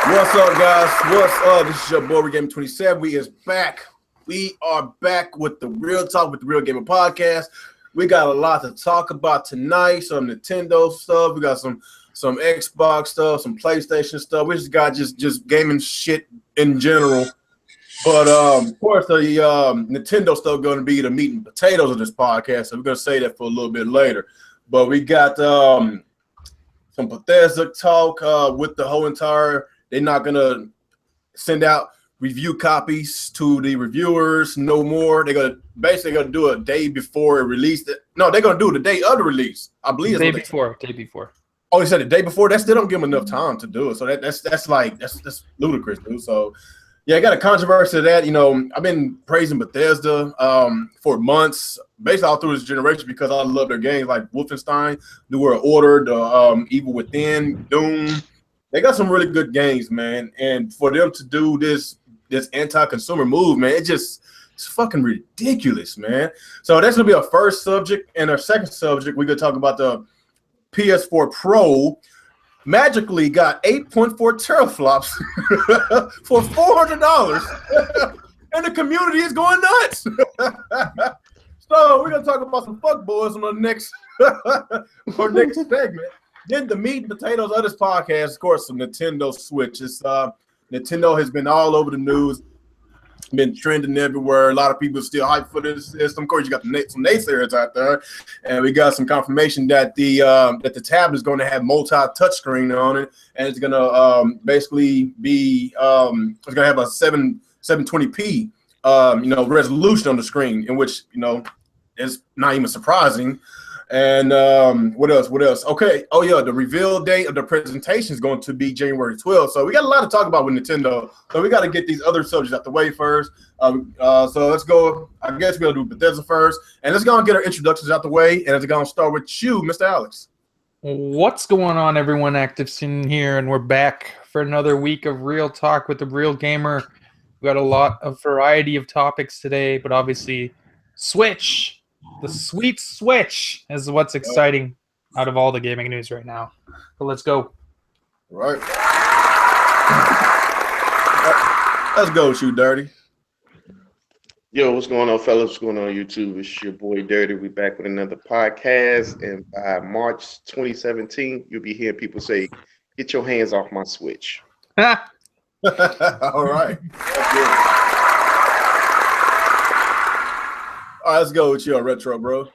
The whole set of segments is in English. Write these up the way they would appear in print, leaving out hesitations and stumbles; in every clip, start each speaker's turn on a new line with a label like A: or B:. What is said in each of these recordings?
A: What's up, guys? What's up? This is your boy, Reboot. We is back. We are back with the Real Talk with the Real Gamer podcast. We got a lot to talk about tonight. Some Nintendo stuff. We got some Xbox stuff, some PlayStation stuff. We just got just gaming shit in general. But of course, the Nintendo stuff going to be the meat and potatoes of this podcast. So we're going to say that for a little bit later. But we got some Bethesda talk with the whole entire. They're not going to send out review copies to the reviewers no more. They're going to basically do a day before it released. No, they're going to do it the day of the release. I believe
B: day before.
A: Oh, he said the day before. That still don't give them enough time to do it. So that's ludicrous, dude. So yeah, I got a controversy to that. You know, I've been praising Bethesda for months, basically all through this generation because I love their games like Wolfenstein, New World Order, the Evil Within, Doom. They got some really good games, man. And for them to do this anti-consumer move, man, it's fucking ridiculous, man. So that's gonna be our first subject, and our second subject, we're gonna talk about the Ps4 Pro. Magically got 8.4 teraflops for $400, and the community is going nuts. So we're gonna talk about some fuckboys on the next segment. Then the meat and potatoes of this podcast, of course, some Nintendo Switch. Nintendo has been all over the news, been trending everywhere. A lot of people are still hyped for this system. Of course, you got some naysayers out there, and we got some confirmation that the tablet is going to have multi-touchscreen on it, and it's going to basically be it's going to have a 720p resolution on the screen, in which is not even surprising. And what else? Okay. Oh yeah, the reveal date of the presentation is going to be January 12th. So we got a lot to talk about with Nintendo. So we got to get these other subjects out the way first. So let's go. I guess we'll do Bethesda first, and let's go and get our introductions out the way. And it's going to start with you, Mr. Alex.
B: What's going on, everyone? ActivesiN here, and we're back for another week of Real Talk with the Real Gamer. We got a lot of variety of topics today, but obviously, Switch. The sweet Switch is what's exciting out of all the gaming news right now. So let's go.
A: Right. Let's go with you, Dirty.
C: Yo, what's going on, fellas? What's going on YouTube? It's your boy Dirty. We're back with another podcast. And by March 2017, you'll be hearing people say, "Get your hands off my Switch."
A: All right. That's good. All right, let's go with you on Retro, bro.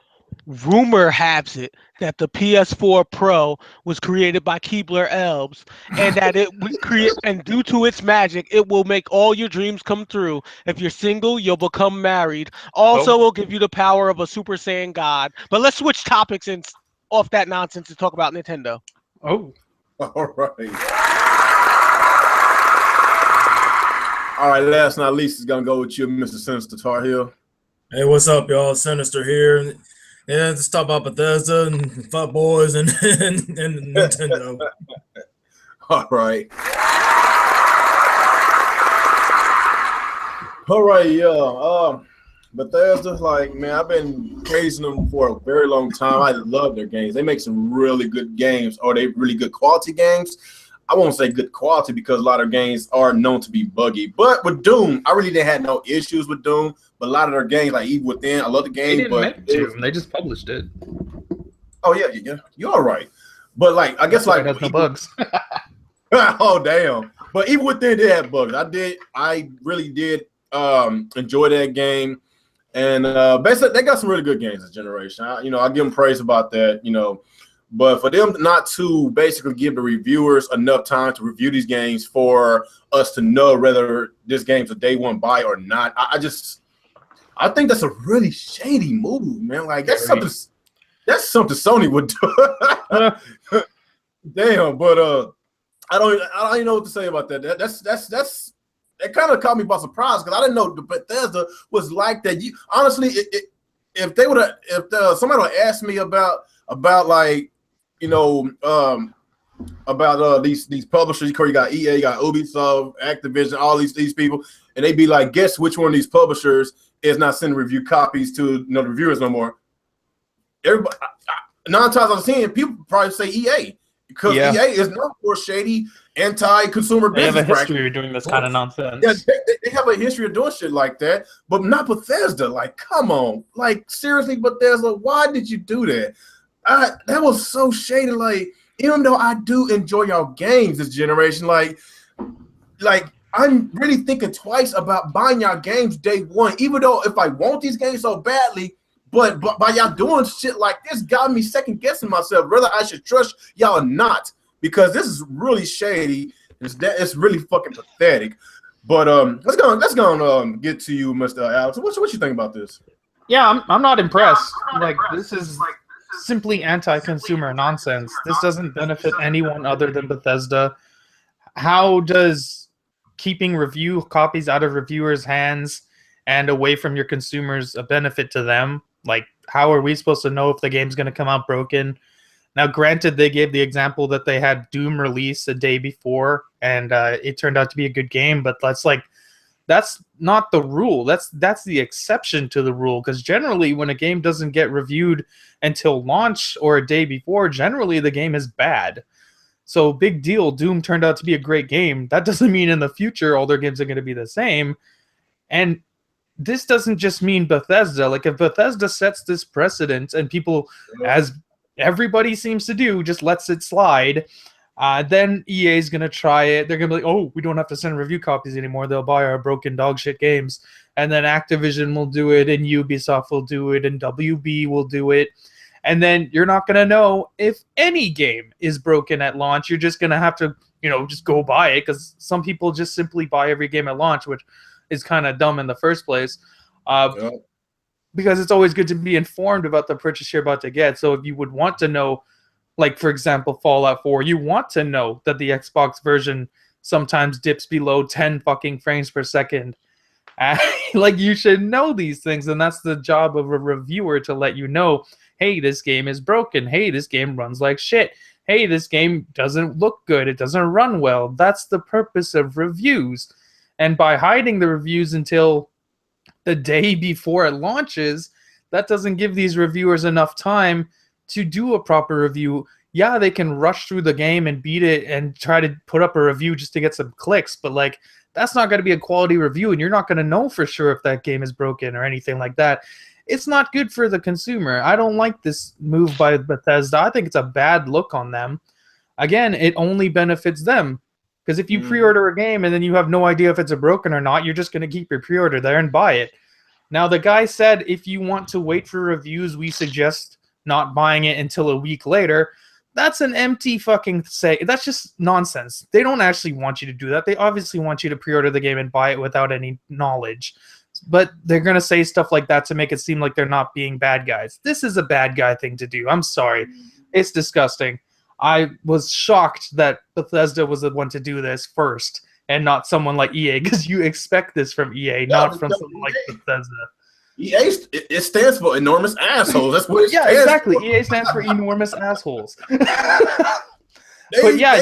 D: Rumor has it that the PS4 Pro was created by Keebler Elves, and that it was and due to its magic, it will make all your dreams come true. If you're single, you'll become married. Also, it'll give you the power of a Super Saiyan God. But let's switch topics and off that nonsense and talk about Nintendo.
B: Oh,
A: all right. All right, last but not least is gonna go with you, Mr. Sinister Tar Heel.
E: Hey, what's up, y'all? Sinister here. Yeah, let's talk about Bethesda and Fuck Boys and Nintendo.
A: All right. All right, yeah. Bethesda's like, man, I've been praising them for a very long time. I love their games. They make some really good games, or they really good quality games. I won't say good quality because a lot of games are known to be buggy. But with Doom, I really didn't have no issues with Doom. But a lot of their games, like Evil Within, I love the game.
B: They didn't make Doom. They just published it.
A: Oh yeah, you're all right. But like, I guess like
B: it has no bugs.
A: Oh damn! But Evil Within did have bugs. I really did enjoy that game, and basically they got some really good games this generation. I give them praise about that. But for them not to basically give the reviewers enough time to review these games for us to know whether this game's a day one buy or not, I think that's a really shady move, man. Like that's something Sony would do. Damn, but I don't even know what to say about that. That kind of caught me by surprise because I didn't know the Bethesda was like that. Honestly, if somebody would ask me about like about these publishers. You got EA, you got Ubisoft, Activision, all these people, and they be like, guess which one of these publishers is not sending review copies to the reviewers no more. Everybody, 9 times out of 10, people probably say EA because EA is known for shady anti-consumer
B: They have
A: business
B: a history
A: practices.
B: of doing this kind of nonsense.
A: Yeah, they have a history of doing shit like that, but not Bethesda. Like, come on, like seriously, Bethesda, why did you do that? That was so shady. Like, even though I do enjoy y'all games this generation, like I'm really thinking twice about buying y'all games day one, even though if I want these games so badly. But by y'all doing shit like this got me second guessing myself whether I should trust y'all or not, because this is really shady. It's really fucking pathetic. But let's go get to you, Mr. Alex. What you think about this?
B: Yeah, I'm not impressed. Like, this is simply anti-consumer nonsense. This doesn't benefit anyone other than Bethesda. How does keeping review copies out of reviewers' hands and away from your consumers a benefit to them? Like, how are we supposed to know if the game's going to come out broken? Now, granted, they gave the example that they had Doom release a day before, and it turned out to be a good game, but that's not the rule. That's the exception to the rule, because generally when a game doesn't get reviewed until launch or a day before, generally the game is bad. So big deal, Doom turned out to be a great game. That doesn't mean in the future all their games are going to be the same. And this doesn't just mean Bethesda. Like, if Bethesda sets this precedent and people, as everybody seems to do, just lets it slide, then EA is going to try it. They're going to be like, oh, we don't have to send review copies anymore. They'll buy our broken dog shit games. And then Activision will do it, and Ubisoft will do it, and WB will do it. And then you're not going to know if any game is broken at launch. You're just going to have to, just go buy it, because some people just simply buy every game at launch, which is kind of dumb in the first place. Because it's always good to be informed about the purchase you're about to get. So if you would want to know, like, for example, Fallout 4, you want to know that the Xbox version sometimes dips below 10 fucking frames per second. Like, you should know these things, and that's the job of a reviewer, to let you know, hey, this game is broken. Hey, this game runs like shit. Hey, this game doesn't look good. It doesn't run well. That's the purpose of reviews. And by hiding the reviews until the day before it launches, that doesn't give these reviewers enough time to do a proper review. Yeah, they can rush through the game and beat it and try to put up a review just to get some clicks, but like, that's not going to be a quality review, and you're not going to know for sure if that game is broken or anything like that. It's not good for the consumer. I don't like this move by Bethesda. I think it's a bad look on them. Again, it only benefits them, because if you pre-order a game and then you have no idea if it's broken or not, you're just going to keep your pre-order there and buy it. Now, the guy said if you want to wait for reviews, we suggest not buying it until a week later. That's an empty fucking say. That's just nonsense. They don't actually want you to do that. They obviously want you to pre-order the game and buy it without any knowledge. But they're going to say stuff like that to make it seem like they're not being bad guys. This is a bad guy thing to do. I'm sorry. It's disgusting. I was shocked that Bethesda was the one to do this first and not someone like EA, because you expect this from EA, not from someone like Bethesda.
A: EA, it stands for enormous assholes. That's what it stands
B: exactly.
A: for.
B: EA stands for enormous assholes. But yeah,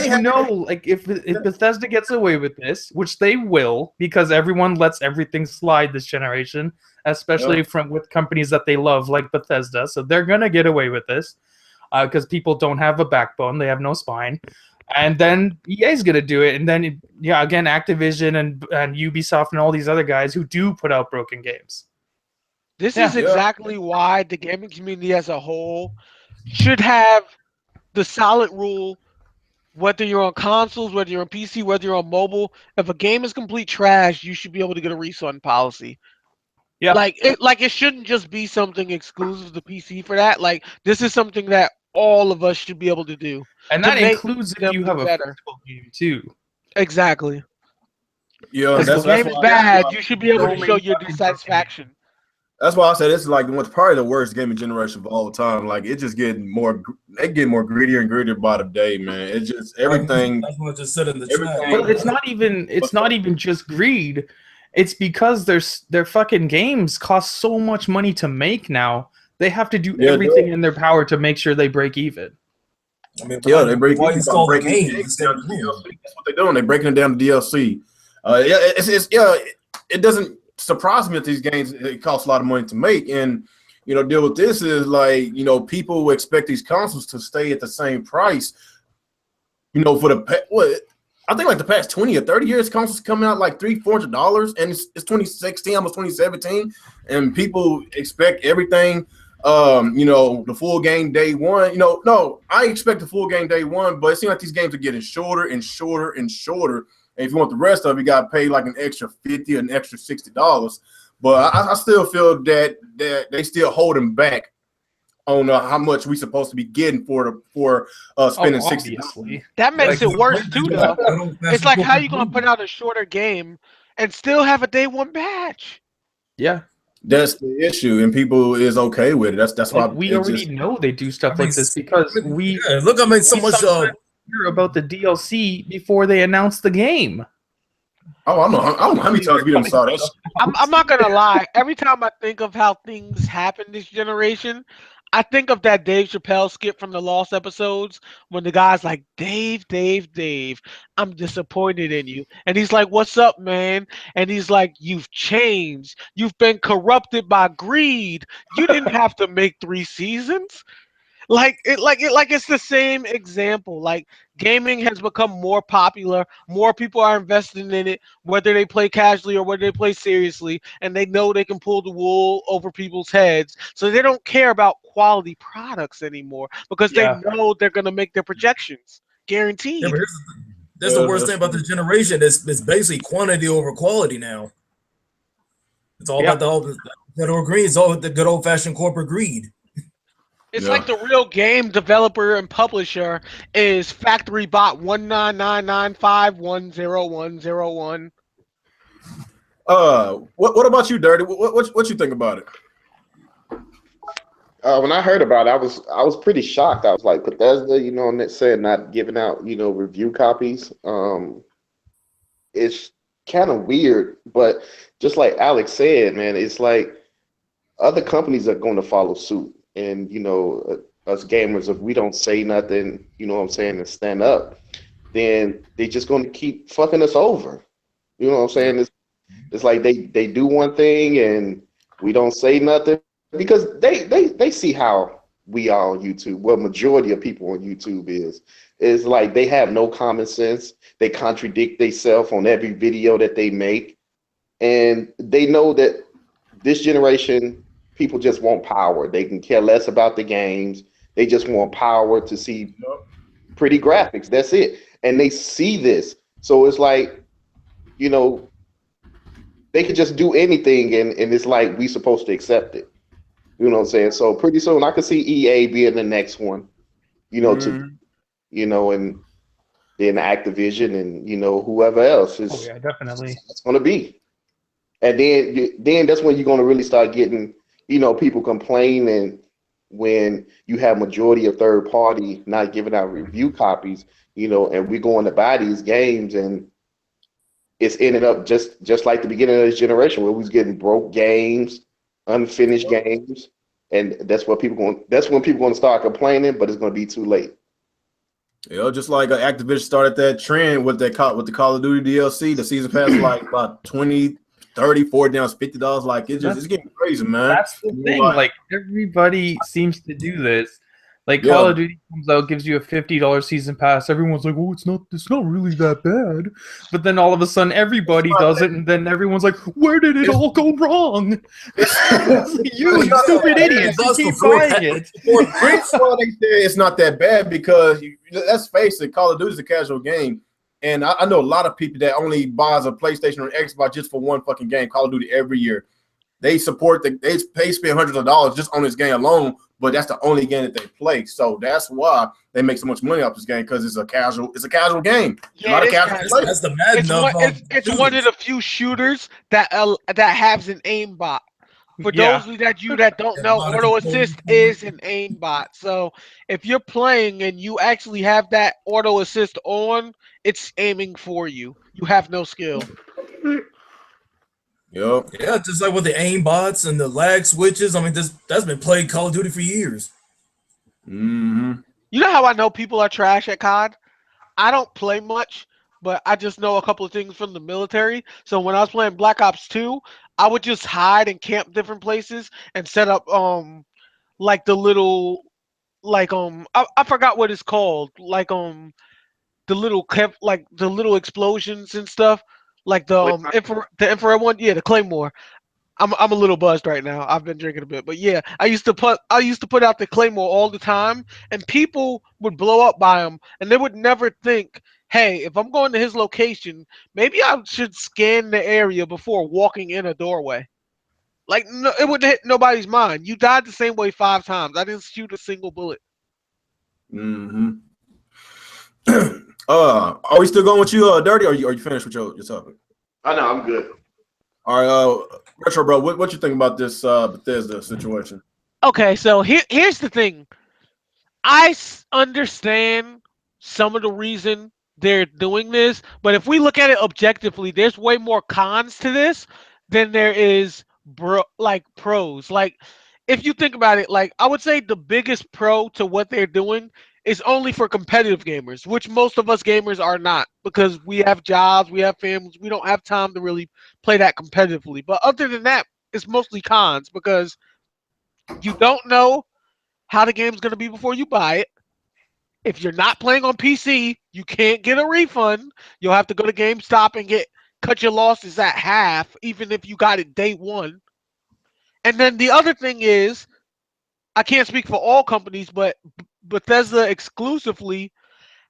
B: like, if Bethesda gets away with this, which they will, because everyone lets everything slide this generation, especially with companies that they love like Bethesda, so they're going to get away with this because people don't have a backbone. They have no spine. And then EA's going to do it. And then, again, Activision and Ubisoft and all these other guys who do put out broken games.
D: This is exactly why the gaming community as a whole should have the solid rule, whether you're on consoles, whether you're on PC, whether you're on mobile. If a game is complete trash, you should be able to get a refund policy. Yeah, like it shouldn't just be something exclusive to PC for that. Like, this is something that all of us should be able to do,
B: and that includes if you have a physical game too.
D: Exactly.
A: Yeah,
D: if the game is bad, you should be able to show your dissatisfaction.
A: That's why I said this is like probably the worst gaming generation of all time. Like, it just getting more, they get more greedier and greedier by the day, man. It's just everything.
E: That's what I just said in the chat.
B: Well, it's not even just greed. It's because their fucking games cost so much money to make now. They have to do everything in their power to make sure they break even.
E: I mean,
A: they break even.
E: That's what
A: they're doing. They're breaking it down to DLC. It doesn't surprise me that these games, it costs a lot of money to make, and deal with this is like, people expect these consoles to stay at the same price you know, for the what I think like the past 20 or 30 years, consoles coming out like $300-$400, and it's 2016, almost 2017, and people expect everything. You know, the full game day one. You know, no, I expect the full game day one, but it seems like these games are getting shorter and shorter and shorter. And if you want the rest of it, you got to pay like an extra $50 or an extra $60. But I still feel that they still holding back on how much we supposed to be getting for spending $60.
D: That makes it worse too, though. It's like, how you gonna put out a shorter game and still have a day one patch?
B: Yeah,
A: that's the issue, and people is okay with it. That's why
B: we already know they do stuff like this because
E: look, I mean, so much
B: hear about the DLC before they announce the game.
A: Oh, I don't know how many times we done saw that.
D: I'm not gonna lie. Every time I think of how things happen this generation, I think of that Dave Chappelle skit from the Lost episodes when the guy's like, Dave, I'm disappointed in you. And he's like, what's up, man? And he's like, you've changed. You've been corrupted by greed. You didn't have to make 3 seasons. It's the same example. Like, gaming has become more popular, more people are investing in it, whether they play casually or whether they play seriously, and they know they can pull the wool over people's heads, so they don't care about quality products anymore because they know they're going to make their projections guaranteed.
E: Yeah, that's the worst thing about this generation. It's basically quantity over quality now. It's all about the federal greed. It's all the good old-fashioned corporate greed.
D: It's like the real game developer and publisher is factory bot 19995100101.
A: What about you, Dirty? What you think about it?
C: When I heard about it, I was pretty shocked. I was like, Bethesda, you know, and it said not giving out, you know, review copies. It's kind of weird, but just like Alex said, man, it's like other companies are going to follow suit. And, you know, us gamers, if we don't say nothing, you know what I'm saying, and stand up, then they just going to keep fucking us over. You know what I'm saying? It's like they do one thing and we don't say nothing because they see how we are on YouTube. Well, majority of people on YouTube is like they have no common sense. They contradict themselves on every video that they make. And they know that this generation, people just want power. They can care less about the games. They just want power to see pretty graphics. That's it. And they see this. So it's like, you know, they could just do anything and it's like we supposed to accept it. You know what I'm saying? So pretty soon I could see EA being the next one, you know, to, you know, and then Activision and, you know, whoever else is.
B: Oh, yeah, definitely.
C: It's going to be. And then that's when you're going to really start getting, you know, people complaining when you have majority of third party not giving out review copies, you know, and we're going to buy these games and it's ended up just like the beginning of this generation where we was getting broke games, unfinished games, and that's when people going to start complaining, but it's going to be too late.
A: Yeah, just like Activision started that trend with the Call of Duty DLC, the season pass like about 20, 30, 40 down, $50. Like it's getting crazy, man.
B: That's the thing. Like everybody seems to do this. Like Call of Duty comes out, gives you a $50 season pass. Everyone's like, "Oh, it's not really that bad." But then all of a sudden, everybody does it, and then everyone's like, "Where did it all go wrong?" You stupid idiots! You keep buying it.
A: They say it's not that bad because let's face it, Call of Duty is a casual game. And I know a lot of people that only buys a PlayStation or Xbox just for one fucking game, Call of Duty, every year. They support they spend hundreds of dollars just on this game alone, but that's the only game that they play. So that's why they make so much money off this game, because it's a casual game.
D: Yeah,
E: that's the madness.
D: It's one of the few shooters that has an aimbot. For those of you that don't know, auto assist is an aimbot. So if you're playing and you actually have that auto assist on, it's aiming for you. You have no skill.
A: Yep.
E: Yeah, just like with the aimbots and the lag switches. I mean, that's been playing Call of Duty for years.
A: Mm-hmm.
D: You know how I know people are trash at COD? I don't play much, but I just know a couple of things from the military. So when I was playing Black Ops 2, I would just hide and camp different places and set up like the little I forgot what it's called, like the little explosions and stuff, like the infrared one. Yeah, the Claymore. I'm a little buzzed right now. I've been drinking a bit, but yeah, I used to put out the Claymore all the time, and people would blow up by them, and they would never think, hey, if I'm going to his location, maybe I should scan the area before walking in a doorway. Like, no, it wouldn't hit nobody's mind. You died the same way 5 times. I didn't shoot a single bullet.
A: Mm-hmm. Are we still going with you, Dirty, or are you finished with your topic?
C: I know, I'm good.
A: All right, Retro Bro, what you think about this Bethesda situation?
D: Okay, so here's the thing. I understand some of the reason they're doing this, but if we look at it objectively, there's way more cons to this than there is pros. Like, if you think about it, like, I would say the biggest pro to what they're doing is only for competitive gamers, which most of us gamers are not, because we have jobs, we have families, we don't have time to really play that competitively. But other than that, it's mostly cons, because you don't know how the game's going to be before you buy it. If you're not playing on PC, you can't get a refund. You'll have to go to GameStop and cut your losses at half, even if you got it day one. And then the other thing is, I can't speak for all companies, but Bethesda exclusively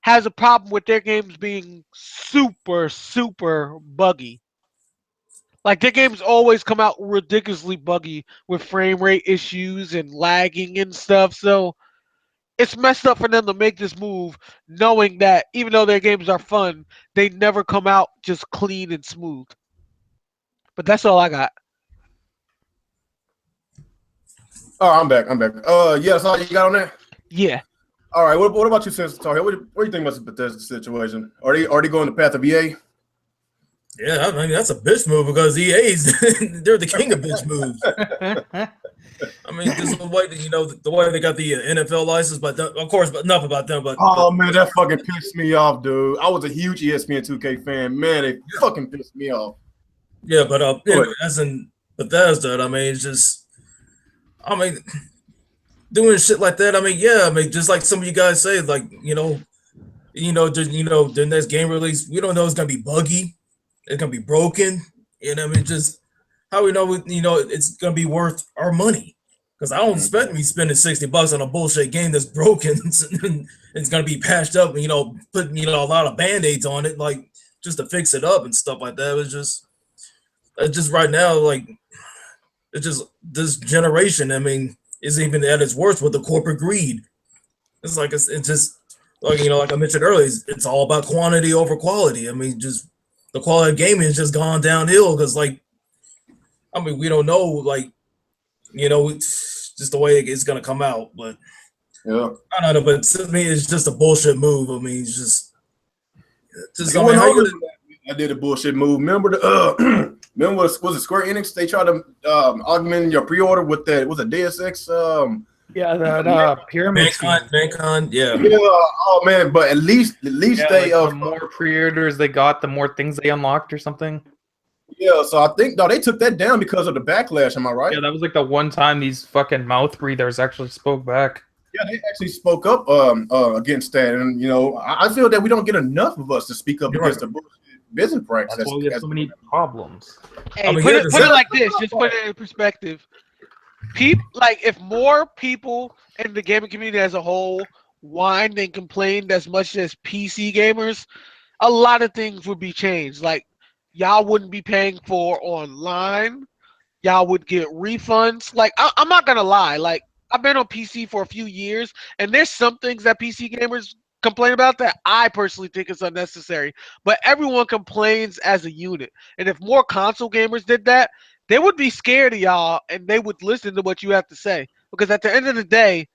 D: has a problem with their games being super, super buggy. Like, their games always come out ridiculously buggy with frame rate issues and lagging and stuff. So it's messed up for them to make this move, knowing that even though their games are fun, they never come out just clean and smooth. But that's all I got.
A: Oh, I'm back. Yeah, that's all you got on that?
D: Yeah.
A: All right, what about you, Sensor Talk? What do you think about the Bethesda situation? Are they going the path of EA?
E: Yeah, I mean, that's a bitch move, because EA's they're the king of bitch moves. I mean, just the way that, the way they got the NFL license, but of course, but enough about them. But
A: man, that fucking pissed me off, dude. I was a huge ESPN 2K fan. Man, it fucking pissed me off.
E: Yeah, but anyway, as in Bethesda, I mean, it's just, I mean, doing shit like that. I mean, yeah, I mean, just like some of you guys say, like, the next game release, we don't know it's gonna be buggy, it's gonna be broken. I mean, just how we know it's gonna be worth our money. Because I don't expect me spending $60 on a bullshit game that's broken and it's gonna be patched up and put a lot of band-aids on it, like, just to fix it up and stuff like that. It's just right now, like, it's just this generation, I mean, isn't even at its worst with the corporate greed. It's like it's just like like I mentioned earlier, it's all about quantity over quality. I mean, just the quality of gaming has just gone downhill, because, like, I mean, we don't know, like, it's just the way it's gonna come out. But
A: yeah,
E: I don't know. But to me, it's just a bullshit move. I mean, it's just
A: I mean, I did a bullshit move. Remember remember was it Square Enix? They tried to augment your pre-order with that. Was it Deus Ex?
B: Yeah, that pyramid.
E: Mankind, yeah.
A: Yeah. Oh man, but at least they
B: the more pre-orders they got, the more things they unlocked or something.
A: Yeah, so I think they took that down because of the backlash. Am I right?
B: Yeah, that was like the one time these fucking mouth breathers actually spoke back.
A: Yeah, they actually spoke up against that, and I feel that we don't get enough of us to speak up against the bullshit business practice.
B: That's why we have so many problems.
D: Hey, I mean, put it like this, just put it in perspective. If more people in the gaming community as a whole whined and complained as much as PC gamers, a lot of things would be changed. Like, y'all wouldn't be paying for online. Y'all would get refunds. Like, I'm not gonna lie. Like, I've been on PC for a few years, and there's some things that PC gamers complain about that I personally think is unnecessary. But everyone complains as a unit. And if more console gamers did that, they would be scared of y'all, and they would listen to what you have to say. Because at the end of the day,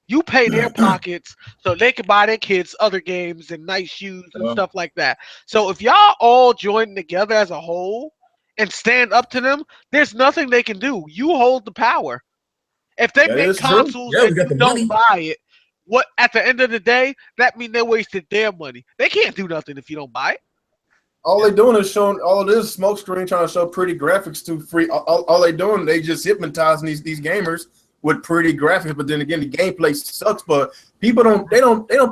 D: you pay their pockets so they can buy their kids other games and nice shoes and stuff like that. So if y'all all join together as a whole and stand up to them, there's nothing they can do. You hold the power. If they make consoles and you don't buy it, what at the end of the day, that means they wasted their money. They can't do nothing if you don't buy it.
A: All they doing is showing all of this smoke screen, trying to show pretty graphics to free. All they doing, they just hypnotizing these gamers with pretty graphics, but then again, the gameplay sucks. But people don't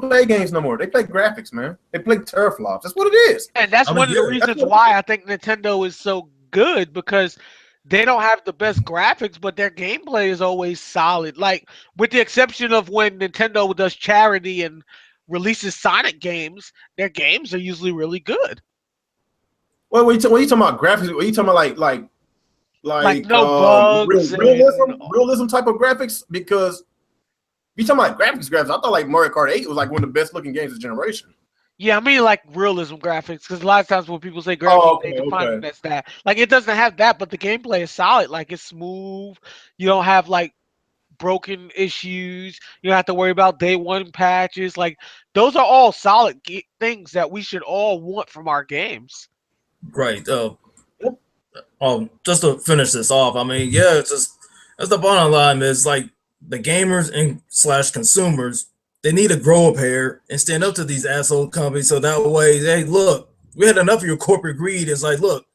A: play games no more. They play graphics, man. They play teraflops. That's what it is.
D: And that's one of the reasons why I think Nintendo is so good, because they don't have the best graphics, but their gameplay is always solid. Like, with the exception of when Nintendo does charity and releases Sonic games, their games are usually really good.
A: Well, when you talking about graphics, when you talking about like
D: no bugs,
A: realism type of graphics, because you talking about graphics, I thought like Mario Kart 8 was like one of the best looking games of the generation.
D: Yeah, I mean like realism graphics, because a lot of times when people say graphics, they define it as that. Like, it doesn't have that, but the gameplay is solid. Like, it's smooth. You don't have like broken issues. You don't have to worry about day one patches. Like, those are all solid things that we should all want from our games.
E: Right. Just to finish this off, I mean, yeah, it's just, that's the bottom line, is like the gamers and / consumers, they need to grow a pair and stand up to these asshole companies, so that way, hey, look, we had enough of your corporate greed. It's like, look,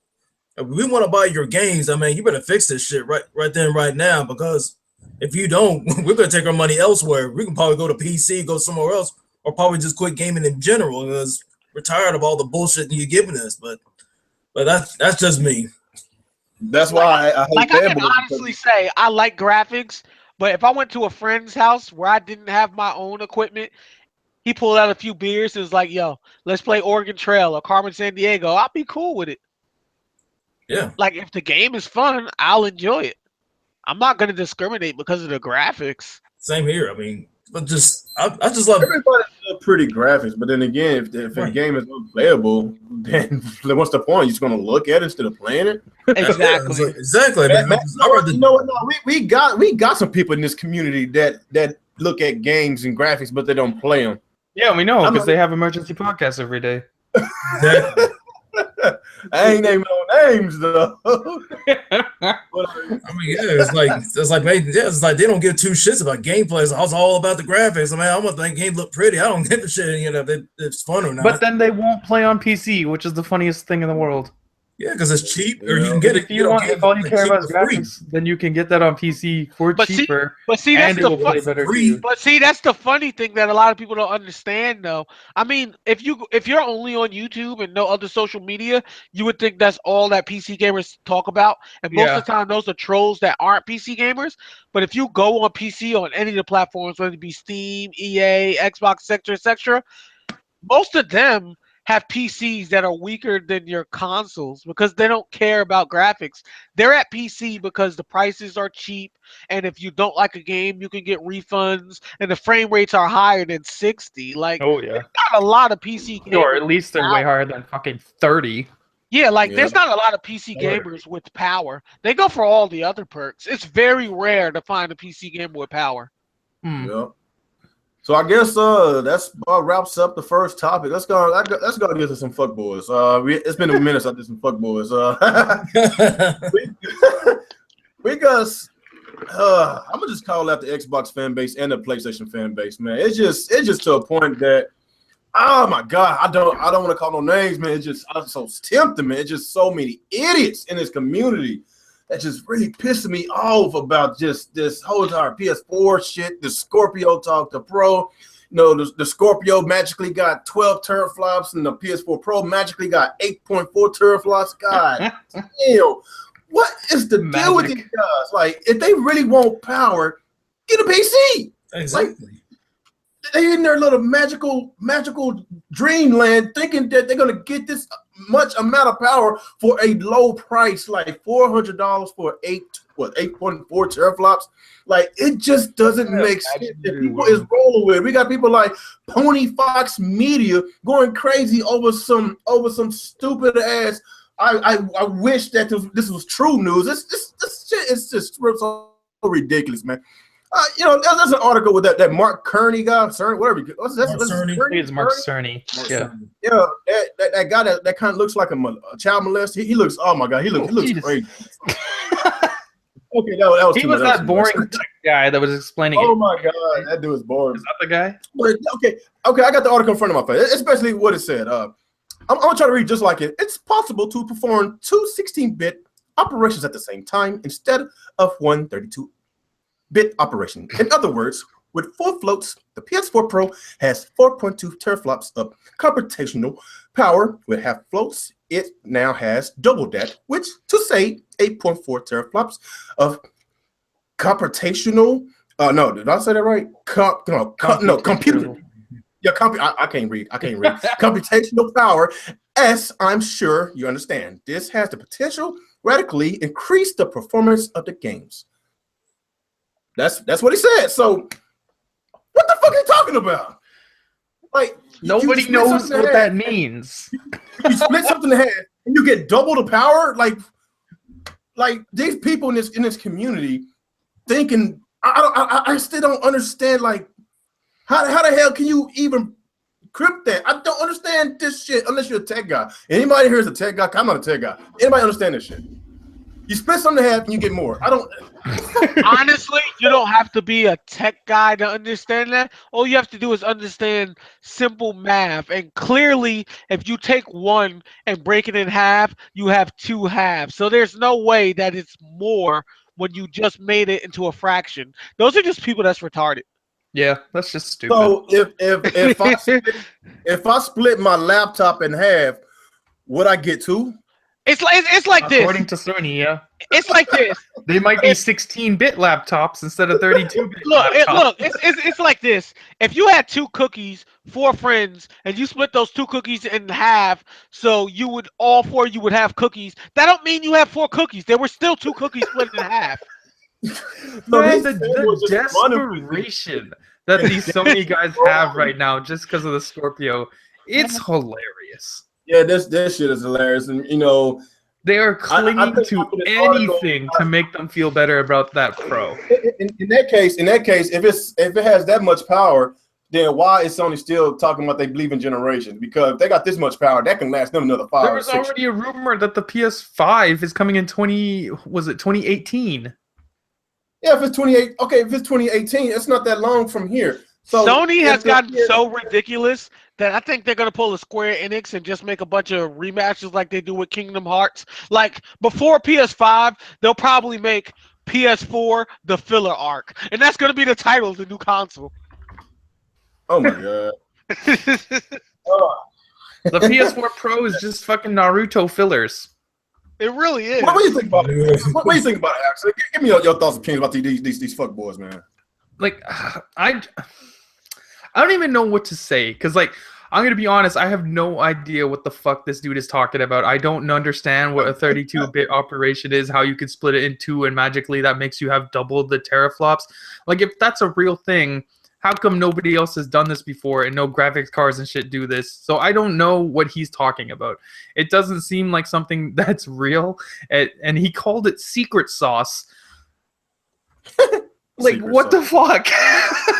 E: if we want to buy your games, I mean, you better fix this shit right then, right now, because if you don't, we're gonna take our money elsewhere. We can probably go to PC, go somewhere else, or probably just quit gaming in general, because we're tired of all the bullshit you're giving us. But that's just me.
A: That's why I
D: can honestly say I like graphics, but if I went to a friend's house where I didn't have my own equipment, he pulled out a few beers and was like, yo, let's play Oregon Trail or Carmen Sandiego, I'll be cool with it.
E: Yeah.
D: Like, if the game is fun, I'll enjoy it. I'm not going to discriminate because of the graphics.
E: Same here. I mean, but I just love
A: everybody pretty graphics, but then again, if a game is unplayable, then what's the point? You're just gonna look at it instead of playing it.
D: Exactly.
E: Exactly.
A: You know what? No, we got some people in this community that look at games and graphics, but they don't play them.
B: Yeah, we know, because they have emergency podcasts every day.
E: Exactly.
A: I ain't naming no names though.
E: I mean, yeah, it's like they don't give two shits about gameplay. It's all about the graphics. I mean, I want the game look pretty. I don't give a shit, if it's fun or not.
B: But then they won't play on PC, which is the funniest thing in the world.
E: Yeah, because it's cheap, or you can get it.
B: If all you care about is graphics, then you can get that on PC for cheaper.
D: That's the funny thing that a lot of people don't understand, though. I mean, if you're only on YouTube and no other social media, you would think that's all that PC gamers talk about, and most of the time those are trolls that aren't PC gamers. But if you go on PC on any of the platforms, whether it be Steam, EA, Xbox, etc., most of them have PCs that are weaker than your consoles because they don't care about graphics. They're at PC because the prices are cheap, and if you don't like a game, you can get refunds, and the frame rates are higher than 60. Like, there's not a lot of PC gamers.
B: Or at least they're way higher than fucking 30.
D: Yeah, there's not a lot of PC gamers with power. They go for all the other perks. It's very rare to find a PC gamer with power.
A: Yeah. So I guess that's wraps up the first topic. Let's go get to some fuckboys. It's been a minute since I did some fuckboys. We got. I'm gonna just call out the Xbox fan base and the PlayStation fan base, man. It's just to a point that, oh my god, I don't want to call no names, man. I'm so tempted, man. It's just so many idiots in this community. That just really pissing me off about just this whole entire PS4 shit, the Scorpio talk, the Pro. The Scorpio magically got 12 teraflops, and the PS4 Pro magically got 8.4 teraflops. God damn. What is the deal with these guys? Like, if they really want power, get a PC.
E: Exactly.
A: Like, they in their little magical dreamland thinking that they're gonna get this much amount of power for a low price, like $400 for 8.4 teraflops. Like, it just doesn't make sense. That people is rolling with. We got people like Pony Fox Media going crazy over some stupid ass. I wish that this was true news. This shit is just so ridiculous, man. There's an article with that Mark Cerny guy, Cerny, whatever.
B: It's Mark Cerny. Yeah.
A: Yeah, that guy that kind of looks like a child molester. He looks. Oh my god, he looks crazy. Okay, that was.
B: He was that boring guy that was explaining.
A: Oh my god, that dude is boring.
B: Is that the guy?
A: But, okay, I got the article in front of my face. Especially what it said. I'm gonna try to read just like it. It's possible to perform two 16-bit operations at the same time instead of one 32. bit operation. In other words, with 4 floats, the PS4 Pro has 4.2 teraflops of computational power. With half floats, it now has double that, which to say 8.4 teraflops of computational. No, did I say that right? Computer. Yeah, I can't read. Computational power, as I'm sure you understand. This has the potential radically increase the performance of the games. That's what he said. So, what the fuck are you talking about? Like,
B: nobody knows what that means.
A: You split something in half and you get double the power. Like these people in this community thinking. I still don't understand. Like, how the hell can you even crypt that? I don't understand this shit unless you're a tech guy. Anybody here is a tech guy? I'm not a tech guy. Anybody understand this shit? You split something in half and you get more. I don't.
D: Honestly, you don't have to be a tech guy to understand that. All you have to do is understand simple math. And clearly, if you take one and break it in half, you have 2 halves. So there's no way that it's more when you just made it into a fraction. Those are just people that's retarded.
B: Yeah, that's just stupid.
A: So if I split my laptop in half, would I get 2?
D: It's like this.
B: According to Sony, yeah.
D: It's like this.
B: They might be 16-bit laptops instead of 32-bit
D: Look, it's like this. If you had 2 cookies, 4 friends, and you split those 2 cookies in half, so all 4 you would have cookies. That don't mean you have 4 cookies. There were still 2 cookies split in half.
B: Man, the desperation that these Sony guys have right now just because of the Scorpio, it's hilarious.
A: Yeah, this shit is hilarious, and you know
B: they are clinging to anything to make them feel better about that Pro.
A: In that case, if it has that much power, then why is Sony still talking about they believe in generations? Because if they got this much power, that can last them another 5
B: There was already a rumor that the PS5 is coming in 2018?
A: Yeah, if it's 28, okay, if it's 2018, it's not that long from here. So
D: Sony has gotten so ridiculous that I think they're gonna pull a Square Enix and just make a bunch of rematches like they do with Kingdom Hearts. Like before PS5, they'll probably make PS4 the filler arc, and that's gonna be the title of the new console.
A: Oh my god.
B: The PS4 Pro is just fucking Naruto fillers.
D: It really is.
A: What do you think about it? What do you think about it, actually? Give me your thoughts and opinions about these fuck boys, man.
B: Like, I don't even know what to say, because, like, I'm going to be honest, I have no idea what the fuck this dude is talking about. I don't understand what a 32-bit operation is, how you can split it in 2, and magically that makes you have double the teraflops. Like, if that's a real thing, how come nobody else has done this before and no graphics cards and shit do this? So I don't know what he's talking about. It doesn't seem like something that's real, and he called it secret sauce. Like, what the fuck?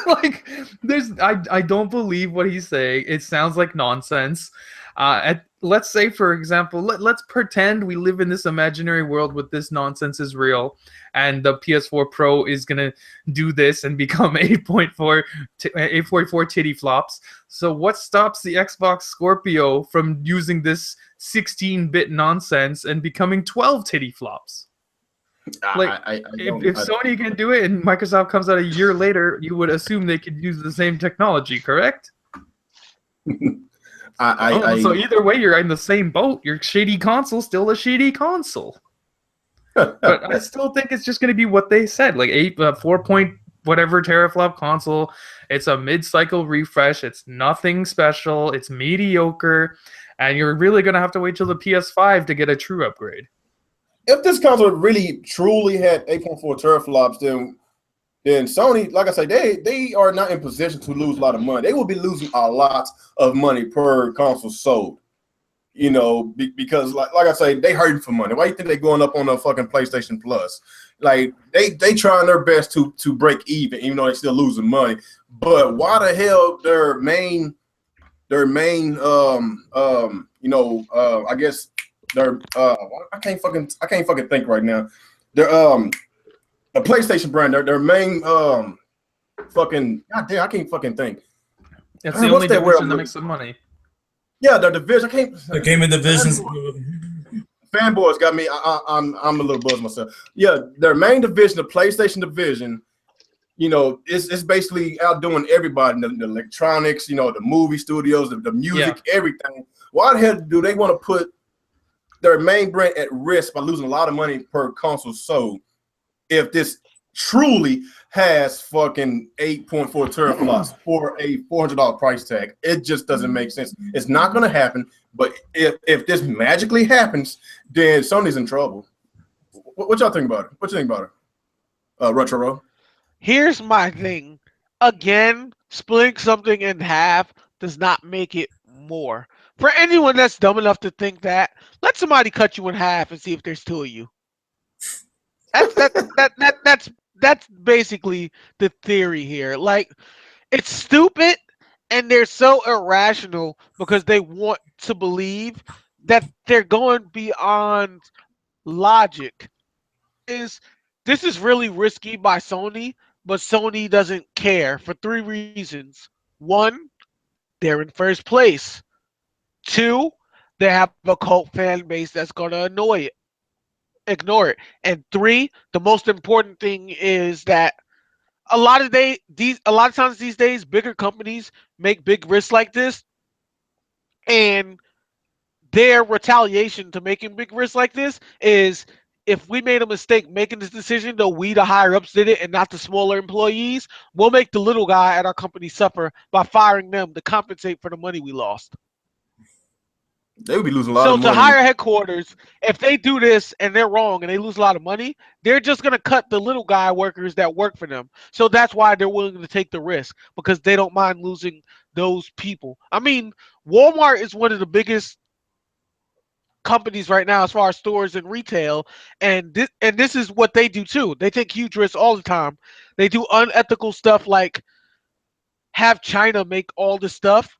B: Like, I don't believe what he's saying. It sounds like nonsense. Let's say, for example, let's pretend we live in this imaginary world with this nonsense is real, and the PS4 Pro is going to do this and become 8.44 titty flops. So what stops the Xbox Scorpio from using this 16-bit nonsense and becoming 12 titty flops? Like, if Sony can do it and Microsoft comes out a year later, you would assume they could use the same technology, correct? So either way, you're in the same boat. Your shitty console still a shitty console. But I still think it's just going to be what they said, like 4 point whatever teraflop console. It's a mid-cycle refresh. It's nothing special. It's mediocre, and you're really going to have to wait till the PS5 to get a true upgrade.
A: If this console really truly had 8.4 teraflops, then Sony, like I said, they are not in position to lose a lot of money. They will be losing a lot of money per console sold. You know, because like I say, they hurting for money. Why do you think they going up on a fucking PlayStation Plus? Like they trying their best to break even though they still losing money. But why the hell their main I guess their I can't fucking think right now. Their the PlayStation brand, their main fucking goddamn, I can't fucking think.
B: It's the only division that makes some money.
A: Yeah, the division.
E: The gaming divisions.
A: Fanboys got me. I'm a little buzzed myself. Yeah, their main division, the PlayStation division, you know, it's basically outdoing everybody, the electronics, you know, the movie studios, the music, everything. Why the hell do they want to put their main brand at risk by losing a lot of money per console sold if this truly has fucking 8.4 teraflops for a $400 price tag? It just doesn't make sense. It's not going to happen. But if this magically happens, then Sony's in trouble. What y'all think about it? What you think about it, Retro?
D: Here's my thing. Again, splitting something in half does not make it more. For anyone that's dumb enough to think that, let somebody cut you in half and see if there's two of you. That's basically the theory here. Like, it's stupid and they're so irrational because they want to believe that they're going beyond logic. This is really risky by Sony, but Sony doesn't care for three reasons. One, they're in first place. Two, they have a cult fan base that's gonna ignore it. And three, the most important thing is that a lot of times these days, bigger companies make big risks like this, and their retaliation to making big risks like this is if we made a mistake making this decision, though we the higher ups did it and not the smaller employees, we'll make the little guy at our company suffer by firing them to compensate for the money we lost.
A: They would be losing a lot of money.
D: So to higher headquarters, if they do this and they're wrong and they lose a lot of money, they're just going to cut the little guy workers that work for them. So that's why they're willing to take the risk, because they don't mind losing those people. I mean, Walmart is one of the biggest companies right now as far as stores and retail, and this is what they do too. They take huge risks all the time. They do unethical stuff like have China make all the stuff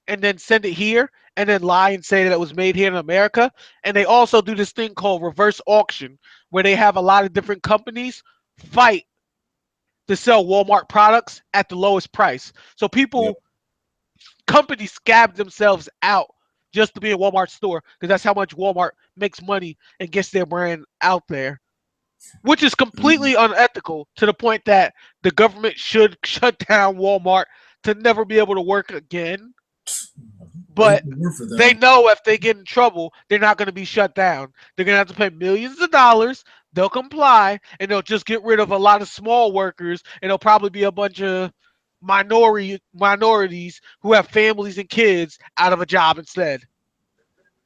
D: and then send it here and then lie and say that it was made here in America. And they also do this thing called reverse auction, where they have a lot of different companies fight to sell Walmart products at the lowest price. So companies scab themselves out just to be in Walmart store, because that's how much Walmart makes money and gets their brand out there, which is completely unethical to the point that the government should shut down Walmart to never be able to work again. But they know if they get in trouble, they're not going to be shut down. They're going to have to pay millions of dollars. They'll comply, and they'll just get rid of a lot of small workers, and there'll probably be a bunch of minorities who have families and kids out of a job instead.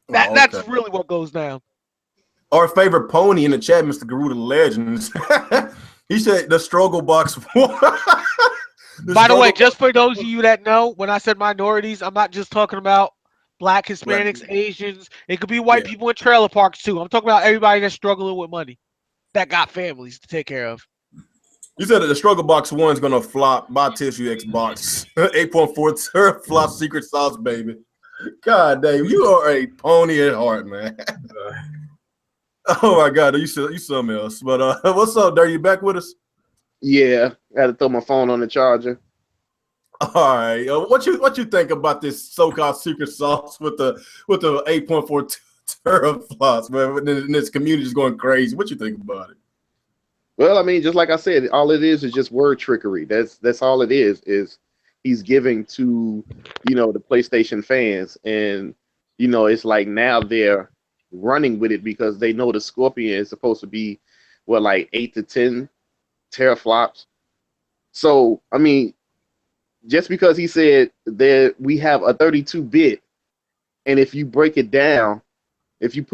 D: That's really what goes down.
A: Our favorite pony in the chat, Mr. Garuda Legends. He said the struggle box.
D: By the way, just for those of you that know, when I said minorities, I'm not just talking about Black, Hispanics, Asians. It could be white people in trailer parks too. I'm talking about everybody that's struggling with money, that got families to take care of.
A: You said that the struggle box 1 is gonna flop. Buy tissue Xbox 8.4 teraflop secret sauce, baby. God damn, you are a pony at heart, man. Oh my God, you something else. But what's up, Dirty? You back with us?
C: Yeah, I had to throw my phone on the charger.
A: All right, what you think about this so-called secret sauce with the 8.4 teraflops, man? And this community is going crazy. What you think about it?
C: Well, I mean, just like I said, all it is just word trickery. That's all it is he's giving to, you know, the PlayStation fans, and you know, it's like now they're running with it because they know the Scorpion is supposed to be like 8 to 10 teraflops. So I mean, just because he said that we have a 32-bit, and if you break it down, if you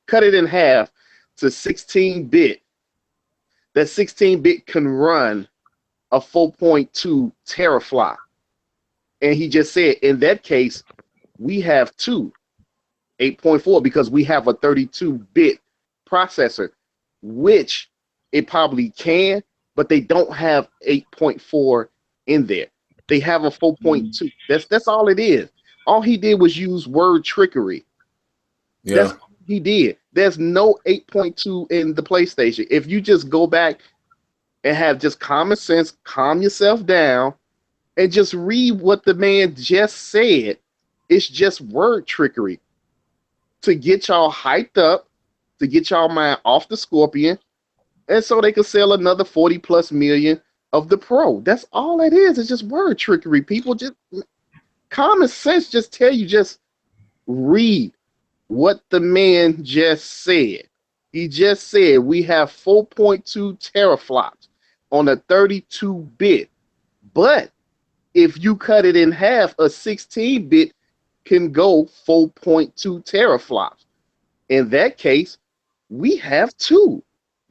C: cut it in half to 16-bit, that 16-bit can run a 4.2 teraflop. And he just said in that case we have 8.4 because we have a 32-bit processor, which it probably can, but they don't have 8.4 in there. They have a 4.2. That's all it is. All he did was use word trickery. Yeah. That's all he did. There's no 8.2 in the PlayStation. If you just go back and have just common sense, calm yourself down, and just read what the man just said, it's just word trickery to get y'all hyped up, to get y'all mind off the Scorpion, and so they could sell another 40 plus million of the Pro. That's all it is. It's just word trickery. People just common sense just tell you, just read what the man just said. He just said we have 4.2 teraflops on a 32-bit, but if you cut it in half, a 16-bit can go 4.2 teraflops. In that case, we have 2,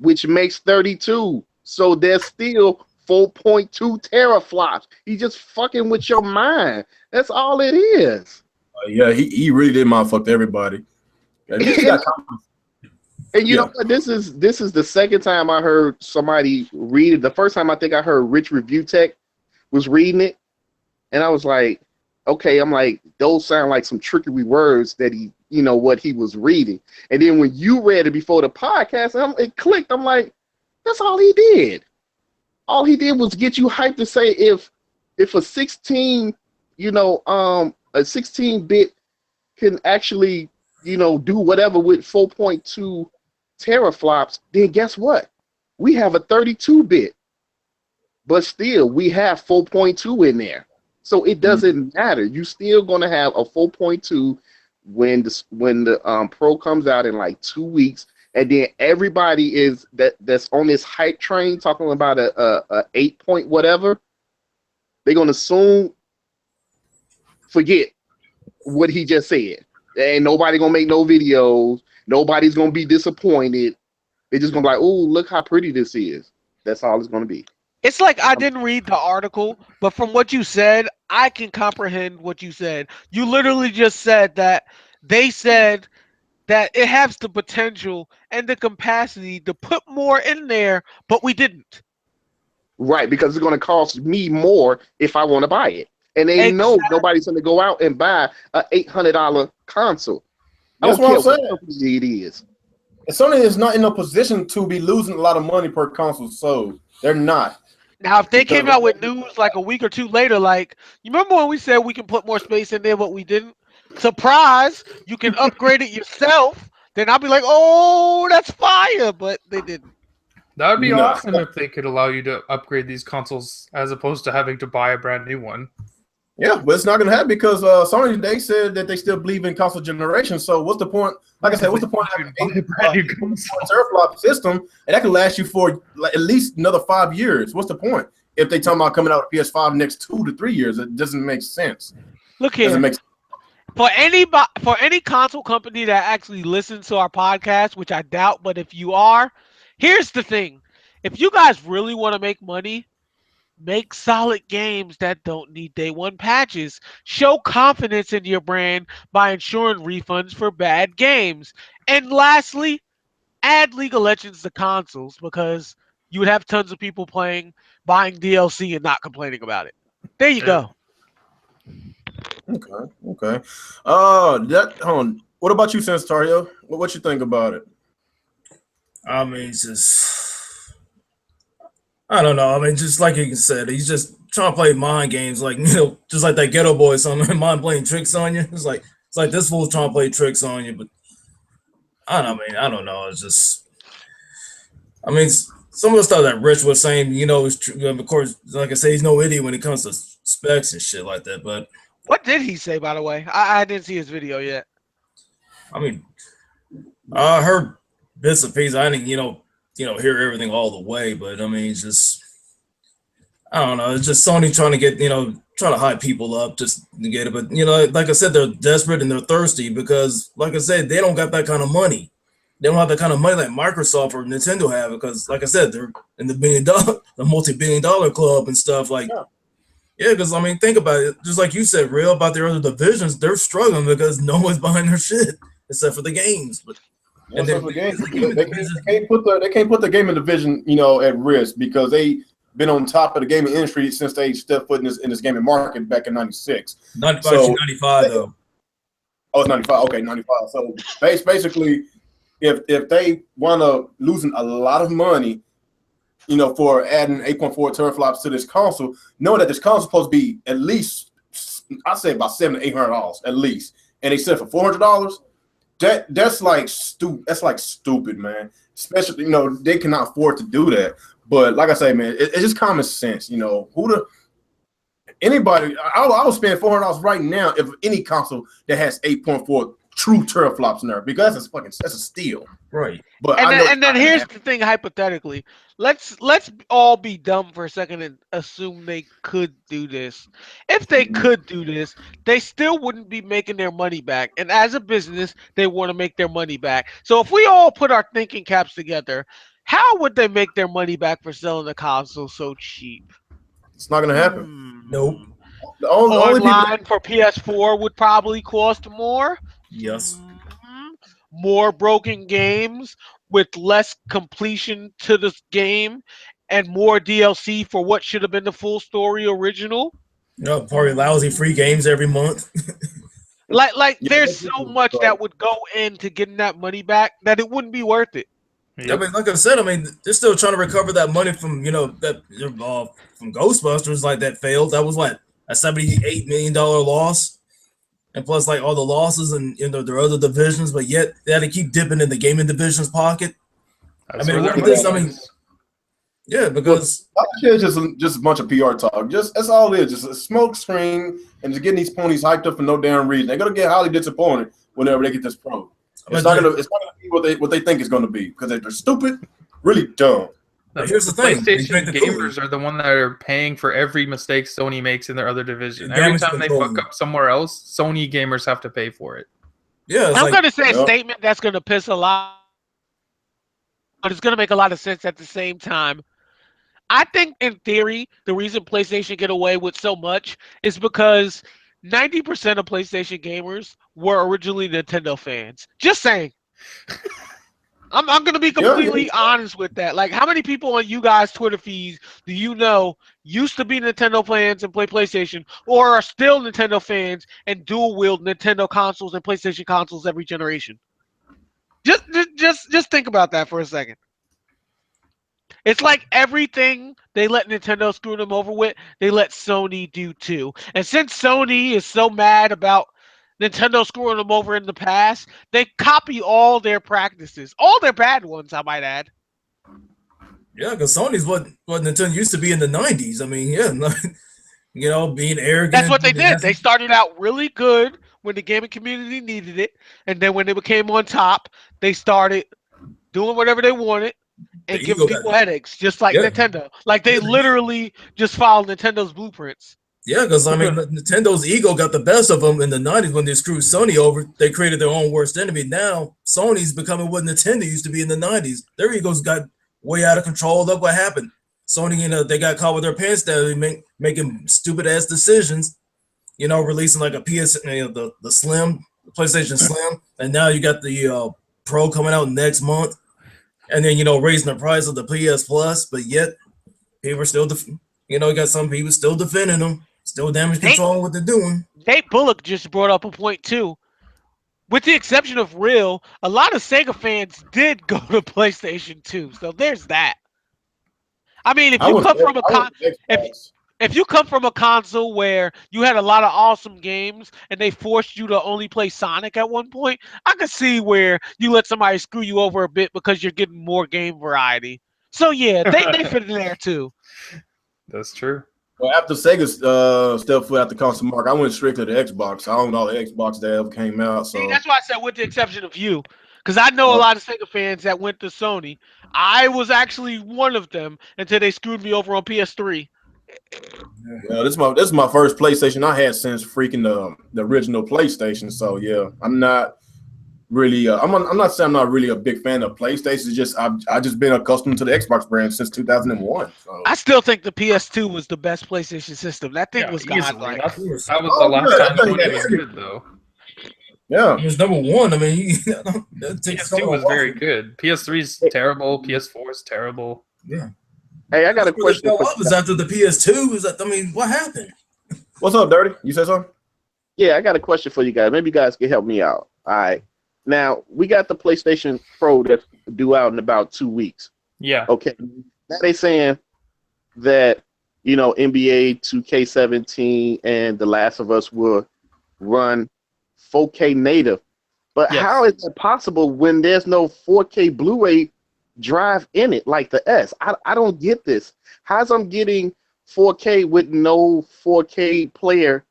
C: which makes 32. So there's still 4.2 teraflops. He just fucking with your mind. That's all it is.
A: Yeah, he really did motherfuck everybody.
C: And you know what? This is the second time I heard somebody read it. The first time I think I heard Rich Review Tech was reading it, and I was like, okay, I'm like, those sound like some trickery words that he, you know, what he was reading. And then when you read it before the podcast, it clicked. I'm like, that's all he did. All he did was get you hyped to say if a 16, you know, a 16-bit can actually, you know, do whatever with 4.2 teraflops, then guess what? We have a 32-bit, but still we have 4.2 in there. So it doesn't matter. You still gonna have a 4.2 when the Pro comes out in like 2 weeks, and then everybody is that's on this hype train talking about a 8 point whatever. They're gonna soon forget what he just said. Ain't nobody gonna make no videos. Nobody's gonna be disappointed. They're just gonna be like, oh, look how pretty this is. That's all it's gonna be.
D: It's like I didn't read the article, but from what you said, I can comprehend what you said. You literally just said that they said that it has the potential and the capacity to put more in there, but we didn't.
C: Right, because it's going to cost me more if I want to buy it. And they know nobody's going to go out and buy an $800 console.
A: That's what I'm saying.
C: What it is.
A: And Sony is not in a position to be losing a lot of money per console sold. They're not.
D: Now, if they came out with news like a week or two later, like, you remember when we said we can put more space in there, but we didn't? Surprise, you can upgrade it yourself. Then I'll be like, oh, that's fire, but they didn't.
B: That would be awesome if they could allow you to upgrade these consoles as opposed to having to buy a brand new one.
A: Yeah, but it's not going to happen because Sony, they said that they still believe in console generation. So what's the point? Like I said, what's the point of having a brand new teraflop system and that can last you for like at least another 5 years? What's the point if they talking about coming out with PS5 next 2 to 3 years? It doesn't make sense.
D: Look here.
A: Doesn't make sense.
D: For any console company that actually listens to our podcast, which I doubt, but if you are, here's the thing. If you guys really want to make money, make solid games that don't need day one patches. Show confidence in your brand by ensuring refunds for bad games. And lastly, add League of Legends to consoles because you would have tons of people buying DLC and not complaining about it. There you go.
A: Okay. What about you, Senstario? What you think about it?
E: I mean, it's just, I don't know. I mean, just like you said, he's just trying to play mind games, like, you know, just like that Ghetto Boy song, mind playing tricks on you. It's like this fool's trying to play tricks on you, but I don't know. It's just, I mean, some of the stuff that Rich was saying, you know, is true. Of course, like I say, he's no idiot when it comes to specs and shit like that. But
D: what did he say, by the way? I didn't see his video yet.
E: I mean, I heard bits and pieces. I didn't, you know, hear everything all the way. But I mean, it's just, I don't know. It's just Sony trying to get, trying to hype people up just to get it. But, like I said, they're desperate and they're thirsty because, like I said, they don't got that kind of money. They don't have that kind of money like Microsoft or Nintendo have because, like I said, they're in the multi-billion-dollar club and stuff. Like, yeah, because, I mean, think about it. Just like you said, real about their other divisions, they're struggling because no one's buying their shit except for the games. But
A: they can't put the gaming division, at risk because they been on top of the gaming industry since they stepped foot in this gaming market back in '96.
E: 95 though.
A: Oh, it's 95. Okay, 95. So basically, if they want to losing a lot of money, for adding 8.4 teraflops to this console, know that this console is supposed to be at least, I'd say about $700 to $800 at least, and they sell for $400. that's like stupid. That's like stupid, man. Especially, they cannot afford to do that. But like I say, man, it's just common sense. Anybody, I will spend $400 right now if any console that has 8.4 true teraflops in there, because that's a steal.
E: Right.
A: But
D: and then here's the thing, hypothetically, let's all be dumb for a second and assume they could do this. If they could do this, they still wouldn't be making their money back. And as a business, they want to make their money back. So if we all put our thinking caps together, how would they make their money back for selling the console so cheap?
A: It's not gonna happen.
E: Nope.
A: The only
D: Online for PS4 would probably cost more.
E: Yes.
D: More broken games with less completion to this game and more DLC for what should have been the full story original.
E: Probably lousy free games every month.
D: There's so much that would go into getting that money back that it wouldn't be worth it.
E: Yep. I mean, like I said, they're still trying to recover that money from from Ghostbusters, like that failed. That was what, a $78 million loss. And plus, like, all the losses and their other divisions, but yet they had to keep dipping in the gaming division's pocket.
B: That's
E: look at this. Yeah, because
A: it's just a bunch of PR talk. That's all it is. Just a smoke screen and just getting these ponies hyped up for no damn reason. They're gonna get highly disappointed whenever they get this Pro. It's not gonna be what they think it's gonna be, because they're stupid, really dumb.
E: Here's the thing:
B: PlayStation gamers are the one that are paying for every mistake Sony makes in their other division. Every time they fuck up somewhere else, Sony gamers have to pay for it.
E: Yeah,
D: I'm going to say a statement that's going to piss a lot, but it's going to make a lot of sense at the same time. I think, in theory, the reason PlayStation get away with so much is because 90% of PlayStation gamers were originally Nintendo fans. Just saying. I'm going to be completely honest with that. Like, how many people on you guys' Twitter feeds do you know used to be Nintendo fans and play PlayStation, or are still Nintendo fans and dual wield Nintendo consoles and PlayStation consoles every generation? Just think about that for a second. It's like everything they let Nintendo screw them over with, they let Sony do too. And since Sony is so mad about Nintendo screwing them over in the past, they copy all their practices, all their bad ones, I might add.
E: Yeah, because Sony's what Nintendo used to be in the 90s. I mean, yeah, being arrogant.
D: That's what they did. They started out really good when the gaming community needed it, and then when they became on top, they started doing whatever they wanted and giving people headaches, just like Nintendo. Like, they literally just followed Nintendo's blueprints.
E: Yeah, because Nintendo's ego got the best of them in the 90s when they screwed Sony over. They created their own worst enemy. Now Sony's becoming what Nintendo used to be in the 90s. Their egos got way out of control. Look what happened. Sony, they got caught with their pants down, making stupid ass decisions. Releasing like a PS, the Slim, the PlayStation Slim, and now you got the Pro coming out next month, and then raising the price of the PS Plus. But yet people are still, you got some people still defending them. Still damage control what they're doing.
D: Nate Bullock just brought up a point too. With the exception of Real, a lot of Sega fans did go to PlayStation 2. So there's that. I mean, if you come from a console where you had a lot of awesome games and they forced you to only play Sonic at one point, I could see where you let somebody screw you over a bit because you're getting more game variety. So yeah, they fit in there too.
B: That's true.
A: Well, after Sega stepped foot out the console market, I went straight to the Xbox. I owned all the Xbox that ever came out. So
D: that's why I said with the exception of you, because I know a lot of Sega fans that went to Sony. I was actually one of them until they screwed me over on PS3.
A: Yeah, this is my first PlayStation I had since freaking the original PlayStation. So yeah, I'm not really. I'm not saying I'm not really a big fan of PlayStation. It's just I've just been accustomed to the Xbox brand since 2001. So.
D: I still think the PS2 was the best PlayStation system. That thing was godlike.
B: That was the last time Sony was good, though.
A: Yeah,
E: it was number one. I mean,
B: PS2 was very good. PS3 is terrible. PS4 is terrible.
E: Yeah.
C: Hey, I got a question.
E: What was after the PS2? What happened?
A: What's up, Dirty? You said something?
C: Yeah, I got a question for you guys. Maybe you guys can help me out. All right. Now, we got the PlayStation Pro that's due out in about 2 weeks.
B: Yeah.
C: Okay. Now they saying that, NBA 2K17 and The Last of Us will run 4K native But
B: Yes.
C: how is that possible when there's no 4K Blu-ray drive in it like the S? I don't get this. How's I'm getting 4K with no 4K player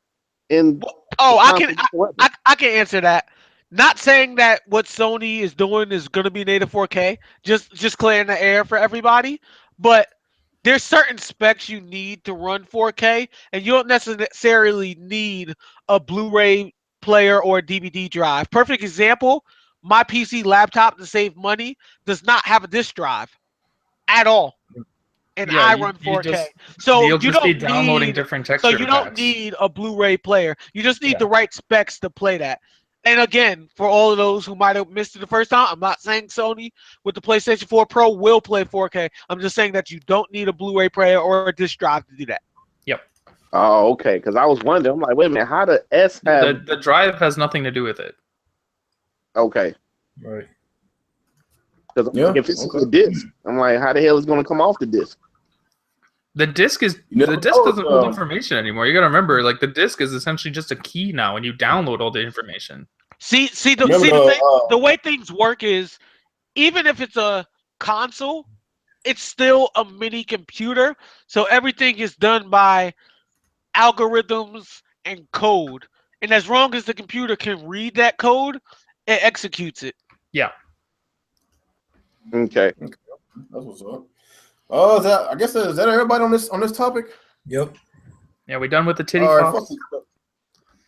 C: in?
D: Oh, I can answer that. Not saying that what Sony is doing is going to be native 4K, just clearing the air for everybody, but there's certain specs you need to run 4K, and you don't necessarily need a Blu-ray player or a DVD drive. Perfect example, my PC laptop, to save money, does not have a disk drive at all. And
B: Yeah,
D: I
B: you
D: run 4K.
B: just
D: So
B: you'll
D: you
B: just be
D: don't
B: downloading
D: need
B: different
D: so
B: texture
D: you don't
B: packs.
D: need a Blu-ray player. You just need
B: Yeah.
D: the right specs to play that. And again, for all of those who might have missed it the first time, I'm not saying Sony with the PlayStation 4 Pro will play 4K. I'm just saying that you don't need a Blu-ray player or a disc drive to do that.
B: Yep.
C: Oh, okay. Because I was wondering. I'm like, wait a minute. How the S have?
B: The drive has nothing to do with it.
C: Okay.
E: Right.
C: Because
A: Yeah,
C: if it's
A: okay.
C: a disc, I'm like, how the hell is it going to come off the disc?
B: The disc is
A: You never
B: the disc
A: know,
B: doesn't hold information anymore. You got to remember, like the disc is essentially just a key now, and you download all the information.
D: The way things work is, even if it's a console, it's still a mini computer. So everything is done by algorithms and code. And as long as the computer can read that code, it executes it.
B: Yeah.
C: Okay.
A: That's what's up. I guess is that everybody on this topic?
E: Yep.
B: Yeah, we done with the titty
A: All right,
B: flops?
A: fuck this.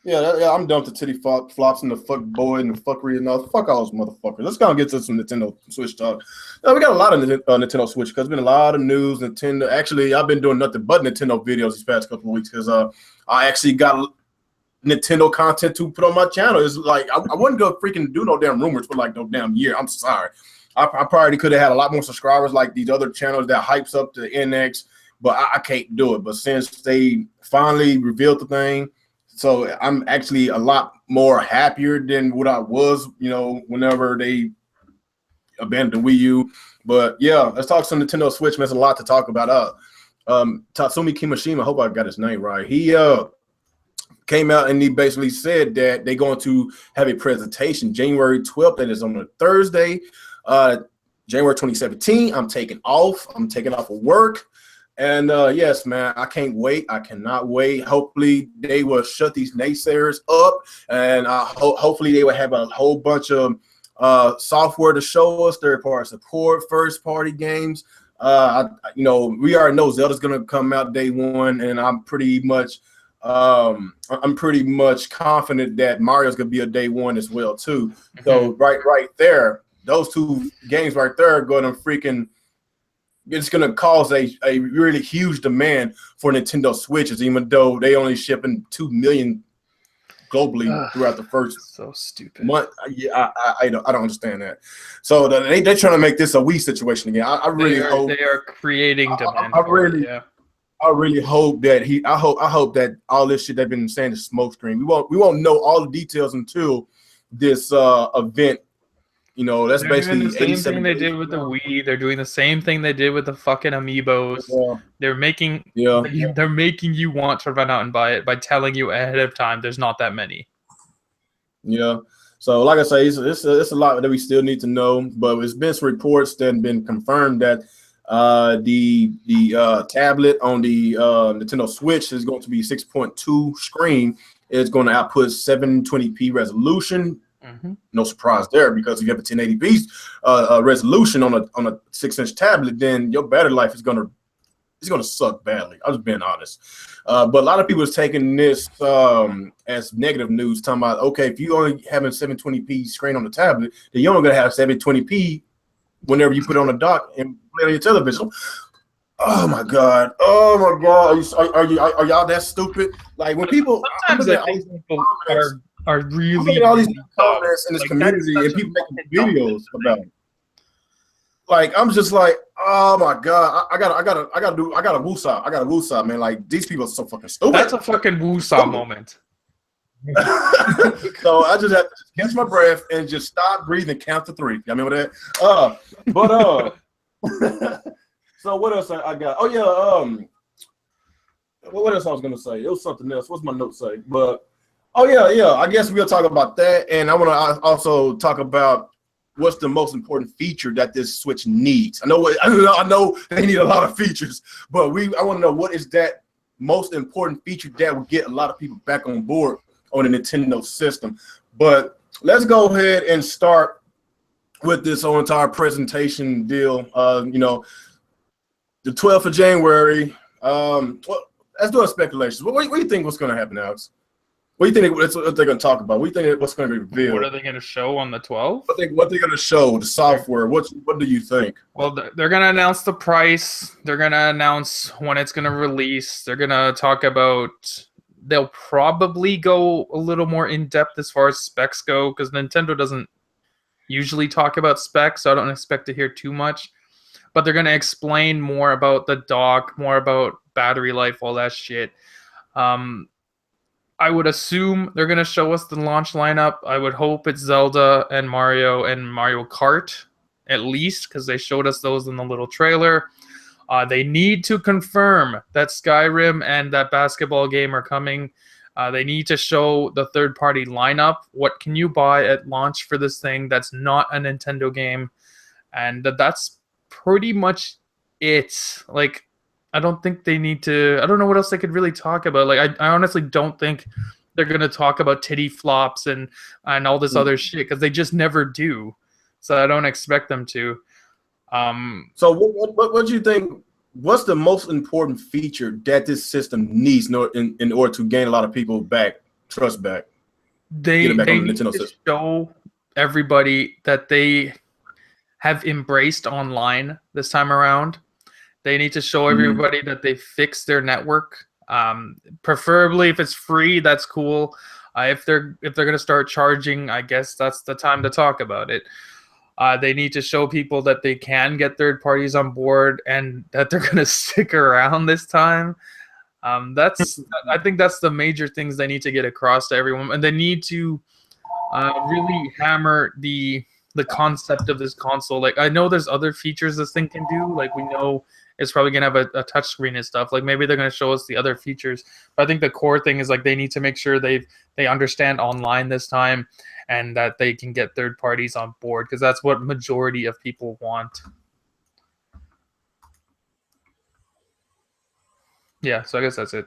A: Yeah, I'm done with the titty flops and the fuck boy and the fuckery and all. Fuck all those motherfuckers. Let's go and get to some Nintendo Switch talk. We got a lot of Nintendo Switch because there's been a lot of news. Nintendo. Actually, I've been doing nothing but Nintendo videos these past couple of weeks because I actually got Nintendo content to put on my channel. It's like I wouldn't go freaking do no damn rumors for like no damn year. I'm sorry. I probably could have had a lot more subscribers like these other channels that hypes up the NX, but I can't do it. But since they finally revealed the thing, so I'm actually a lot more happier than what I was, whenever they abandoned the Wii U. But yeah, let's talk some Nintendo Switch. There's a lot to talk about. Tatsumi Kimishima, I hope I got his name right. He came out and he basically said that they're going to have a presentation January 12th. That is on a Thursday. January 2017. I'm taking off of work. And yes, man, I can't wait. I cannot wait. Hopefully, they will shut these naysayers up, and hopefully, they will have a whole bunch of software to show us, third-party support, first-party games. We already know Zelda's gonna come out day one, and I'm pretty much confident that Mario's gonna be a day one as well too. Mm-hmm. So right there, those two games right there are gonna freaking. It's going to cause a really huge demand for Nintendo Switches, even though they only shipping 2 million globally throughout the first
B: so stupid
A: month. Yeah, I don't understand that. So they're trying to make this a Wii situation again. I really hope
B: they are creating demand.
A: I really hope that I hope that all this shit they've been saying is smoke screen. We won't know all the details until this event. That's basically
B: doing the same thing they did with the Wii. They're doing the same thing they did with the fucking amiibos.
A: Yeah.
B: They're making you want to run out and buy it by telling you ahead of time there's not that many. Yeah.
A: So like I say, it's a lot that we still need to know, but it's been some reports that have been confirmed that the tablet on the Nintendo Switch is going to be 6.2 screen. It's going to output 720p resolution. Mm-hmm. No surprise there, because if you have a 1080p resolution on a 6-inch tablet, then your battery life is gonna suck badly. I'm just being honest. But a lot of people is taking this as negative news, talking about, okay, if you only having 720p screen on the tablet, then you're only gonna have 720p whenever you put it on the dock and play on your television. Oh my god! Are y'all that stupid? Like when people
B: sometimes I think people are really
A: all these comments in this community and people making videos about it. Like I'm just like, oh my god, I gotta woosah. I gotta woosah, man. Like these people are so fucking stupid.
B: That's a fucking woosah moment.
A: So I just have to catch my breath and just stop breathing, count to 3. Y'all remember that? So what else I got? Oh yeah, what else I was gonna say? It was something else. What's my note say? But Oh yeah. I guess we'll talk about that, and I want to also talk about what's the most important feature that this Switch needs. I know they need a lot of features, but I want to know what is that most important feature that will get a lot of people back on board on the Nintendo system. But let's go ahead and start with this whole entire presentation deal. The 12th of January. Let's do a speculation. What do you think what's going to happen, Alex? What do you think what they're going to talk about? What do you think what's going to be revealed?
B: What are they going to show on the 12th?
A: What they're going to show, the software. What do you think?
B: Well, they're going to announce the price. They're going to announce when it's going to release. They're going to talk about... They'll probably go a little more in-depth as far as specs go, because Nintendo doesn't usually talk about specs, so I don't expect to hear too much. But they're going to explain more about the dock, more about battery life, all that shit. I would assume they're going to show us the launch lineup. I would hope it's Zelda and Mario Kart, at least, because they showed us those in the little trailer. They need to confirm that Skyrim and that basketball game are coming. They need to show the third-party lineup. What can you buy at launch for this thing that's not a Nintendo game? And that's pretty much it. Like, I don't think they need to... I don't know what else they could really talk about. Like, I honestly don't think they're going to talk about titty flops and all this other shit, because they just never do. So I don't expect them to.
A: So what do you think? What's the most important feature that this system needs in order to gain a lot of people trust back?
B: They
A: on the
B: need
A: Nintendo
B: to
A: system.
B: show everybody that they have embraced online this time around. They need to show everybody that they fixed their network. Preferably, if it's free, that's cool. If they're going to start charging, I guess that's the time to talk about it. They need to show people that they can get third parties on board and that they're going to stick around this time. I think that's the major things they need to get across to everyone, and they need to really hammer the concept of this console. Like, I know there's other features this thing can do. Like, we know it's probably gonna have a touch screen and stuff. Like, maybe they're gonna show us the other features. But I think the core thing is, like, they need to make sure they understand online this time, and that they can get third parties on board, because that's what majority of people want. Yeah, so I guess that's it.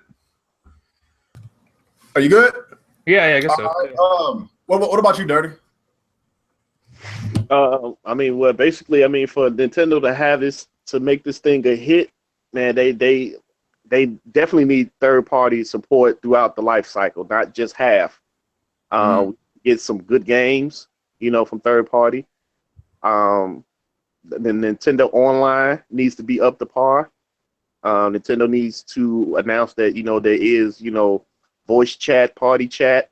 A: Are you good?
B: Yeah, I guess so.
A: Right. What about you, Dirty?
C: Basically, for Nintendo to have this, to make this thing a hit, man, they definitely need third-party support throughout the life cycle, not just half. Get some good games, from third party. The Nintendo Online needs to be up to par. Nintendo needs to announce that, there is, voice chat, party chat,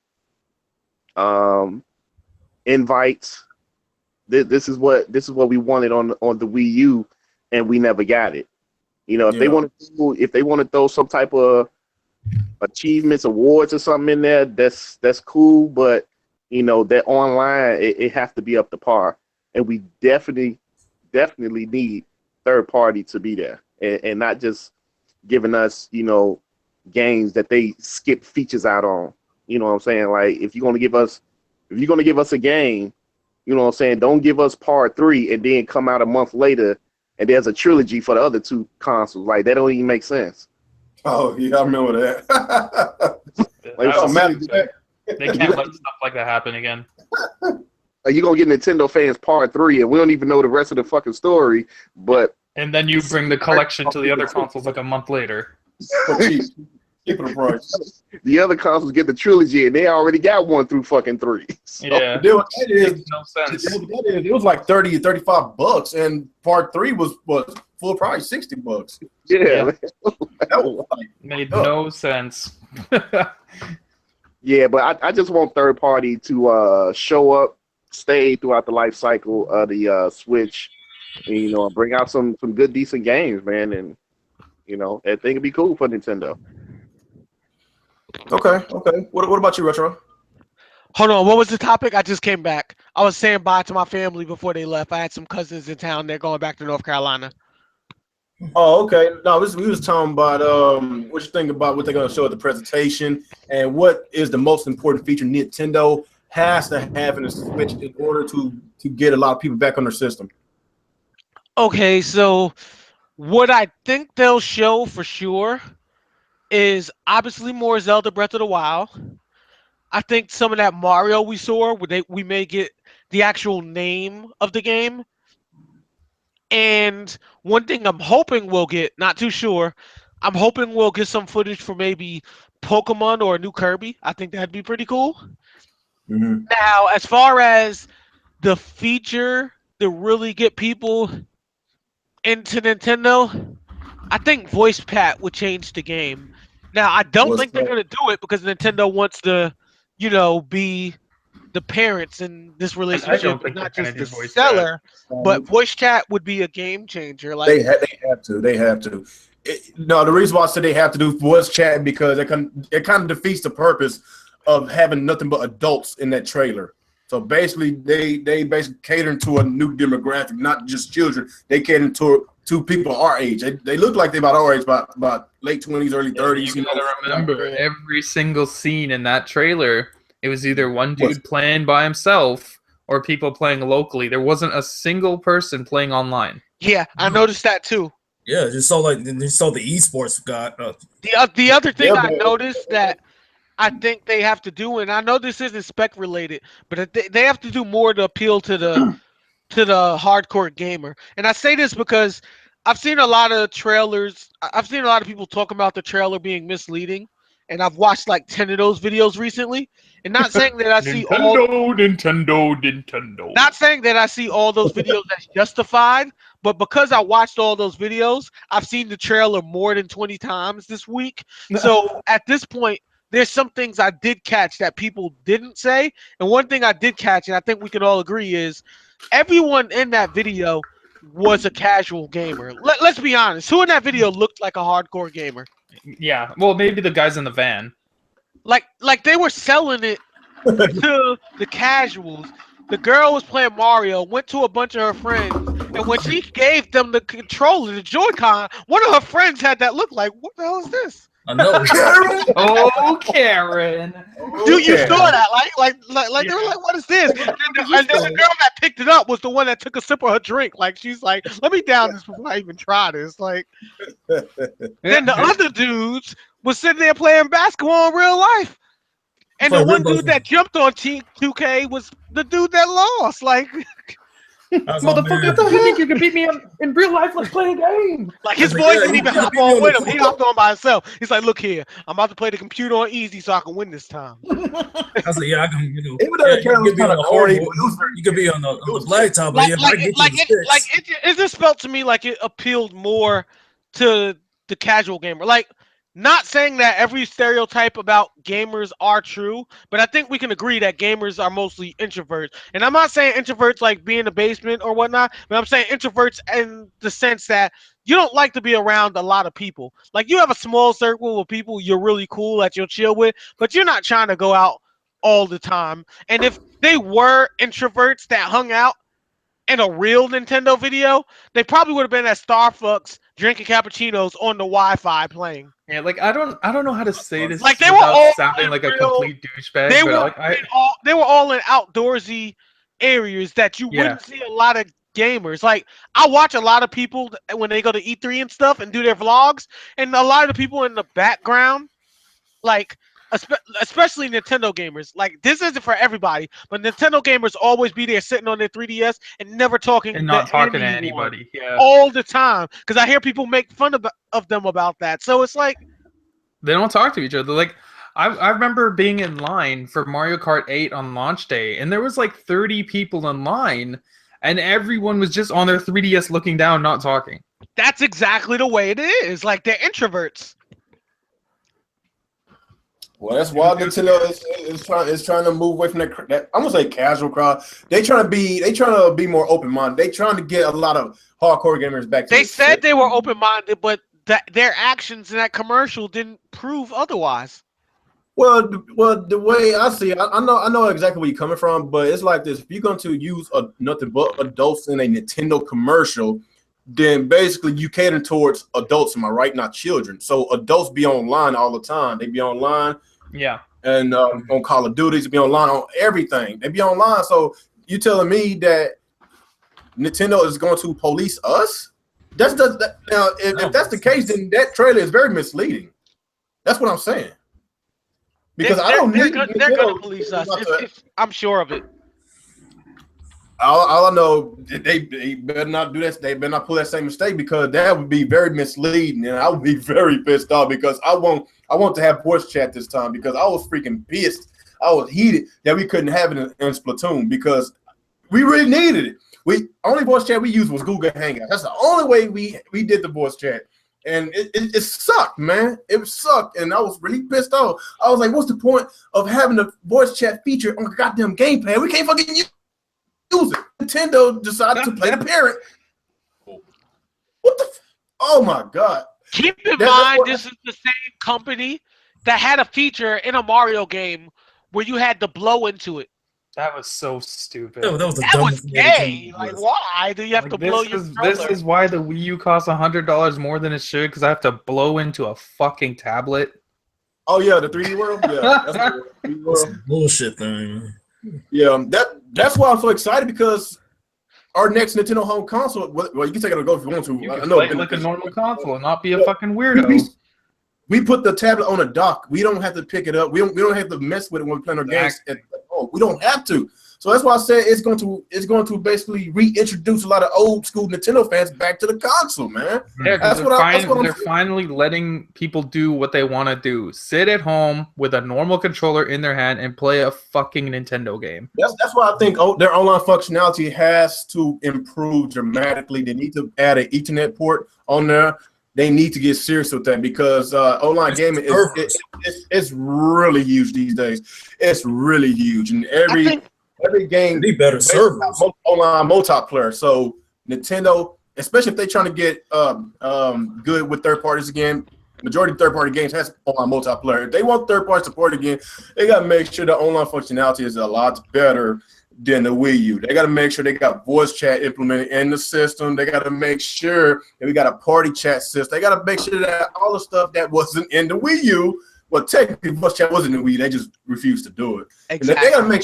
C: invites. This is what we wanted on the Wii U, and we never got it. If they want to throw some type of achievements, awards, or something in there, that's cool. But that online, it has to be up to par, and we definitely need third party to be there, and not just giving us games that they skip features out on. You know what I'm saying? Like, if you're gonna give us a game, don't give us part 3 and then come out a month later and there's a trilogy for the other 2 consoles. Like, that don't even make sense.
A: Oh yeah, I remember that.
B: They can't let stuff like that happen again.
C: You're gonna get Nintendo fans part 3 and we don't even know the rest of the fucking story, but
B: and then you bring the collection to the other consoles like a month later.
C: The other consoles get the trilogy and they already got 1 through fucking 3. So.
B: Yeah,
A: it
B: makes no sense.
A: It was like $30-$35, and part 3 was full price, $60.
C: Yeah.
A: That was
B: made no sense.
C: Yeah, but I just want third party to show up, stay throughout the life cycle of the Switch, and bring out some good, decent games, man, and that thing would be cool for Nintendo.
A: Okay. What about you, Retro?
D: Hold on, what was the topic? I just came back. I was saying bye to my family before they left. I had some cousins in town. They're going back to North Carolina.
A: Oh, okay. No, we was talking about what you think about what they're going to show at the presentation, and what is the most important feature Nintendo has to have in the Switch in order to get a lot of people back on their system.
D: Okay, so what I think they'll show for sure is obviously more Zelda Breath of the Wild. I think some of that Mario we saw, where we may get the actual name of the game. And one thing I'm hoping we'll get, not too sure, I'm hoping we'll get some footage for maybe Pokemon or a new Kirby. I think that'd be pretty cool.
A: Mm-hmm.
D: Now, as far as the feature to really get people into Nintendo, I think voice chat would change the game. Now, I don't think they're gonna do it because Nintendo wants to, be the parents in this
B: I
D: relationship,
B: don't think
D: and
B: they're
D: not
B: gonna
D: just
B: do
D: the
B: voice chat.
D: seller. But voice chat would be a game changer. Like
A: They have to. They have to. No, the reason why I said they have to do voice chat because it kind of defeats the purpose of having nothing but adults in that trailer. So basically, they basically catering to a new demographic, not just children. They cater to people our age. They look like they're about our age, about late 20s, early 30s.
B: You gotta remember, every single scene in that trailer, it was either one dude playing by himself or people playing locally. There wasn't a single person playing online.
D: Yeah, I noticed that too.
E: Yeah, just saw the esports guy.
D: The other thing I noticed that I think they have to do, and I know this isn't spec related, but they have to do more to appeal to the hardcore gamer. And I say this because I've seen a lot of trailers. I've seen a lot of people talking about the trailer being misleading, and I've watched like 10 of those videos recently. And not saying that I see
B: Nintendo.
D: not saying that I see all those videos as justified, but because I watched all those videos, I've seen the trailer more than 20 times this week. So at this point, there's some things I did catch that people didn't say. And one thing I did catch, and I think we can all agree, is everyone in that video was a casual gamer. Let's be honest. Who in that video looked like a hardcore gamer?
B: Yeah, well, maybe the guys in the van.
D: Like they were selling it to the casuals. The girl was playing Mario, went to a bunch of her friends, and when she gave them the controller, the Joy-Con, one of her friends had that look like, what the hell is this?
E: I know.
A: Karen.
B: Oh, Karen.
D: Dude, you saw that. Like they were like, what is this? And then the girl that picked it up was the one that took a sip of her drink. Like, she's like, let me down this before I even try this. Like, then the other dudes was sitting there playing basketball in real life. And the one dude that jumped on 2K was the dude that lost. Like,
B: motherfucker, you think you can beat me in real life? Let's play a game.
D: Like, his boy didn't even hop on with him. He hopped on by himself. He's like, look here, I'm about to play the computer on easy so I can win this time.
E: I was like, yeah, I can,
A: you could be on the
E: horny, you could be on the black top, but
D: it just felt to me like it appealed more to the casual gamer. Like, not saying that every stereotype about gamers are true, but I think we can agree that gamers are mostly introverts. And I'm not saying introverts like be in the basement or whatnot, but I'm saying introverts in the sense that you don't like to be around a lot of people. Like, you have a small circle of people you're really cool that you'll chill with, but you're not trying to go out all the time. And if they were introverts that hung out in a real Nintendo video, they probably would have been at Starbucks drinking cappuccinos on the Wi-Fi playing.
B: Yeah, like I don't know how to say this.
D: Like, they were all
B: sounding like a complete douchebag.
D: They were all in outdoorsy areas that you wouldn't see a lot of gamers. Like, I watch a lot of people when they go to E3 and stuff and do their vlogs, and a lot of the people in the background, like, especially Nintendo gamers, like, this isn't for everybody, but Nintendo gamers always be there sitting on their 3DS and never talking
B: and not talking to anybody. Yeah,
D: all the time, because I hear people make fun of them about that. So it's like
B: they don't talk to each other. Like, I remember being in line for Mario Kart 8 on launch day, and there was like 30 people in line, and everyone was just on their 3DS looking down, not talking.
D: That's exactly the way it is. Like, they're introverts.
A: Well, that's why Nintendo is trying to move away from that. I'm gonna say casual crowd. They trying to be more open minded. They trying to get a lot of hardcore gamers back.
D: They said they were open minded, but their actions in that commercial didn't prove otherwise.
A: Well, the way I see it, I know exactly where you're coming from, but it's like this: if you're going to use nothing but adults in a Nintendo commercial, then basically you cater towards adults, am I right? Not children. So adults be online all the time. They be online.
B: Yeah.
A: And on Call of Duty, they be online on everything. They be online. So you telling me that Nintendo is going to police us? Now, if that's the case, then that trailer is very misleading. That's what I'm saying. Because
D: they're going to police us. I'm sure of it.
A: All I know, they better not do that. They better not pull that same mistake, because that would be very misleading, and I would be very pissed off, because I want to have voice chat this time, because I was freaking pissed. I was heated that we couldn't have it in Splatoon, because we really needed it. Only voice chat we used was Google Hangouts. That's the only way we did the voice chat. And it sucked, man. It sucked, and I was really pissed off. I was like, what's the point of having the voice chat feature on the goddamn gamepad? We can't fucking use it. Nintendo decided to play the parent. What the? Oh my god!
D: Keep in mind, this is the same company that had a feature in a Mario game where you had to blow into it.
B: That was so stupid.
E: That
D: was gay. Like, why do you have to blow your controller?
B: This is why the Wii U costs $100 more than it should, because I have to blow into a fucking tablet.
A: Oh yeah, the 3D world. Yeah, that's the 3D world.
E: That's a bullshit thing.
A: Yeah, that's why I'm so excited, because our next Nintendo home console. Well, you can take it on go if you want to.
B: You can play it like a normal console and not be a fucking weirdo.
A: We put the tablet on a dock. We don't have to pick it up. We don't have to mess with it when we play our games at home. We don't have to. So that's why I said it's going to basically reintroduce a lot of old school Nintendo fans back to the console, man.
B: Yeah, they're finally letting people do what they want to do. Sit at home with a normal controller in their hand and play a fucking Nintendo game.
A: That's why I think their online functionality has to improve dramatically. They need to add an Ethernet port on there. They need to get serious with that, because online gaming is really huge these days. It's really huge, and every game
E: need better servers,
A: online multiplayer. So Nintendo, especially if they're trying to get good with third parties again, majority of third party games has online multiplayer. If they want third party support again, they got to make sure the online functionality is a lot better than the Wii U. They got to make sure they got voice chat implemented in the system. They got to make sure that we got a party chat system. They got to make sure that all the stuff that wasn't in the Wii U, well, technically voice chat wasn't in the Wii U. They just refused to do it. Exactly. They got to make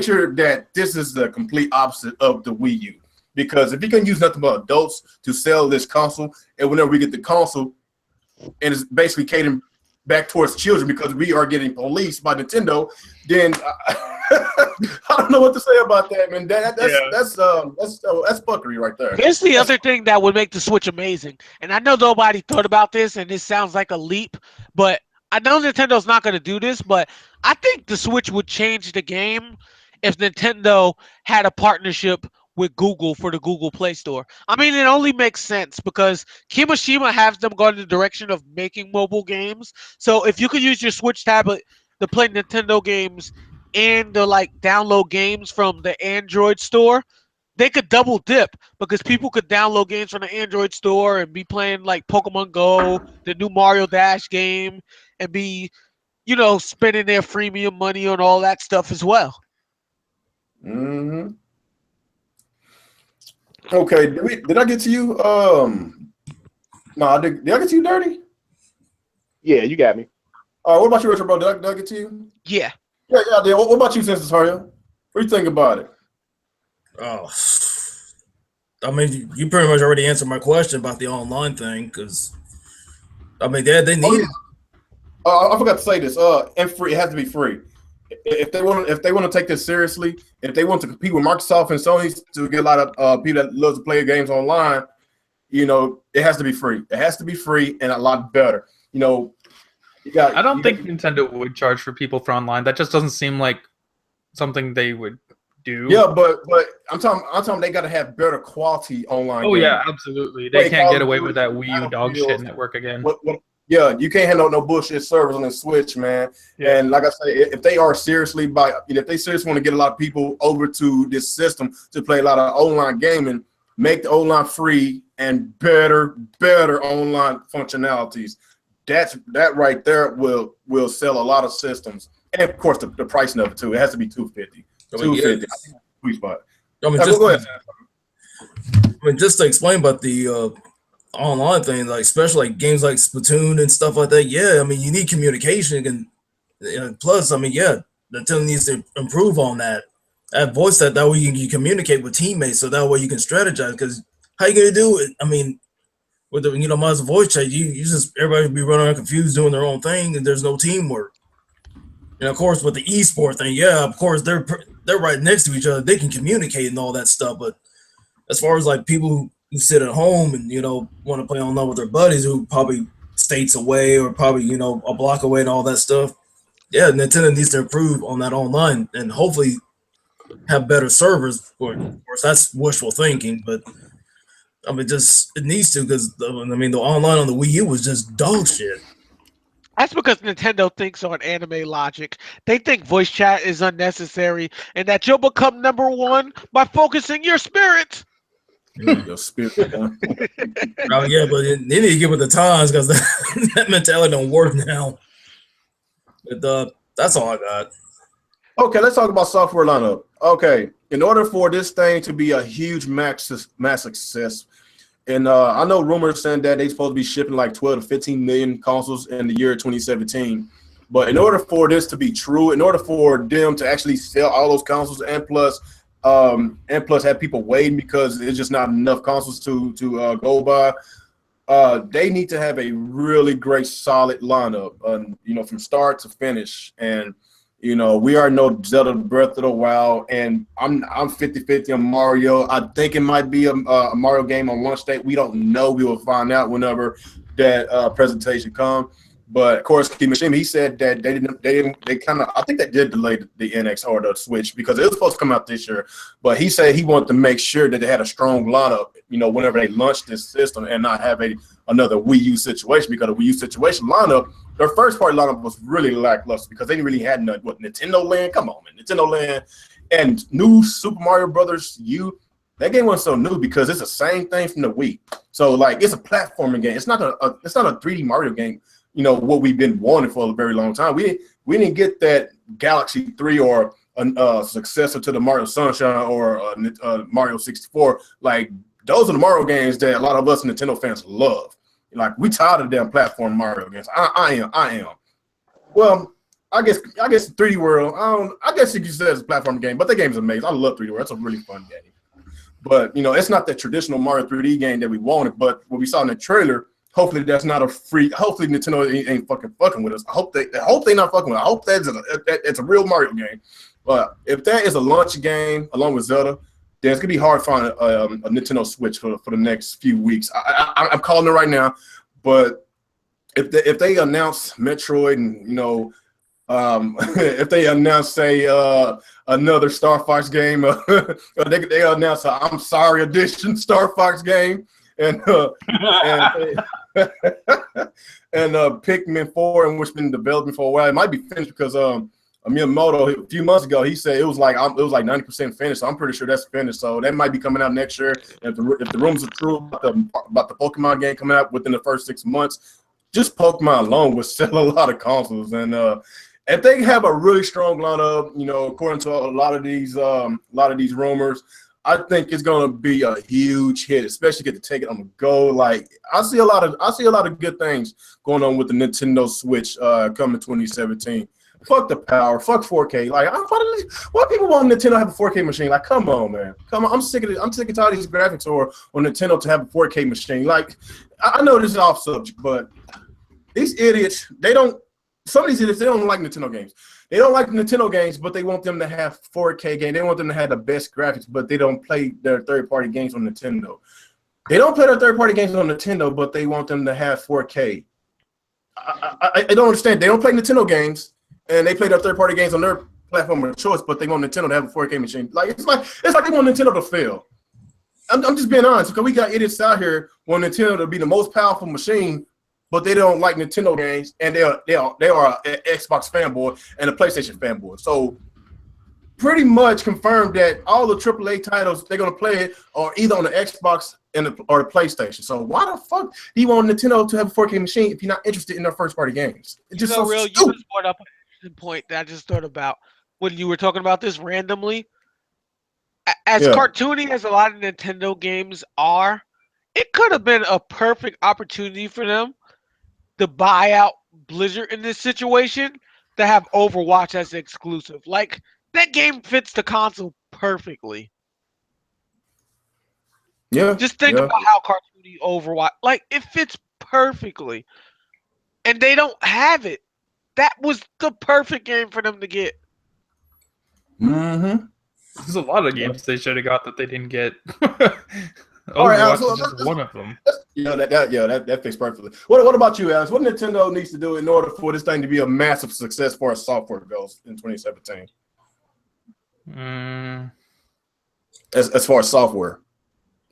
A: sure that this is the complete opposite of the Wii U. Because if you can use nothing but adults to sell this console, and whenever we get the console, and it's basically catering back towards children because we are getting policed by Nintendo, then I don't know what to say about that, man. That's fuckery right there.
D: Here's the other thing that would make the Switch amazing, and I know nobody thought about this, and this sounds like a leap, but I know Nintendo's not going to do this, but I think the Switch would change the game if Nintendo had a partnership with Google for the Google Play Store. I mean, it only makes sense because Kimishima has them going in the direction of making mobile games. So if you could use your Switch tablet to play Nintendo games and to like download games from the Android store, they could double dip because people could download games from the Android store and be playing like Pokemon Go, the new Mario Dash game, and be, you know, spending their freemium money on all that stuff as well.
A: Mm-hmm. Okay, did I get to you? No, did I get to you, Dirty?
C: Yeah, you got me.
A: All right, what about you, Richard, bro? Did I get to you?
D: Yeah.
A: Yeah, I did. What about you, Census Hario? What do you think about it?
E: Oh, I mean, you pretty much already answered my question about the online thing, because I mean, they need it.
A: I forgot to say this. And free. It has to be free. If they want to take this seriously, if they want to compete with Microsoft and Sony to get a lot of people that love to play games online, you know, it has to be free. It has to be free and a lot better. You know,
B: I don't think Nintendo would charge for people for online. That just doesn't seem like something they would do.
A: Yeah, but I'm talking they got to have better quality online.
B: Oh yeah, absolutely. They can't get away with that Wii U dog shit network again.
A: Yeah, you can't handle no bullshit servers on the Switch, man. Yeah. And like I say, if they seriously want to get a lot of people over to this system to play a lot of online gaming, make the online free and better online functionalities. That right there will sell a lot of systems, and of course the pricing of it too. It has to be $250. $250. Sweet spot.
E: I mean,
A: go ahead.
E: I mean, just to explain about the online thing, like especially like games like Splatoon and stuff like that. Yeah, I mean, you need communication, and plus, I mean, yeah, Nintendo needs to improve on that. That voice that way you communicate with teammates, so that way you can strategize. Because how you gonna do it? I mean, with the minus voice chat, you just everybody be running around confused doing their own thing, and there's no teamwork. And of course, with the esport thing, yeah, of course they're right next to each other. They can communicate and all that stuff. But as far as like people who sit at home and want to play online with their buddies who probably states away or probably a block away and all that stuff, yeah, Nintendo needs to improve on that online and hopefully have better servers. Of course, that's wishful thinking, but I mean, just it needs to because I mean, the online on the Wii U was just dog shit.
D: That's because Nintendo thinks on anime logic. They think voice chat is unnecessary and that you'll become #1 by focusing your spirit.
A: Your spirit.
E: Oh yeah, but they need to get with the times because that mentality don't work now. But that's all I got.
A: Okay, let's talk about software lineup. Okay, in order for this thing to be a huge mass success, and I know rumors saying that they're supposed to be shipping like 12 to 15 million consoles in the year 2017. But in order for this to be true, in order for them to actually sell all those consoles and plus have people waiting because there's just not enough consoles to go by, they need to have a really great solid lineup, from start to finish. And we already know Zelda Breath of the Wild, and I'm 50-50 on Mario. I think it might be a Mario game on launch date. We don't know. We will find out whenever that presentation comes. But of course, Kimishima, he said that they kind of, I think they did delay the NX or the Switch because it was supposed to come out this year. But he said he wanted to make sure that they had a strong lineup, whenever they launched this system and not have another Wii U situation, because the Wii U situation lineup, their first party lineup was really lackluster because they didn't really have Nintendo Land. Come on, man, Nintendo Land and new Super Mario Brothers U. That game wasn't so new because it's the same thing from the Wii. So like it's a platforming game. It's not a 3D Mario game. What we've been wanting for a very long time. We didn't get that Galaxy 3 or a successor to the Mario Sunshine or Mario 64. Like those are the Mario games that a lot of us Nintendo fans love. Like we tired of damn platform Mario games. I am. Well, I guess 3D World. I guess you could say it's a platform game, but that game's amazing. I love 3D World. It's a really fun game. But it's not that traditional Mario 3D game that we wanted. But what we saw in the trailer. Hopefully that's not a free. Hopefully Nintendo ain't fucking with us. I hope they not fucking with us. I hope it's a real Mario game. But if that is a launch game along with Zelda, then it's gonna be hard to find a Nintendo Switch for the next few weeks. I'm calling it right now. But if they announce Metroid and if they announce another Star Fox game, they announce a I'm Sorry edition Star Fox game. And Pikmin 4, and which has been developing for a while. It might be finished because Miyamoto a few months ago he said it was like 90% finished. So I'm pretty sure that's finished. So that might be coming out next year. If the rumors are true about the Pokemon game coming out within the first 6 months, just Pokemon alone would sell a lot of consoles. And if they have a really strong lineup, according to a lot of these rumors, I think it's gonna be a huge hit, especially get to take it on the go. Like I see a lot of good things going on with the Nintendo Switch coming 2017. Fuck the power, fuck 4K. Like why people want Nintendo to have a 4K machine? Like come on, man, come on. I'm sick and tired of these graphics or on Nintendo to have a 4K machine. Like I know this is off subject, but these idiots, some of these idiots, they don't like Nintendo games. They don't like Nintendo games, but they want them to have 4K games. They want them to have the best graphics, but they don't play their third-party games on Nintendo. They don't play their third-party games on Nintendo, but they want them to have 4K. I don't understand. They don't play Nintendo games, and they play their third-party games on their platform of choice, but they want Nintendo to have a 4K machine. Like it's like they want Nintendo to fail. I'm just being honest because we got idiots out here wanting Nintendo to be the most powerful machine, but they don't like Nintendo games, and they are an Xbox fanboy and a PlayStation fanboy. So pretty much confirmed that all the AAA titles they're gonna play it are either on the Xbox or the PlayStation. So why the fuck do you want Nintendo to have a 4K machine if you're not interested in their first party games? It's just so stupid.
D: You just brought up a point that I just thought about when you were talking about this randomly. as cartoony as a lot of Nintendo games are, it could have been a perfect opportunity for them to buy out Blizzard in this situation to have Overwatch as exclusive. Like, that game fits the console perfectly.
A: Yeah.
D: Just think about how cartoony Overwatch, like, it fits perfectly. And they don't have it. That was the perfect game for them to get.
A: Mm-hmm.
B: There's a lot of games they should have got that they didn't get.
A: All right,
B: Overwatch
A: Alex,
B: is just one of them.
A: That fits perfectly. What about you, Alex? What Nintendo needs to do in order for this thing to be a massive success for as software goes in 2017? As far as software.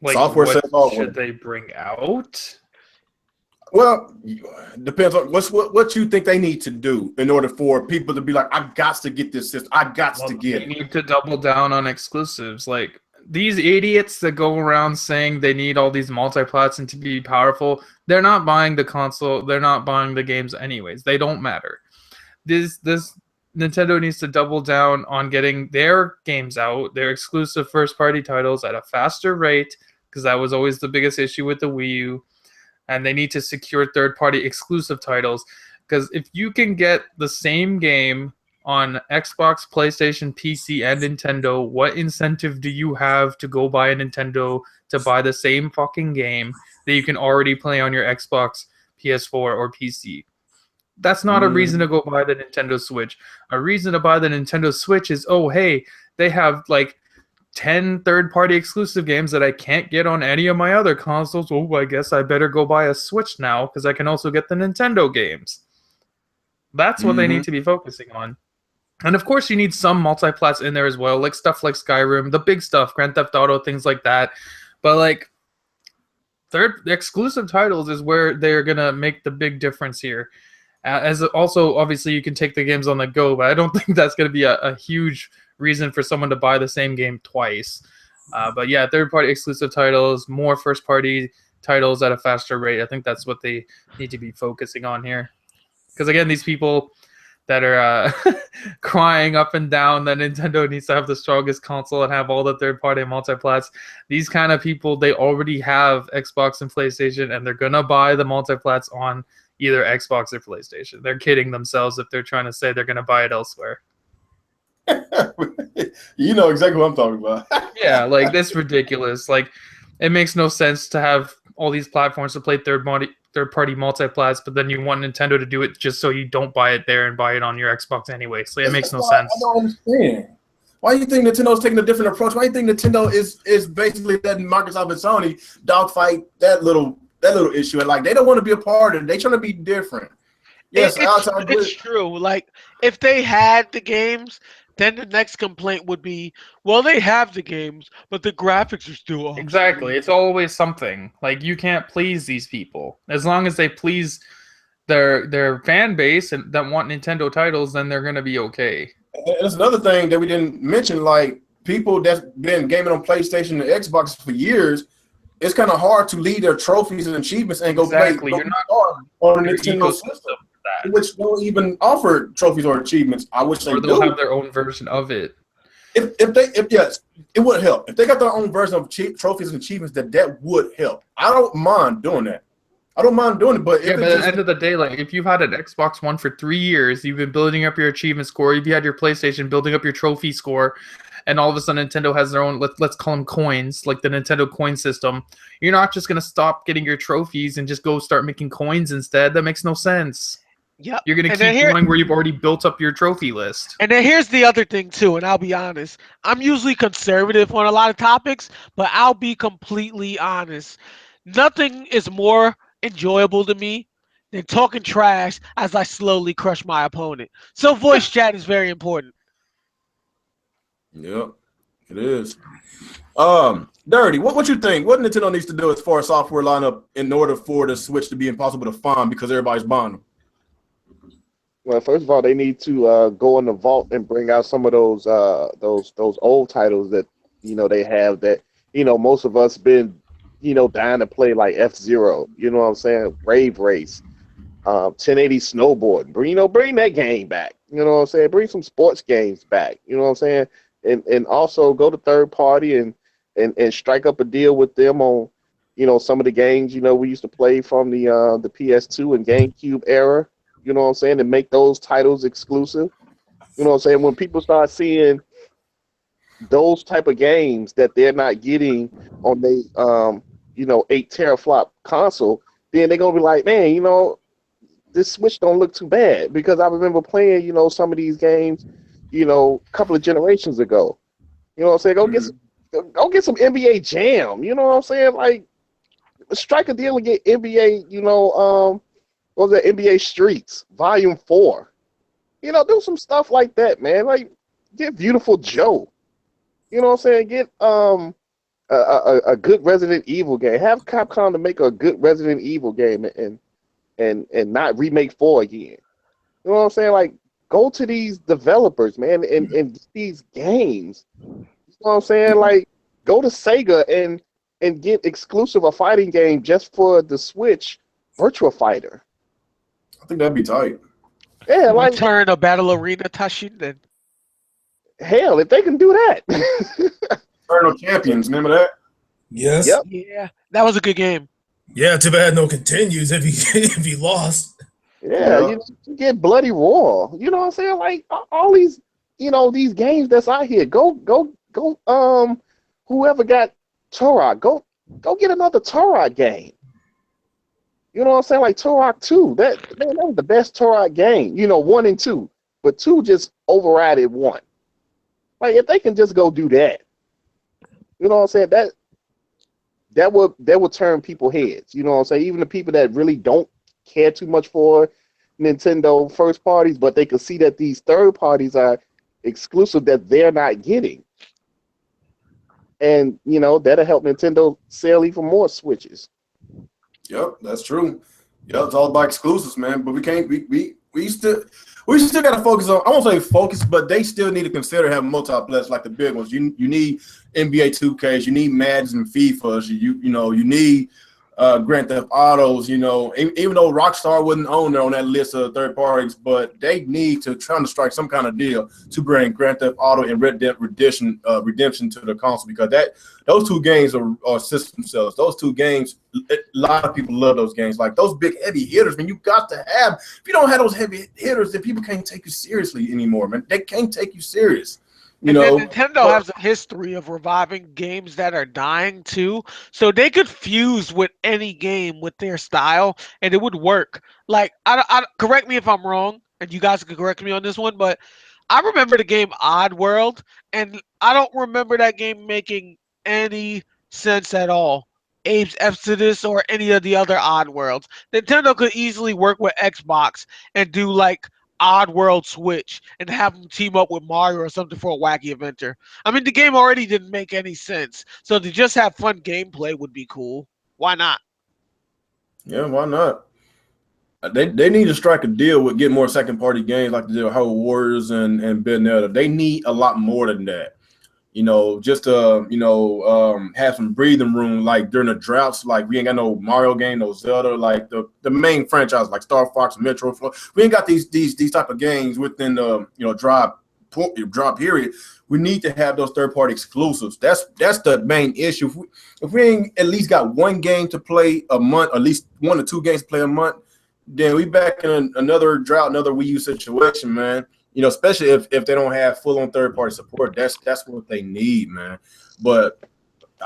B: Like,
A: software
B: what should they bring out?
A: Well, depends on what you think they need to do in order for people to be like, I got to get this system. I got to get it.
B: They need to double down on exclusives. Like, these idiots that go around saying they need all these multi-plats and to be powerful, they're not buying the console. They're not buying the games anyways. They don't matter. This Nintendo needs to double down on getting their games out, their exclusive first-party titles at a faster rate, because that was always the biggest issue with the Wii U. And they need to secure third-party exclusive titles, because if you can get the same game on Xbox, PlayStation, PC, and Nintendo, what incentive do you have to go buy a Nintendo to buy the same fucking game that you can already play on your Xbox, PS4, or PC? That's not a reason to go buy the Nintendo Switch. A reason to buy the Nintendo Switch is, oh, hey, they have like 10 third-party exclusive games that I can't get on any of my other consoles. Oh, I guess I better go buy a Switch now because I can also get the Nintendo games. That's what they need to be focusing on. And of course, you need some multi-plats in there as well, like stuff like Skyrim, the big stuff, Grand Theft Auto, things like that. But like, the exclusive titles is where they're gonna make the big difference here. As also, obviously, you can take the games on the go, but I don't think that's gonna be a huge reason for someone to buy the same game twice. But yeah, third-party exclusive titles, more first-party titles at a faster rate. I think that's what they need to be focusing on here. Because again, these people that are crying up and down that Nintendo needs to have the strongest console and have all the third-party multiplats. These kind of people, they already have Xbox and PlayStation, and they're going to buy the multiplats on either Xbox or PlayStation. They're kidding themselves if they're trying to say they're going to buy it elsewhere.
A: You know exactly what I'm talking about.
B: Yeah, like, this ridiculous. Like, it makes no sense to have all these platforms to play third-party multiplats, but then you want Nintendo to do it just so you don't buy it there and buy it on your Xbox anyway. So it makes no sense.
A: I don't understand. Why do you think Nintendo's taking a different approach? Why do you think Nintendo is basically letting Microsoft and Sony dogfight that little issue? And like, they don't want to be a part of it. They trying to be different. Yes,
D: it's true. Like, if they had the games, then the next complaint would be, well, they have the games, but the graphics are still awesome.
B: Exactly. It's always something. Like, you can't please these people. As long as they please their fan base and that want Nintendo titles, then they're going to be okay.
A: And that's another thing that we didn't mention. Like, people that's been gaming on PlayStation and Xbox for years, it's kind of hard to lead their trophies and achievements and go play.
B: You're not
A: on a Nintendo system, which don't even offer trophies or achievements. I wish they do.
B: Or they'll have their own version of it.
A: Yes, it would help. If they got their own version of trophies and achievements, that would help. I don't mind doing that. I don't mind doing it, but
B: yeah, but at the end of the day, like, if you've had an Xbox One for 3 years, you've been building up your achievement score, you've had your PlayStation building up your trophy score, and all of a sudden Nintendo has their own, let's call them coins, like the Nintendo coin system. You're not just going to stop getting your trophies and just go start making coins instead. That makes no sense.
D: Yep.
B: You're going to keep going where you've already built up your trophy list.
D: And then here's the other thing, too, and I'll be honest. I'm usually conservative on a lot of topics, but I'll be completely honest. Nothing is more enjoyable to me than talking trash as I slowly crush my opponent. So voice chat is very important.
A: Yep, it is. Dirty, what you think? What Nintendo needs to do as far as software lineup in order for the Switch to be impossible to find because everybody's buying them?
C: Well, first of all, they need to go in the vault and bring out some of those old titles that they have that most of us been dying to play, like F-Zero. You know what I'm saying? Rave Race, 1080 Snowboard. Bring that game back. You know what I'm saying? Bring some sports games back. You know what I'm saying? and also go to third party and strike up a deal with them on, some of the games, we used to play from the PS2 and GameCube era, you know what I'm saying, and make those titles exclusive. You know what I'm saying? When people start seeing those type of games that they're not getting on the 8 teraflop console, then they're gonna be like, man, this Switch don't look too bad, because I remember playing, some of these games, a couple of generations ago. You know what I'm saying? Go get some NBA Jam. You know what I'm saying? Like, strike a deal and get NBA. What was that? NBA Streets Volume 4. Do some stuff like that, man. Like, get Beautiful Joe. You know what I'm saying? Get a good Resident Evil game. Have Capcom to make a good Resident Evil game and not remake 4 again. You know what I'm saying? Like, go to these developers, man, and get these games. You know what I'm saying? Like, go to Sega and get exclusive a fighting game just for the Switch, Virtua Fighter.
A: I think that'd be tight.
C: Yeah, like,
D: turn a Battle Arena Tashin.
C: Hell, if they can do that.
A: Eternal Champions, remember that?
E: Yes.
C: Yep.
D: Yeah, that was a good game.
E: Yeah, too bad no continues if he lost.
C: Yeah, you get Bloody Roar. You know what I'm saying? Like, all these, these games that's out here. Go, whoever got Turok, go get another Turok game. You know what I'm saying? Like Turok 2. That was the best Turok game. 1 and 2. But 2 just overrided 1. Like, if they can just go do that, you know what I'm saying? That will turn people's heads. You know what I'm saying? Even the people that really don't care too much for Nintendo first parties, but they can see that these third parties are exclusive that they're not getting. And, that'll help Nintendo sell even more Switches.
A: Yep, that's true. Yep, it's all about exclusives, man. But we can't. We still got to focus on. I won't say focus, but they still need to consider having multiplayers like the big ones. You need NBA 2Ks, you need Madden and FIFAs. You need Grand Theft Autos. Even though Rockstar wasn't on there on that list of third parties, but they need to try to strike some kind of deal to bring Grand Theft Auto and Red Dead Redemption to the console, because those two games are system sellers. Those two games, a lot of people love those games. Like those big heavy hitters, man. You got to have. If you don't have those heavy hitters, then people can't take you seriously anymore, man. They can't take you serious.
D: Nintendo has a history of reviving games that are dying too, so they could fuse with any game with their style, and it would work. Like, I correct me if I'm wrong, and you guys can correct me on this one, but I remember the game Oddworld, and I don't remember that game making any sense at all. Abe's Exodus or any of the other Oddworlds. Nintendo could easily work with Xbox and do like Oddworld Switch and have them team up with Mario or something for a wacky adventure. I mean, the game already didn't make any sense, so to just have fun gameplay would be cool. Why not?
A: Yeah, why not? They need to strike a deal with getting more second party games like the deal Hyrule Warriors and Bethesda. They need a lot more than that. Just to have some breathing room, like during the droughts. Like, we ain't got no Mario game, no Zelda, like the main franchise like Star Fox, Metro. We ain't got these type of games within the drop period. We need to have those third party exclusives. That's the main issue. If we ain't at least got one game to play a month, at least 1 or 2 games to play a month, then we back in another drought, another Wii U situation, man. Especially if they don't have full-on third-party support. That's what they need, man. But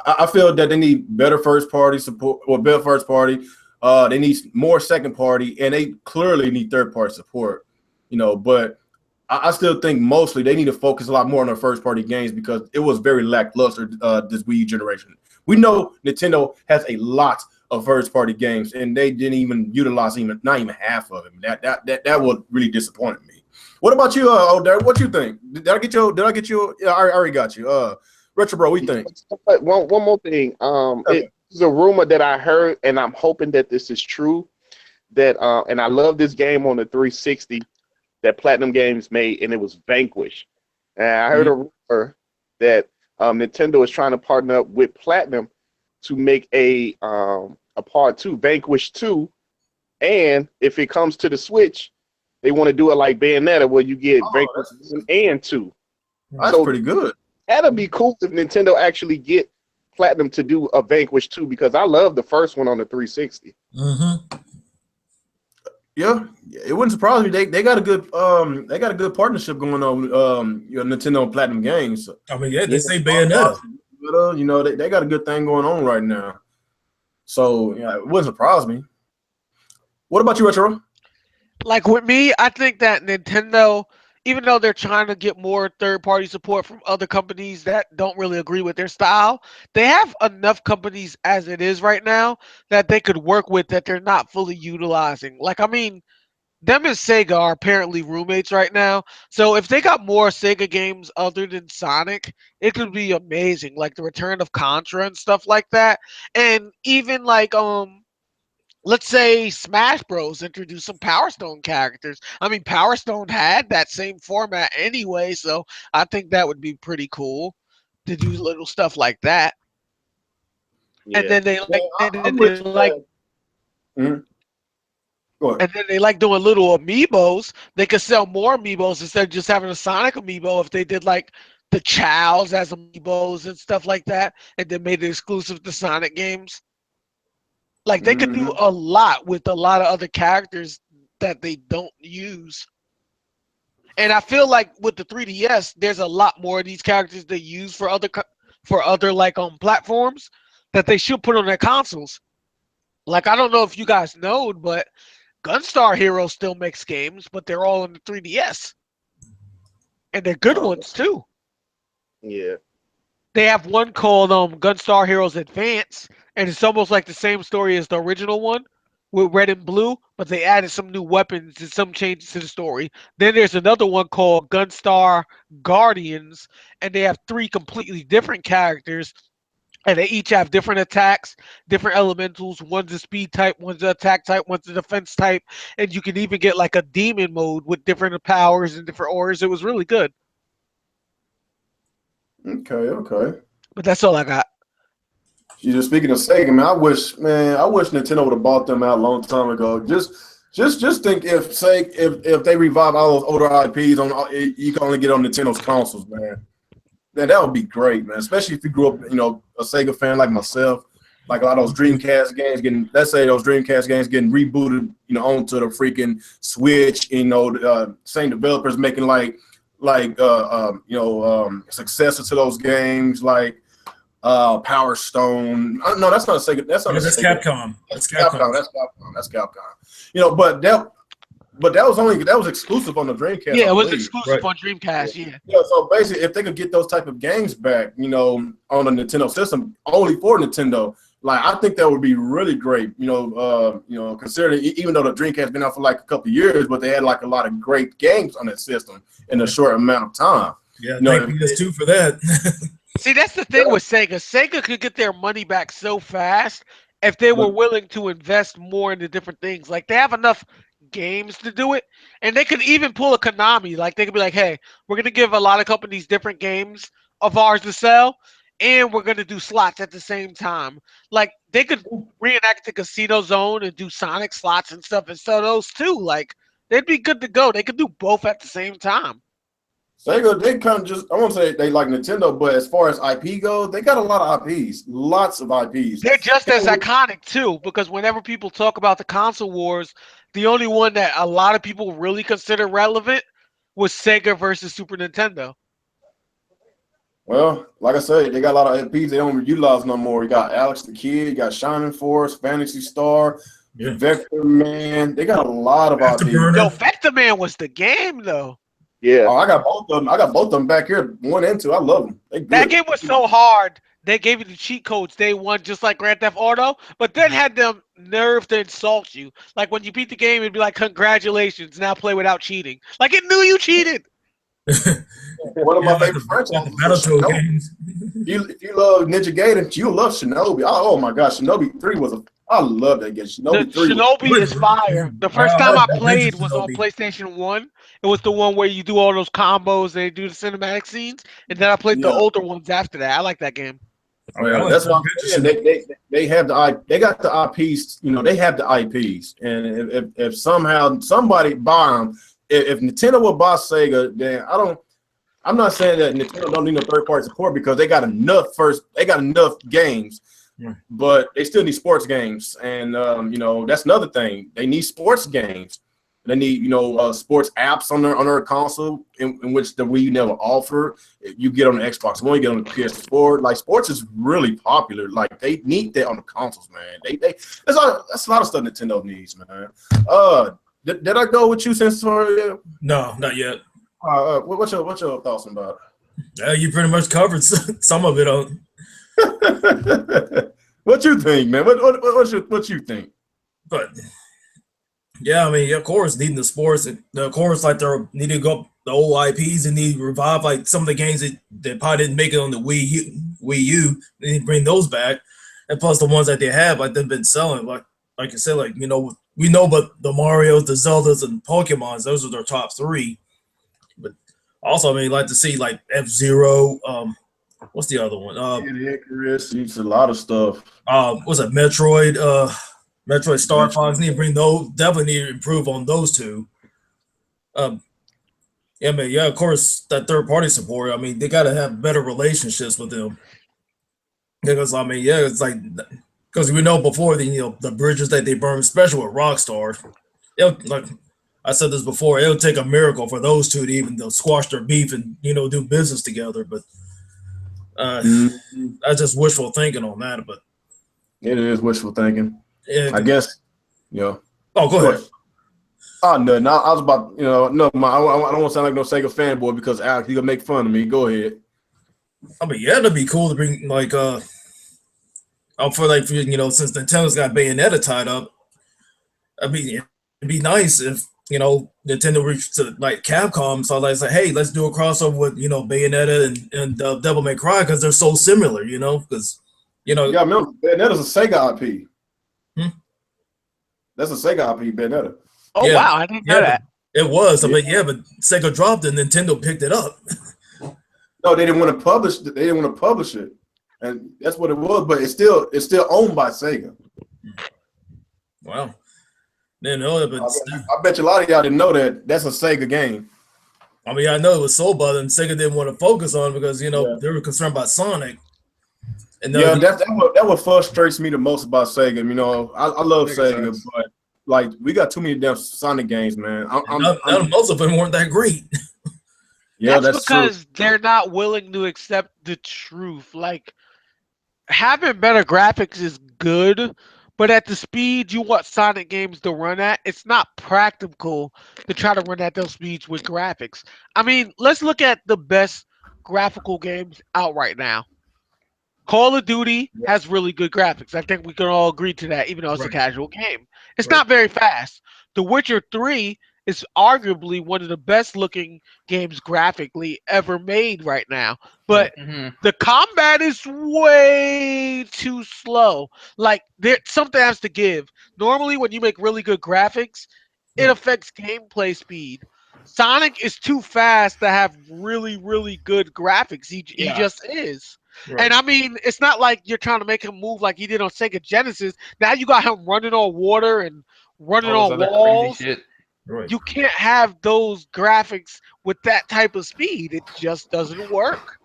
A: I feel that they need better first-party support, or better first-party. They need more second-party, and they clearly need third-party support. But I still think mostly they need to focus a lot more on their first-party games, because it was very lackluster this Wii U generation. We know Nintendo has a lot of first-party games, and they didn't even utilize not even half of them. That was really disappointing me. What about you, O'Dare? What you think? Did I get you? Yeah, I already got you. Retro Bro, what you think?
C: One more thing. It's a rumor that I heard, and I'm hoping that this is true. That and I love this game on the 360 that Platinum Games made, and it was Vanquish. And I heard a rumor that Nintendo is trying to partner up with Platinum to make a part 2, Vanquish 2, and if it comes to the Switch, they want to do it like Bayonetta, where you get Vanquish 1 and 2.
A: That's pretty good.
C: That'd be cool if Nintendo actually get Platinum to do a Vanquish 2 because I love the first one on the 360.
A: Yeah, it wouldn't surprise me. They got a good partnership going on with Nintendo and Platinum Games.
E: I mean, yeah, they say Bayonetta.
A: You know, they got a good thing going on right now. So yeah, it wouldn't surprise me. What about you, Retro?
D: Like with me, I think that Nintendo, even though they're trying to get more third-party support from other companies that don't really agree with their style, they have enough companies as it is right now that they could work with that they're not fully utilizing. Like, I mean, them and Sega are apparently roommates right now. So if they got more Sega games other than Sonic, it could be amazing. Like the return of Contra and stuff like that. And even like let's say Smash Bros. Introduced some Power Stone characters. I mean, Power Stone had that same format anyway, so I think that would be pretty cool to do little stuff like that.
C: Yeah.
D: And then they like,
A: Go ahead.
D: and then they like doing little amiibos. They could sell more amiibos instead of just having a Sonic amiibo. If they did like the Chows as amiibos and stuff like that, and then made it exclusive to Sonic games. Like they could do a lot with a lot of other characters that they don't use. And I feel like with the 3DS, there's a lot more of these characters they use for other like platforms that they should put on their consoles. Like I don't know if you guys know, but Gunstar Heroes still makes games, but they're all on the 3DS. And they're good ones too.
C: Yeah.
D: They have one called Gunstar Heroes Advance, and it's almost like the same story as the original one with red and blue, but they added some new weapons and some changes to the story. Then there's another one called Gunstar Guardians, and they have 3 completely different characters, and they each have different attacks, different elementals. One's a speed type, one's an attack type, one's a defense type, and you can even get like a demon mode with different powers and different auras. It was really good.
A: Okay.
D: But that's all I got.
A: You just speaking of Sega, man. I wish Nintendo would have bought them out a long time ago. Just think if they revive all those older IPs you can only get on Nintendo's consoles, man. Then that would be great, man. Especially if you grew up, a Sega fan like myself. Like a lot of those Dreamcast games getting rebooted, onto the freaking Switch. Same developers making successor to those games like Power Stone. No, that's not Sega. That's
E: Capcom.
A: That's Capcom. But that was exclusive on the Dreamcast.
D: Yeah, it was exclusive on Dreamcast. Yeah.
A: Yeah. So basically, if they could get those type of games back, on the Nintendo system, only for Nintendo, like I think that would be really great. Considering even though the Dreamcast been out for like a couple of years, but they had like a lot of great games on that system in a short amount of time.
E: Yeah, thank PS2 for that.
D: See, that's the thing with Sega. Sega could get their money back so fast if they were willing to invest more into different things. Like they have enough games to do it, and they could even pull a Konami. Like they could be like, hey, we're gonna give a lot of companies different games of ours to sell, and we're gonna do slots at the same time. Like they could reenact the Casino Zone and do Sonic slots and stuff and sell those too. Like they'd be good to go. They could do both at the same time.
A: Sega, they kind of just, I won't say they like Nintendo, but as far as IP goes, they got a lot of IPs, lots of IPs.
D: They're just as iconic too, because whenever people talk about the console wars, the only one that a lot of people really consider relevant was Sega versus Super Nintendo.
A: Well, like I said, they got a lot of IPs they don't utilize no more. You got Alex the Kid, you got Shining Force, Fantasy Star, Vector Man. They got a lot of IPs.
D: Yo, Vector Man was the game though.
A: Yeah. Oh, I got both of them back here, 1 and 2. I love them.
D: That game was so hard. They gave you the cheat codes day one, just like Grand Theft Auto, but then had them nerve to insult you. Like when you beat the game, it'd be like, congratulations, now play without cheating. Like it knew you cheated.
A: One of my favorite franchises. Games. If you love Ninja Gaiden, you love Shinobi. Oh my gosh, Shinobi 3 I love that game.
D: Shinobi is fire. The first time I played was on PlayStation 1. It was the one where you do all those combos and they do the cinematic scenes. And then I played the older ones after that. I like that game.
A: Oh, yeah, that's what I'm saying. They have they got the IPs. They have the IPs. And if somehow somebody buy them, if Nintendo will buy Sega, then I'm not saying that Nintendo don't need no third-party support because they got enough games, but they still need sports games, and you know, that's another thing. They need sports games. They need, you know, sports apps on their console in which the Wii never offer. You get on the Xbox One, you get on the PS4. Like, sports is really popular. Like, they need that on the consoles, man. That's a lot of stuff Nintendo needs, man. Did I go with you, Sensor?
E: No, not yet.
A: What's your thoughts about
E: it? You pretty much covered some of it on.
A: What you think, man? What you think?
E: But yeah, I mean, of course, needing the sports, and of course, like they need to go up the old IPs and need to revive like some of the games that probably didn't make it on the Wii U. They need to bring those back, and plus the ones that they have, like they've been selling, like you said, like, you know, we know, but the Marios, the Zeldas, and Pokemons, those are their top three. But also, I mean, like to see like F-Zero. What's the other one?
A: Icarus, it's a lot of stuff.
E: What's it? Metroid. Metroid Star Fox, need to bring those. Definitely need to improve on those two. Yeah, but yeah, of course, that third party support. I mean, they got to have better relationships with them. Because I mean, yeah, it's like because we know before the bridges that they burn, especially with Rockstar. Like I said this before, it'll take a miracle for those two to even squash their beef and do business together. But that's just wishful thinking on that. But
A: it is wishful thinking. I guess,
E: Oh, go ahead.
A: Oh, no, I was about, no, I don't want to sound like no Sega fanboy because Alex, you gonna make fun of me. Go ahead.
E: I mean, yeah, that'd be cool to bring like, for like, since Nintendo's got Bayonetta tied up, I mean, it'd be nice if Nintendo reached to like Capcom, so like say, hey, let's do a crossover with Bayonetta and Devil May Cry because they're so similar, because
A: yeah, remember Bayonetta's a Sega IP. That's a Sega IP, Bayonetta.
D: Oh yeah. Wow, I didn't know that.
E: It was. I mean, but Sega dropped it, and Nintendo picked it up.
A: No, they didn't want to publish. They didn't want to publish it, and that's what it was. But it's still owned by Sega.
E: Wow, didn't know that. But
A: I bet you a lot of y'all didn't know that. That's a Sega game.
E: I mean, I know it was sold by them. Sega didn't want to focus on it because they were concerned about Sonic. And
A: that what frustrates me the most about Sega. I love Sega, but like we got too many damn Sonic games, man.
E: Most of them weren't that great.
A: Yeah,
D: that's because they're not willing to accept the truth. Like having better graphics is good, but at the speed you want Sonic games to run at, it's not practical to try to run at those speeds with graphics. I mean, let's look at the best graphical games out right now. Call of Duty has really good graphics. I think we can all agree to that, even though it's a casual game. It's not very fast. The Witcher 3 is arguably one of the best looking games graphically ever made right now. But the combat is way too slow. Like something has to give. Normally when you make really good graphics, it affects gameplay speed. Sonic is too fast to have really, really good graphics. He just is. Right. And I mean, it's not like you're trying to make him move like he did on Sega Genesis. Now you got him running on water and running on walls. Right. You can't have those graphics with that type of speed. It just doesn't work.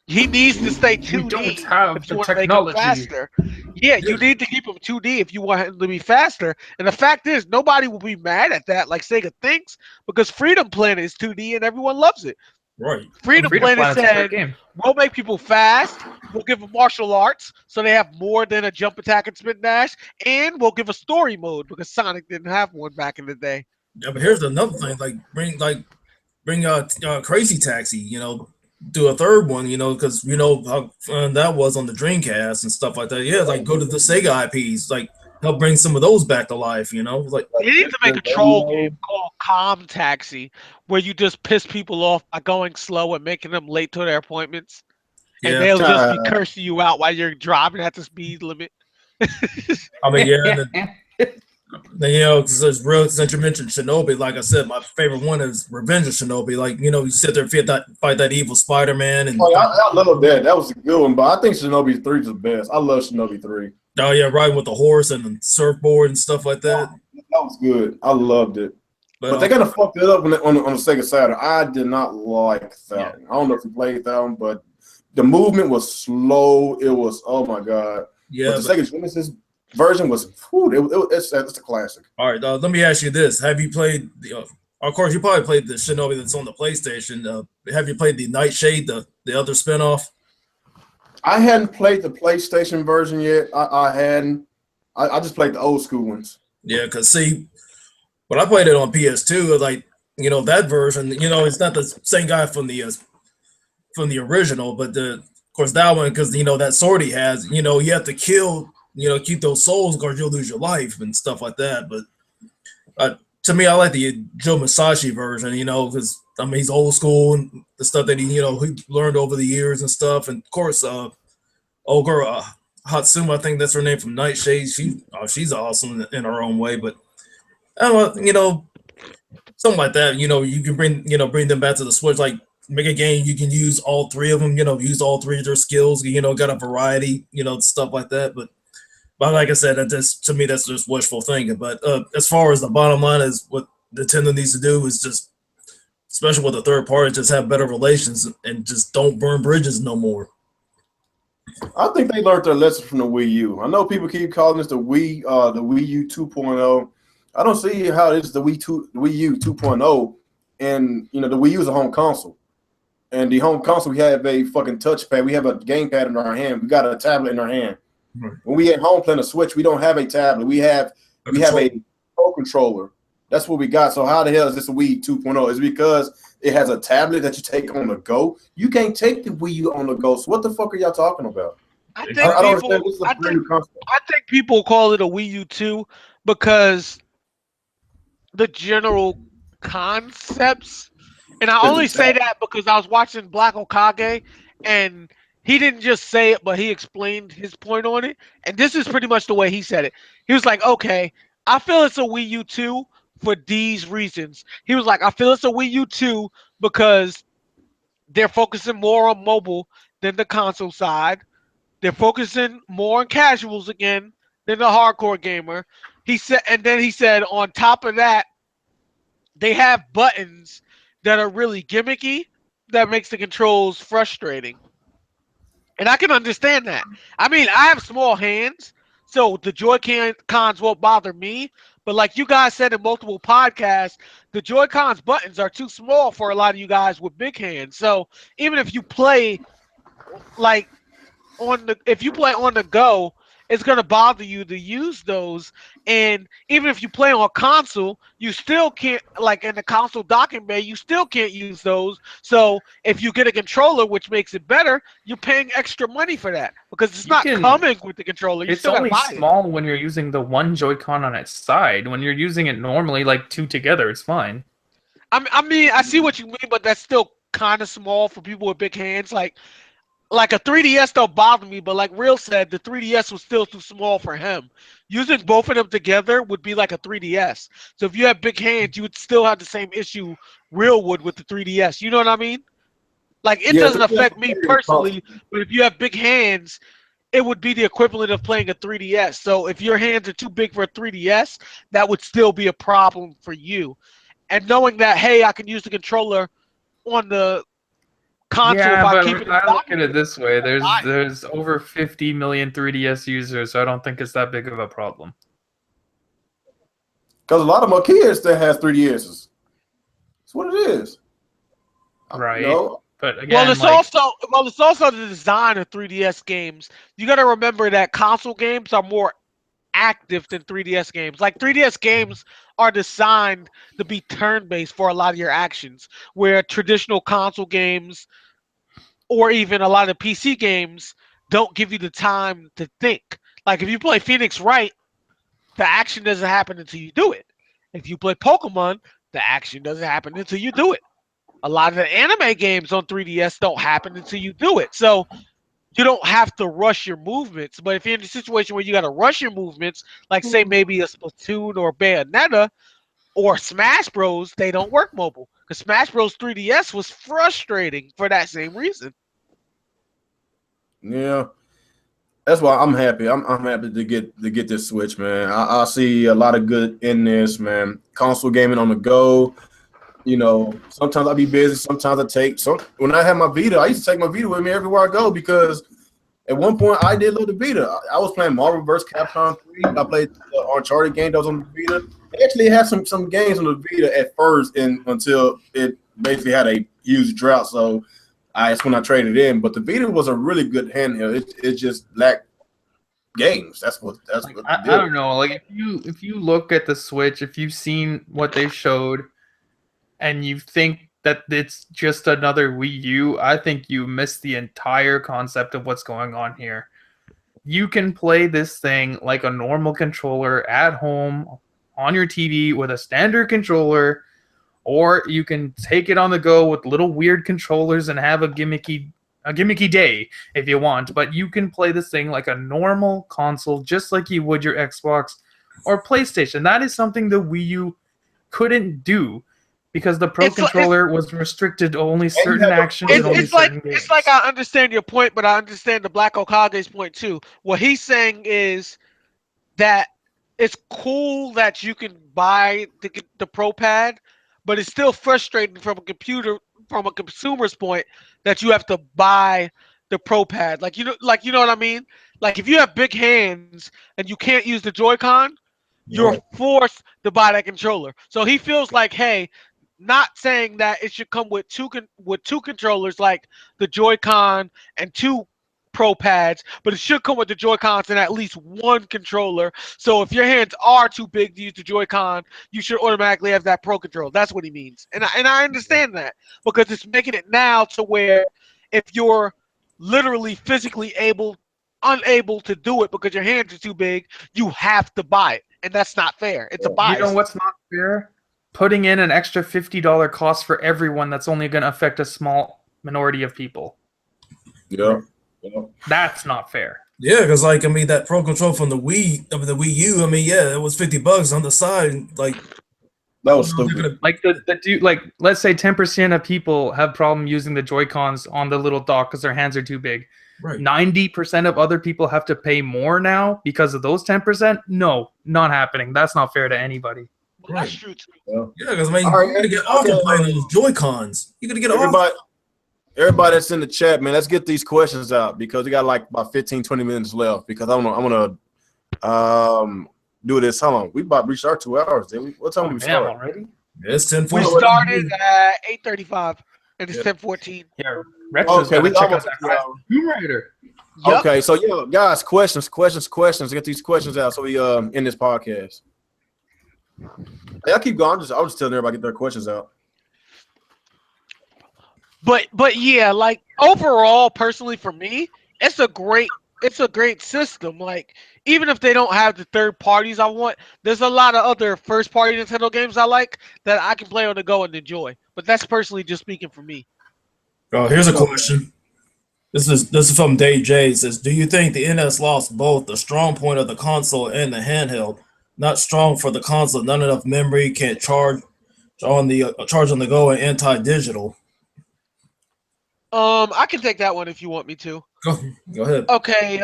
D: He needs to stay 2D.
B: We don't have
D: if you
B: the
D: want
B: technology.
D: To make him faster. Yeah, you need to keep him 2D if you want him to be faster. And the fact is, nobody will be mad at that like Sega thinks because Freedom Planet is 2D and everyone loves it.
E: Right.
D: Freedom Planet said, we'll make people fast, we'll give them martial arts so they have more than a jump attack and spin dash, and we'll give a story mode because Sonic didn't have one back in the day.
E: Yeah, but here's another thing, bring Crazy Taxi, do a third one, because how fun that was on the Dreamcast and stuff like that. Yeah, like go to the Sega IPs, like help bring some of those back to life, Like
D: they need to make a troll game called Calm Taxi, where you just piss people off by going slow and making them late to their appointments, and they'll just be cursing you out while you're driving at the speed limit.
E: I mean, since you mentioned Shinobi, like I said, my favorite one is Revenge of Shinobi. Like, you sit there and fight that evil Spider-Man. And
A: I love that. That was a good one, but I think Shinobi 3 is the best. I love Shinobi 3.
E: Oh, yeah, riding with the horse and the surfboard and stuff like that.
A: That was good. I loved it. But they kind of fucked it up on the Sega Saturn. I did not like that.
E: Yeah.
A: I don't know if you played that one, but the movement was slow. It was, oh my God.
E: Yeah,
A: but the Sega Genesis version was, it's a classic.
E: All right, let me ask you this: have you played the? Of course, you probably played the Shinobi that's on the PlayStation. Have you played the Nightshade, the other spinoff?
A: I hadn't played the PlayStation version yet. I hadn't. I just played the old school ones.
E: Yeah, because see, when I played it on PS2, like that version, it's not the same guy from the original, but of course that one, because that sword he has, you have to kill, keep those souls, or you'll lose your life and stuff like that. But to me, I like the Joe Masashi version, because he's old school and the stuff that he learned over the years and stuff. And of course, old girl Hatsuma, I think that's her name from Nightshade. She's awesome in her own way. But something like that. You can bring them back to the Switch. Like make a game you can use all three of them. Use all three of their skills. Got a variety. Stuff like that. But like I said, to me that's just wishful thinking. But as far as the bottom line is, what Nintendo needs to do is just, especially with the third party, just have better relations and just don't burn bridges no more.
A: I think they learned their lesson from the Wii U. I know people keep calling this the Wii U 2.0. I don't see how it's the Wii U 2.0. And the Wii U is a home console. And the home console, we have a fucking touchpad. We have a gamepad in our hand. We got a tablet in our hand. Right. When we at home playing a Switch, we don't have a tablet. We have a Pro controller. That's what we got. So how the hell is this a Wii 2.0? Is it because it has a tablet that you take on the go? You can't take the Wii U on the go. So what the fuck are y'all talking about?
D: I think people call it a Wii U 2 because the general concepts, and I only say that because I was watching Black Okage and he didn't just say it, but he explained his point on it. And this is pretty much the way he said it. He was like, okay, I feel it's a Wii U 2 for these reasons. He was like, I feel it's a Wii U 2 because they're focusing more on mobile than the console side. They're focusing more on casuals again than the hardcore gamer. He said, and then he said, on top of that, they have buttons that are really gimmicky that makes the controls frustrating. And I can understand that. I mean, I have small hands, so the Joy-Cons won't bother me. But like you guys said in multiple podcasts, the Joy-Cons buttons are too small for a lot of you guys with big hands. So even if you play like on the go, it's gonna bother you to use those. And even if you play on console, you still can't, like in the console docking bay, you still can't use those. So if you get a controller, which makes it better, you're paying extra money for that because it's not coming with the controller.
B: It's only small when you're using the one Joy-Con on its side. When you're using it normally, like two together, it's fine.
D: I mean, I see what you mean, but that's still kind of small for people with big hands. Like a 3DS don't bother me, but like Real said, the 3DS was still too small for him. Using both of them together would be like a 3DS. So if you have big hands, you would still have the same issue Real would with the 3DS. You know what I mean? Like it doesn't affect me personally, but if you have big hands, it would be the equivalent of playing a 3DS. So if your hands are too big for a 3DS, that would still be a problem for you. And knowing that, hey, I can use the controller on the console,
B: yeah,
D: if
B: but
D: I keep
B: I look at it this way: there's over 50 million 3DS users, so I don't think it's that big of a problem.
A: Because a lot of my kids that has 3DSs. That's what it is.
B: Right. But again,
D: well, it's also the design of 3DS games. You got to remember that console games are more active than 3DS games. Like 3DS games are designed to be turn-based for a lot of your actions, where traditional console games or even a lot of PC games don't give you the time to think. Like if you play Phoenix Wright, the action doesn't happen until you do it. If you play Pokemon, the action doesn't happen until you do it. A lot of the anime games on 3DS don't happen until you do it. So you don't have to rush your movements. But if you're in a situation where you got to rush your movements, like say maybe a Splatoon or Bayonetta or Smash Bros, they don't work mobile. Because Smash Bros 3DS was frustrating for that same reason.
A: Yeah. that's why I'm happy. I'm happy to get this Switch, man. I see a lot of good in this, man. Console gaming on the go. You know, sometimes I be busy. Sometimes I take when I have my Vita, I used to take my Vita with me everywhere I go because at one point I did love the Vita. I was playing Marvel vs. Capcom 3. I played the Uncharted game that was on the Vita. They actually had some games on the Vita at first, and until it basically had a huge drought. So that's when I traded in. But the Vita was a really good handheld. It just lacked games. That's what
B: I don't know. Like if you look at the Switch, if you've seen what they showed, and you think that it's just another Wii U, I think you missed the entire concept of what's going on here. You can play this thing like a normal controller at home on your TV with a standard controller, or you can take it on the go with little weird controllers and have a gimmicky day if you want. But you can play this thing like a normal console, just like you would your Xbox or PlayStation. That is something the Wii U couldn't do because the Pro controller was restricted to only certain actions and only certain games.
D: It's like I understand your point, but I understand the Black Okage's point too. What he's saying is that it's cool that you can buy the Pro Pad, but it's still frustrating from a consumer's point that you have to buy the Pro Pad. Like you know what I mean? Like if you have big hands and you can't use the Joy-Con, you're forced to buy that controller. So he feels like, hey, not saying that it should come with two controllers like the Joy-Con and two Pro Pads, but it should come with the Joy-Cons and at least one controller. So if your hands are too big to use the Joy-Con, you should automatically have that Pro controller. That's what he means, and I understand that because it's making it now to where if you're literally physically unable to do it because your hands are too big, you have to buy it, and that's not fair. It's a bias.
B: You know what's not fair? Putting in an extra $50 cost for everyone that's only going to affect a small minority of people.
A: Yeah.
B: That's not fair.
E: Yeah, because like I mean that Pro control from the Wii U, I mean, yeah, it was $50 on the side. Like
A: that was stupid.
B: Like like let's say 10% of people have problem using the Joy-Cons on the little dock because their hands are too big.
E: Right.
B: 90% of other people have to pay more now because of those 10%. No, not happening. That's not fair to anybody.
D: Well, that's true too.
E: Yeah, because I mean, you're gonna get off of playing those Joy-Cons. You're gonna get off.
A: Everybody that's in the chat, man, let's get these questions out because we got like about 15-20 minutes left because I want to do this. How long? We about reached our 2 hours. Did we? What time did we start
B: already?
E: Yeah, it's 10:40.
D: We started at 8:35 and it's 10:14.
B: Yeah, Retro's
A: okay, we
B: check out
A: almost
B: that Tomb Raider.
D: Yep.
A: Okay, so yeah, guys, questions. Get these questions out so we end this podcast. Hey, I keep going. I'll just telling everybody to get their questions out.
D: But yeah, like overall, personally for me, it's a great system. Like even if they don't have the third parties I want, there's a lot of other first party Nintendo games I like that I can play on the go and enjoy. But that's personally just speaking for me.
E: Oh, here's a question. This is from Dave J. It says, do you think the NS lost both the strong point of the console and the handheld? Not strong for the console, not enough memory, can't charge on the go, and anti-digital.
D: I can take that one if you want me to.
E: Go ahead.
D: Okay,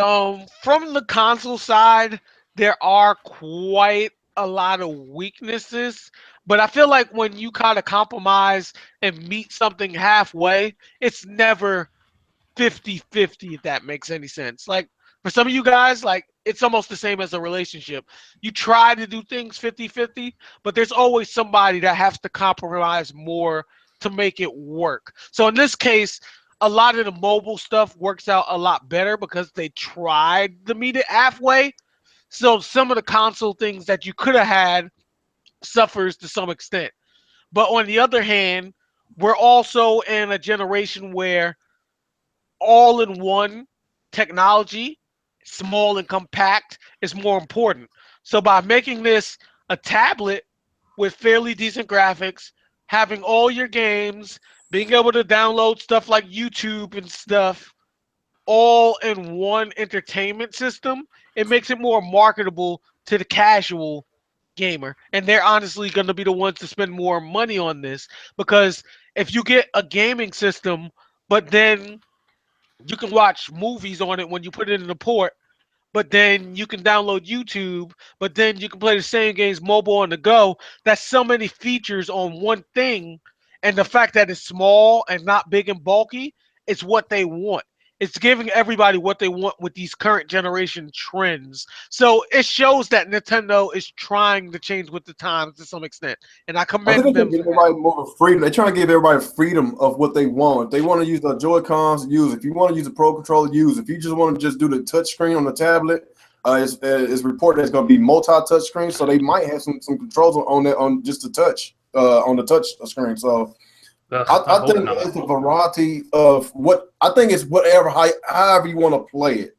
D: from the console side, there are quite a lot of weaknesses, but I feel like when you kind of compromise and meet something halfway, it's never 50-50, if that makes any sense. Like for some of you guys, like it's almost the same as a relationship. You try to do things 50-50, but there's always somebody that has to compromise more to make it work. So in this case, a lot of the mobile stuff works out a lot better because they tried to meet it halfway. So some of the console things that you could have had suffers to some extent. But on the other hand, we're also in a generation where all-in-one technology, small and compact, is more important. So by making this a tablet with fairly decent graphics, having all your games, being able to download stuff like YouTube and stuff, all in one entertainment system, it makes it more marketable to the casual gamer. And they're honestly going to be the ones to spend more money on this because if you get a gaming system, but then you can watch movies on it when you put it in the port, but then you can download YouTube, but then you can play the same games mobile on the go. That's so many features on one thing, and the fact that it's small and not big and bulky is what they want. It's giving everybody what they want with these current generation trends. So it shows that Nintendo is trying to change with the times to some extent, and I
A: I
D: commend
A: think they're
D: them
A: giving
D: for that.
A: everybody more freedom. They're trying to give everybody freedom of what they want. If they want to use the Joy-Cons, use. If you want to use the Pro Controller, use. If you just want to just do the touch screen on the tablet, it's reported that it's going to be multi-touch screen, so they might have some controls on that on just the touch on the touch screen. So I think it's a variety of what I think it's whatever however you want to play it.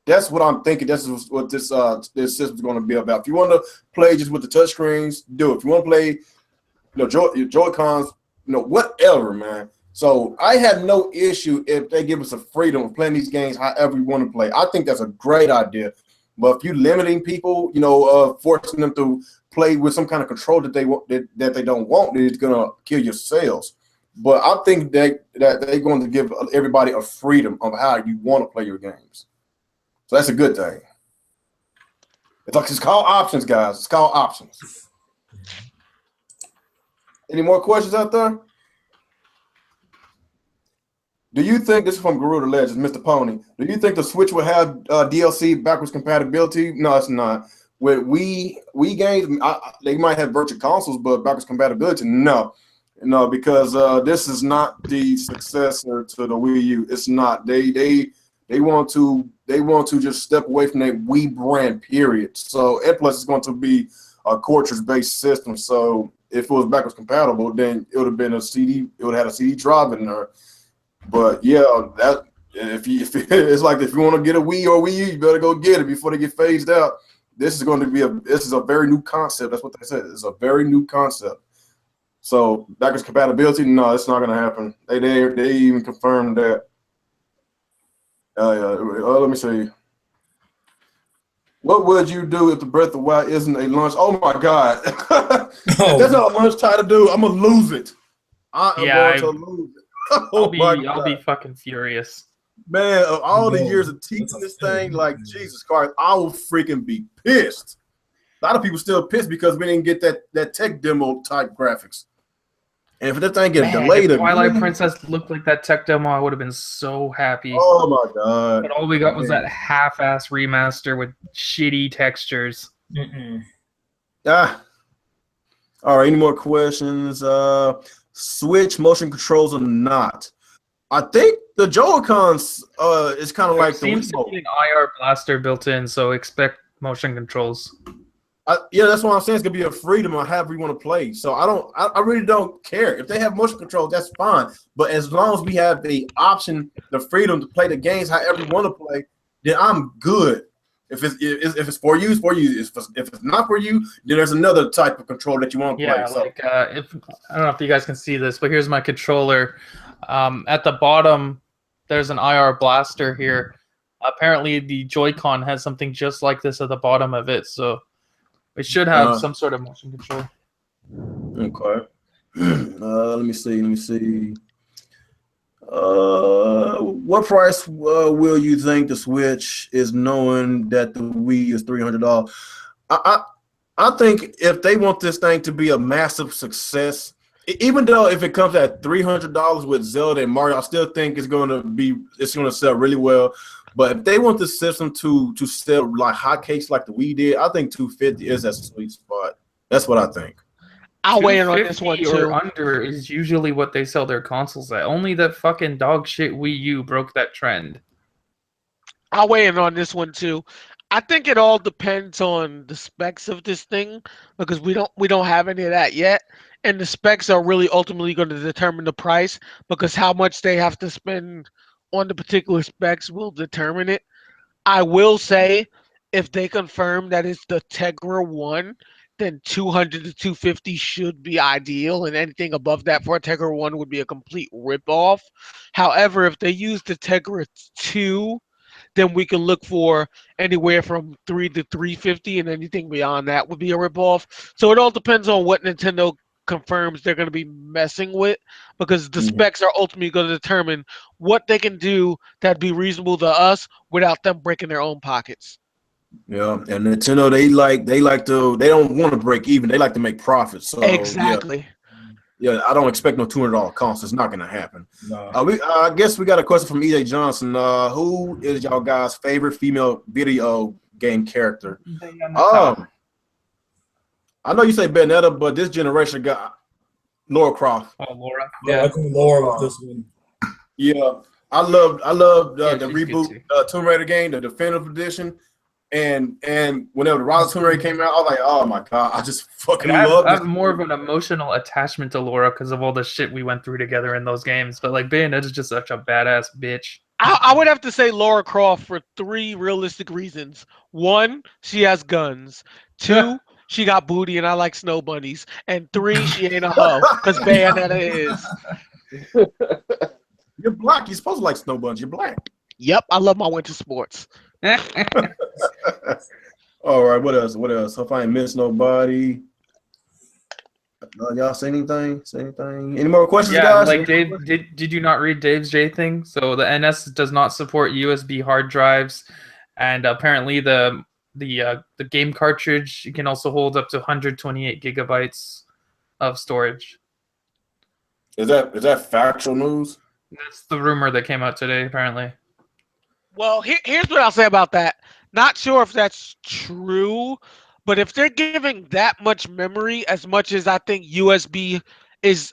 A: That's what I'm thinking. That's what this system's going to be about. If you want to play just with the touch screens, do it. If you want to play, Joy-Cons, whatever, man. So I have no issue if they give us a freedom of playing these games however we want to play. I think that's a great idea. But if you're limiting people, forcing them to play with some kind of control that they want that they don't want, it's gonna kill your sales. But I think that they're going to give everybody a freedom of how you want to play your games. So that's a good thing. It's called options, guys. It's called options. Any more questions out there? Do you think, this is from Garuda Legends, Mr. Pony, do you think the Switch will have DLC backwards compatibility? No, it's not. With Wii games, they might have virtual consoles, but backwards compatibility, no. No, because this is not the successor to the Wii U. It's not. They want to just step away from that Wii brand, period. So, and plus it's going to be a cartridge-based system. So if it was backwards compatible, then it would have been a CD. It would have had a CD drive in there. But yeah, that it's like if you want to get a Wii or Wii U, you better go get it before they get phased out. This is going to be a very new concept. That's what they said. It's a very new concept. So backwards compatibility, no, it's not going to happen. They even confirmed that. Let me see. What would you do if the Breath of the Wild isn't a launch? Oh my God! If that's not a launch title to do, I'm gonna lose it. I am going to lose it.
B: I'll be fucking furious.
A: Man, of all the years of teaching this thing, like Jesus Christ, I will freaking be pissed. A lot of people still pissed because we didn't get that tech demo type graphics. And if this thing gets delayed,
B: if Twilight Princess looked like that tech demo, I would have been so happy.
A: Oh my God!
B: But all we got was that half-ass remaster with shitty textures.
A: All right. Any more questions? Switch motion controls or not? I think the Joy-Cons is kind of like the
B: seems to be an IR blaster built in, so expect motion controls.
A: Yeah, that's what I'm saying. It's gonna be a freedom of however you want to play. So I really don't care if they have motion control. That's fine. But as long as we have the option, the freedom to play the games however you want to play, then I'm good. If it's for you, it's for you. If it's not for you, then there's another type of control that you want to play.
B: Yeah, like I don't know if you guys can see this, but here's my controller. At the bottom, there's an IR blaster here. Apparently, the Joy-Con has something just like this at the bottom of it, so it should have some sort of motion control.
A: Okay. Let me see. What price will you think the Switch is, knowing that the Wii is $300? I think if they want this thing to be a massive success, even though if it comes at $300 with Zelda and Mario, I still think it's going to sell really well. But if they want the system to sell like hotcakes like the Wii did, I think $250 is a sweet spot. That's what I think.
D: I'll weigh in on this one too.
B: Or under is usually what they sell their consoles at. Only that fucking dog shit Wii U broke that trend.
D: I'll weigh in on this one too. I think it all depends on the specs of this thing, because we don't have any of that yet, and the specs are really ultimately going to determine the price, because how much they have to spend on the particular specs will determine it. I will say, if they confirm that it's the Tegra 1, then 200 to 250 should be ideal, and anything above that for a Tegra 1 would be a complete ripoff. However, if they use the Tegra 2, then we can look for anywhere from 3 to 350, and anything beyond that would be a ripoff. So it all depends on what Nintendo confirms they're going to be messing with, because the specs are ultimately going to determine what they can do that'd be reasonable to us without them breaking their own pockets.
A: Yeah, and Nintendo they don't want to break even. They like to make profits. So
D: Exactly.
A: yeah, I don't expect no $200 console. It's not going to happen.
E: No.
A: I guess we got a question from EJ Johnson. Who is y'all guys' favorite female video game character? I know you say Bayonetta, but this generation got Lara Croft.
B: Oh, Laura.
E: Yeah, I go Laura with this one.
A: Yeah, I love the
B: she's
A: reboot Tomb Raider game, the definitive edition, and whenever the Rise of Tomb Raider came out, I was like, oh my god, I just fucking love it.
B: I have more of an emotional attachment to Laura because of all the shit we went through together in those games. But like Bayonetta is just such a badass bitch.
D: I would have to say Lara Croft for 3 realistic reasons. 1, she has guns. 2, she got booty and I like snow bunnies. And 3, she ain't a hoe, because Bayonetta is.
A: You're black. You're supposed to like snow bunnies. You're black.
D: Yep, I love my winter sports.
A: All right, what else? What else? Hope I ain't missed nobody. Y'all say anything? Any more questions, guys?
B: Like Dave, did you not read Dave's J thing? So the NS does not support USB hard drives, and apparently the game cartridge can also hold up to 128 gigabytes of storage.
A: Is that factual news?
B: That's the rumor that came out today, apparently.
D: Well, here's what I'll say about that. Not sure if that's true, but if they're giving that much memory, as much as I think USB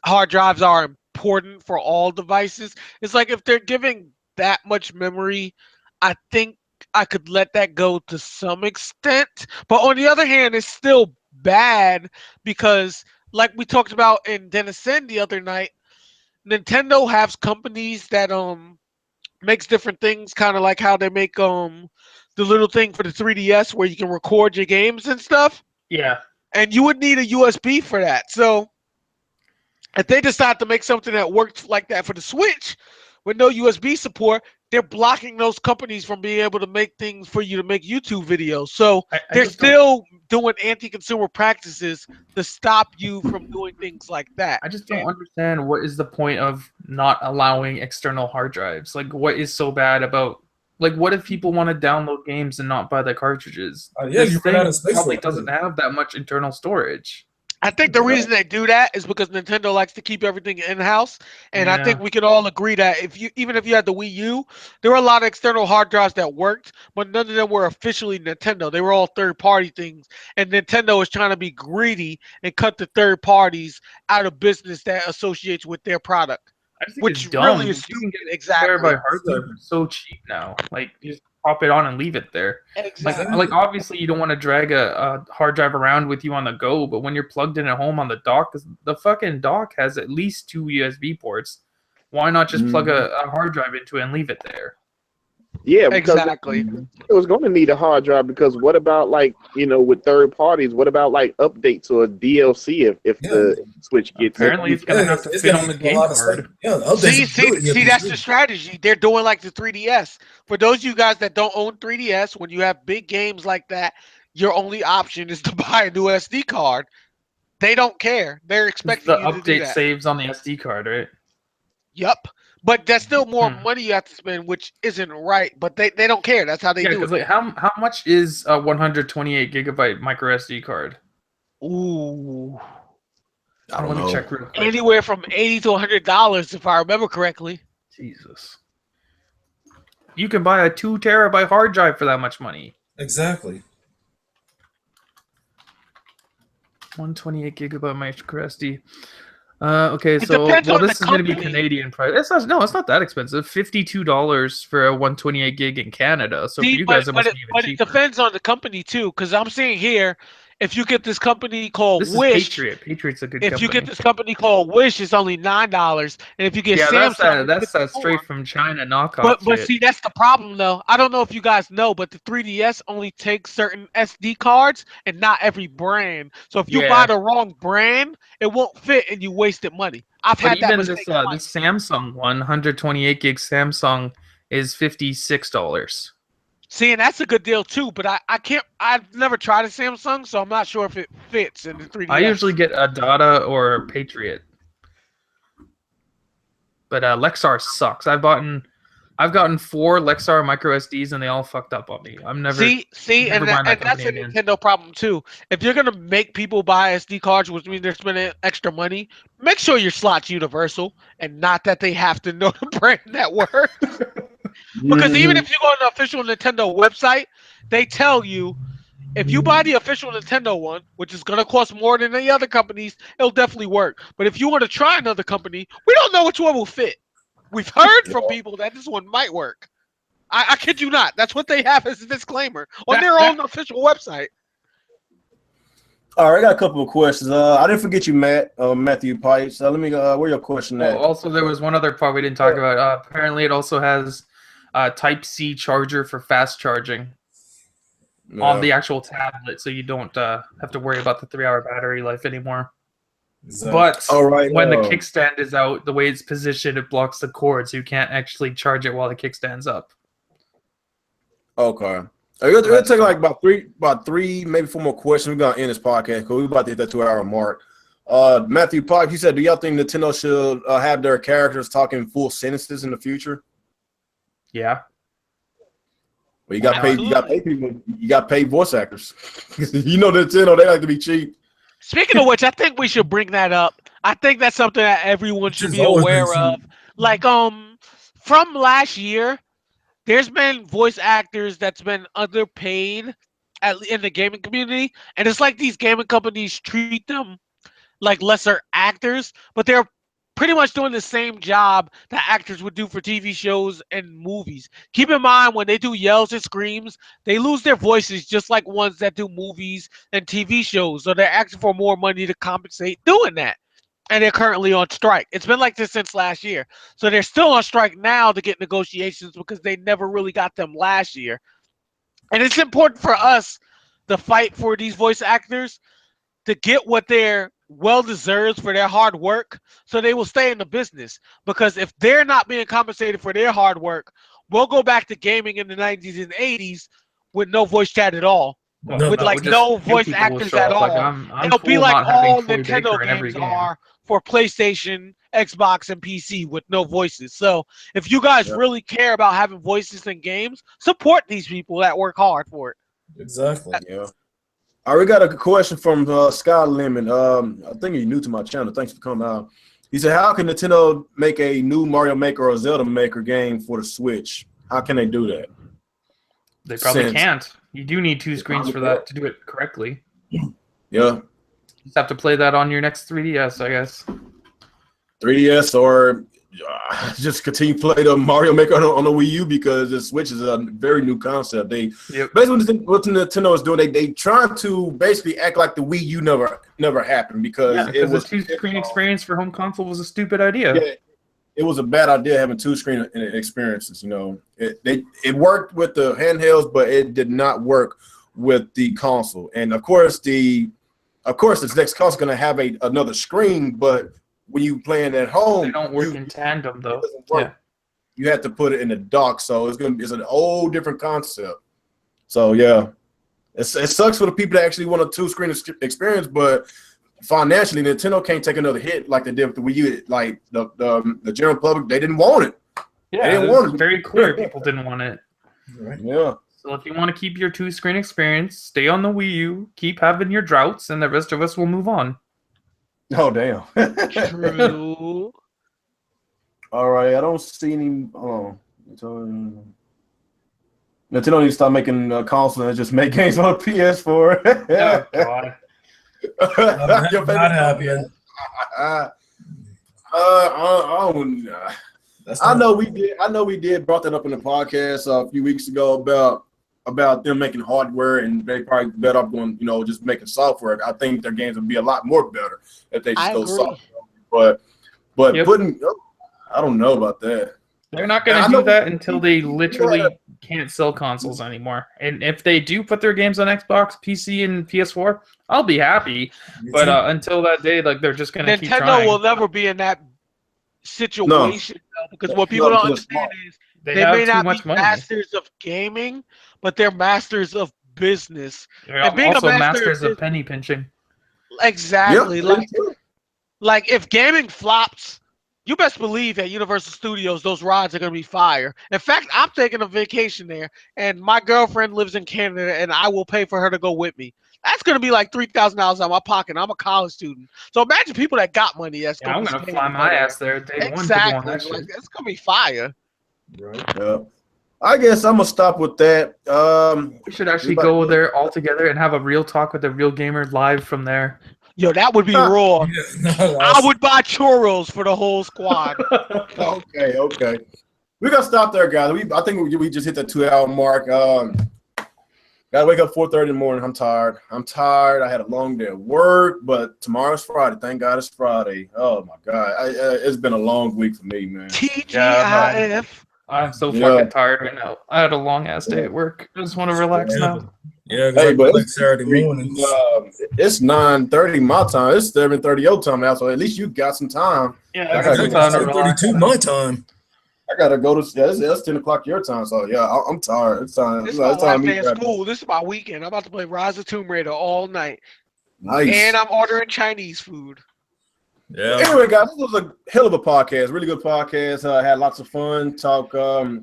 D: hard drives are important for all devices, it's like if they're giving that much memory, I think I could let that go to some extent. But on the other hand, it's still bad because, like we talked about in ActivesiN the other night, Nintendo has companies that makes different things, kind of like how they make the little thing for the 3DS where you can record your games and stuff.
B: Yeah.
D: And you would need a USB for that. So if they decide to make something that works like that for the Switch with no USB support, they're blocking those companies from being able to make things for you to make YouTube videos. So they're still doing anti-consumer practices to stop you from doing things like that.
B: I just don't understand what is the point of not allowing external hard drives. Like, what is so bad about? Like, what if people want to download games and not buy the cartridges?
E: Yeah,
B: this
E: you
B: thing
E: run out of space.
B: Probably doesn't have that much internal storage.
D: I think the reason they do that is because Nintendo likes to keep everything in-house, and I think we can all agree that even if you had the Wii U, there were a lot of external hard drives that worked, but none of them were officially Nintendo. They were all third-party things, and Nintendo is trying to be greedy and cut the third parties out of business that associates with their product.
B: I just think
D: Which
B: it's dumb.
D: really is
B: You can get
D: exactly
B: terabyte hard drives are so cheap now. Like, you just pop it on and leave it there.
D: Exactly.
B: Like obviously you don't want to drag a hard drive around with you on the go, but when you're plugged in at home on the dock, the fucking dock has at least 2 USB ports. Why not just plug a hard drive into it and leave it there?
C: Yeah, because
D: exactly.
C: it was going to need a hard drive because what about with third parties? What about updates or DLC if the Switch gets
B: apparently it's going to have to fit on the game card.
D: See, that's the strategy. They're doing like the 3DS. For those of you guys that don't own 3DS, when you have big games like that, your only option is to buy a new SD card. They don't care. They're expecting
B: the
D: you to do
B: update
D: that.
B: saves on the SD card, right?
D: Yup. But that's still more money you have to spend, which isn't right. But they don't care. That's how they do it.
B: Like, how much is a 128 gigabyte micro SD card?
D: Ooh.
A: I don't know.
B: Check real quick.
D: Anywhere from $80 to $100, if I remember correctly.
B: Jesus. You can buy a 2 terabyte hard drive for that much money.
E: Exactly.
B: 128 gigabyte micro SD. Okay, so this is going to be Canadian price. It's not that expensive. $52 for a 128 gig in Canada. So for you guys, it must be even cheaper.
D: It depends on the company too, because I'm seeing here, if you get this company called Wish,
B: Patriot's a good company.
D: If you get this company called Wish, it's only $9, and if you get Samsung,
B: that's straight from China knockoff.
D: But see, that's the problem though. I don't know if you guys know, but the 3DS only takes certain SD cards and not every brand. So if you buy the wrong brand, it won't fit and you wasted money. I've had that mistake.
B: This Samsung 128 gig Samsung is $56.
D: See, and that's a good deal too, but I've never tried a Samsung, so I'm not sure if it fits in the 3DS.
B: I usually get a Data or a Patriot. But Lexar sucks. I've bought I've gotten 4 Lexar micro SDs and they all fucked up on me. I'm never
D: see,
B: never
D: and
B: buying that
D: that's a
B: company again.
D: Nintendo problem too. If you're gonna make people buy SD cards, which means they're spending extra money, make sure your slot's universal and not that they have to know the brand that works. Because even if you go on the official Nintendo website, they tell you if you buy the official Nintendo one, which is going to cost more than the other companies, it'll definitely work. But if you want to try another company, we don't know which one will fit. We've heard from people that this one might work. I kid you not. That's what they have as a disclaimer on their own official website.
A: All right, I got a couple of questions. I didn't forget you, Matthew Pipes. Let me. Where your question at?
B: Also, there was one other part we didn't talk about. Apparently, it also has Type-C charger for fast charging on the actual tablet, so you don't have to worry about the 3-hour battery life anymore. Exactly. But when the kickstand is out, the way it's positioned, it blocks the cord, so you can't actually charge it while the kickstand's up.
A: Okay. It'll take like about three, maybe 4 more questions. We're gonna end this podcast because we're about to hit that 2-hour mark. Matthew Pipe, he said, "Do y'all think Nintendo should have their characters talking full sentences in the future?"
B: Yeah.
A: Well, you got paid. You got paid people. You got paid voice actors. You know Nintendo, they like to be cheap.
D: Speaking of which, I think we should bring that up. I think that's something that everyone should be aware of. Like, from last year, there's been voice actors that's been underpaid in the gaming community, and it's like these gaming companies treat them like lesser actors, but they're pretty much doing the same job that actors would do for TV shows and movies. Keep in mind, when they do yells and screams, they lose their voices just like ones that do movies and TV shows. So they're asking for more money to compensate doing that. And they're currently on strike. It's been like this since last year. So they're still on strike now to get negotiations because they never really got them last year. And it's important for us to fight for these voice actors to get what they're well-deserved for their hard work, so they will stay in the business. Because if they're not being compensated for their hard work, we'll go back to gaming in the 90s and 80s with no voice chat at all. With like no voice actors at all.
B: I'm
D: It'll
B: cool
D: be like all
B: Troy
D: Nintendo
B: Baker in every
D: games
B: game.
D: are for PlayStation, Xbox, and PC with no voices. So if you guys really care about having voices in games, support these people that work hard for it.
E: Exactly.
A: Yeah. All right, we got a question from Scott Lemon. I think you're new to my channel. Thanks for coming out. He said, "How can Nintendo make a new Mario Maker or Zelda Maker game for the Switch? How can they do that?"
B: They probably can't. You do need 2 screens for that to do it correctly.
A: Yeah.
B: You just have to play that on your next 3DS, I guess.
A: 3DS or just continue to play the Mario Maker on the Wii U because the Switch is a very new concept. They basically what Nintendo is doing, they trying to basically act like the Wii U never happened because it was
B: the 2-screen experience for home console was a stupid idea.
A: Yeah, it was a bad idea having 2-screen experiences. You know, it worked with the handhelds, but it did not work with the console. And of course, this next console is going to have another screen, but when you playing at home,
B: they don't work in tandem though.
A: Yeah, you have to put it in the dock, so it's an old different concept. So yeah, it sucks for the people that actually want a 2-screen experience, but financially, Nintendo can't take another hit like they did with the Wii U. Like the general public, they didn't want it.
B: Yeah,
A: they didn't want it.
B: Very clear people didn't want it.
A: Right. Yeah.
B: So if you want to keep your 2-screen experience, stay on the Wii U, keep having your droughts, and the rest of us will move on.
A: Oh damn.
D: True.
A: All right, I don't see any. Nintendo needs to stop making consoles and just make games on PS4.
B: Oh God.
E: Not happy.
A: I know we did brought that up in the podcast a few weeks ago about them making hardware, and they probably better off going, just making software. I think their games would be a lot more better if they just go software. But putting, I don't know about that.
B: They're not going to do that until they literally can't sell consoles anymore. And if they do put their games on Xbox, PC, and PS4, I'll be happy. But until that day, like they're just going to keep trying.
D: Nintendo will never be in that situation because what people don't understand is they may not be masters of gaming, but they're masters of business.
B: They're and being also masters of penny pinching.
D: Exactly. Like if gaming flops, You best believe at Universal Studios those rides are gonna be fire. In fact, I'm taking a vacation there, and my girlfriend lives in Canada, and I will pay for her to go with me. That's gonna be like $3,000 out of my pocket. I'm a college student, so imagine people that got money. That's
B: Yeah, I'm gonna
D: spending
B: fly
D: to go
B: my
D: there.
B: ass there day one to go on
D: Exactly,
B: that
D: like
B: shit.
D: it's gonna be fire.
A: Right. Yeah. I guess I'm gonna stop with that.
B: We should actually go there all together and have a real talk with the Real Gamer live from there.
D: Yo, that would be raw.
E: Yeah,
D: I would buy churros for the whole squad.
A: Okay. We're gonna stop there, guys. I think we just hit the 2-hour mark. Gotta wake up 4:30 in the morning. I'm tired. I had a long day at work, but tomorrow's Friday. Thank God it's Friday. Oh my God, it's been a long week for me, man.
D: TGIF.
B: I'm so fucking tired right now. I had a long ass day at work. I just want to relax now.
E: Yeah,
A: Hey, but
E: like Saturday mornings.
A: It's 9:30 my time. It's 7:30 your time now, so at least you got some time.
B: Yeah,
A: I
B: I got some time to relax.
E: 32 my time.
A: I gotta go to it's 10 o'clock your time, so yeah, I'm tired. It's time.
D: This
A: It's
D: is my
A: time
D: last
A: to
D: day
A: meet
D: of
A: that.
D: school. This is my weekend. I'm about to play Rise of Tomb Raider all night.
A: Nice.
D: And I'm ordering Chinese food.
E: Yeah.
A: Anyway, guys, this was a hell of a podcast. Really good podcast. Had lots of fun.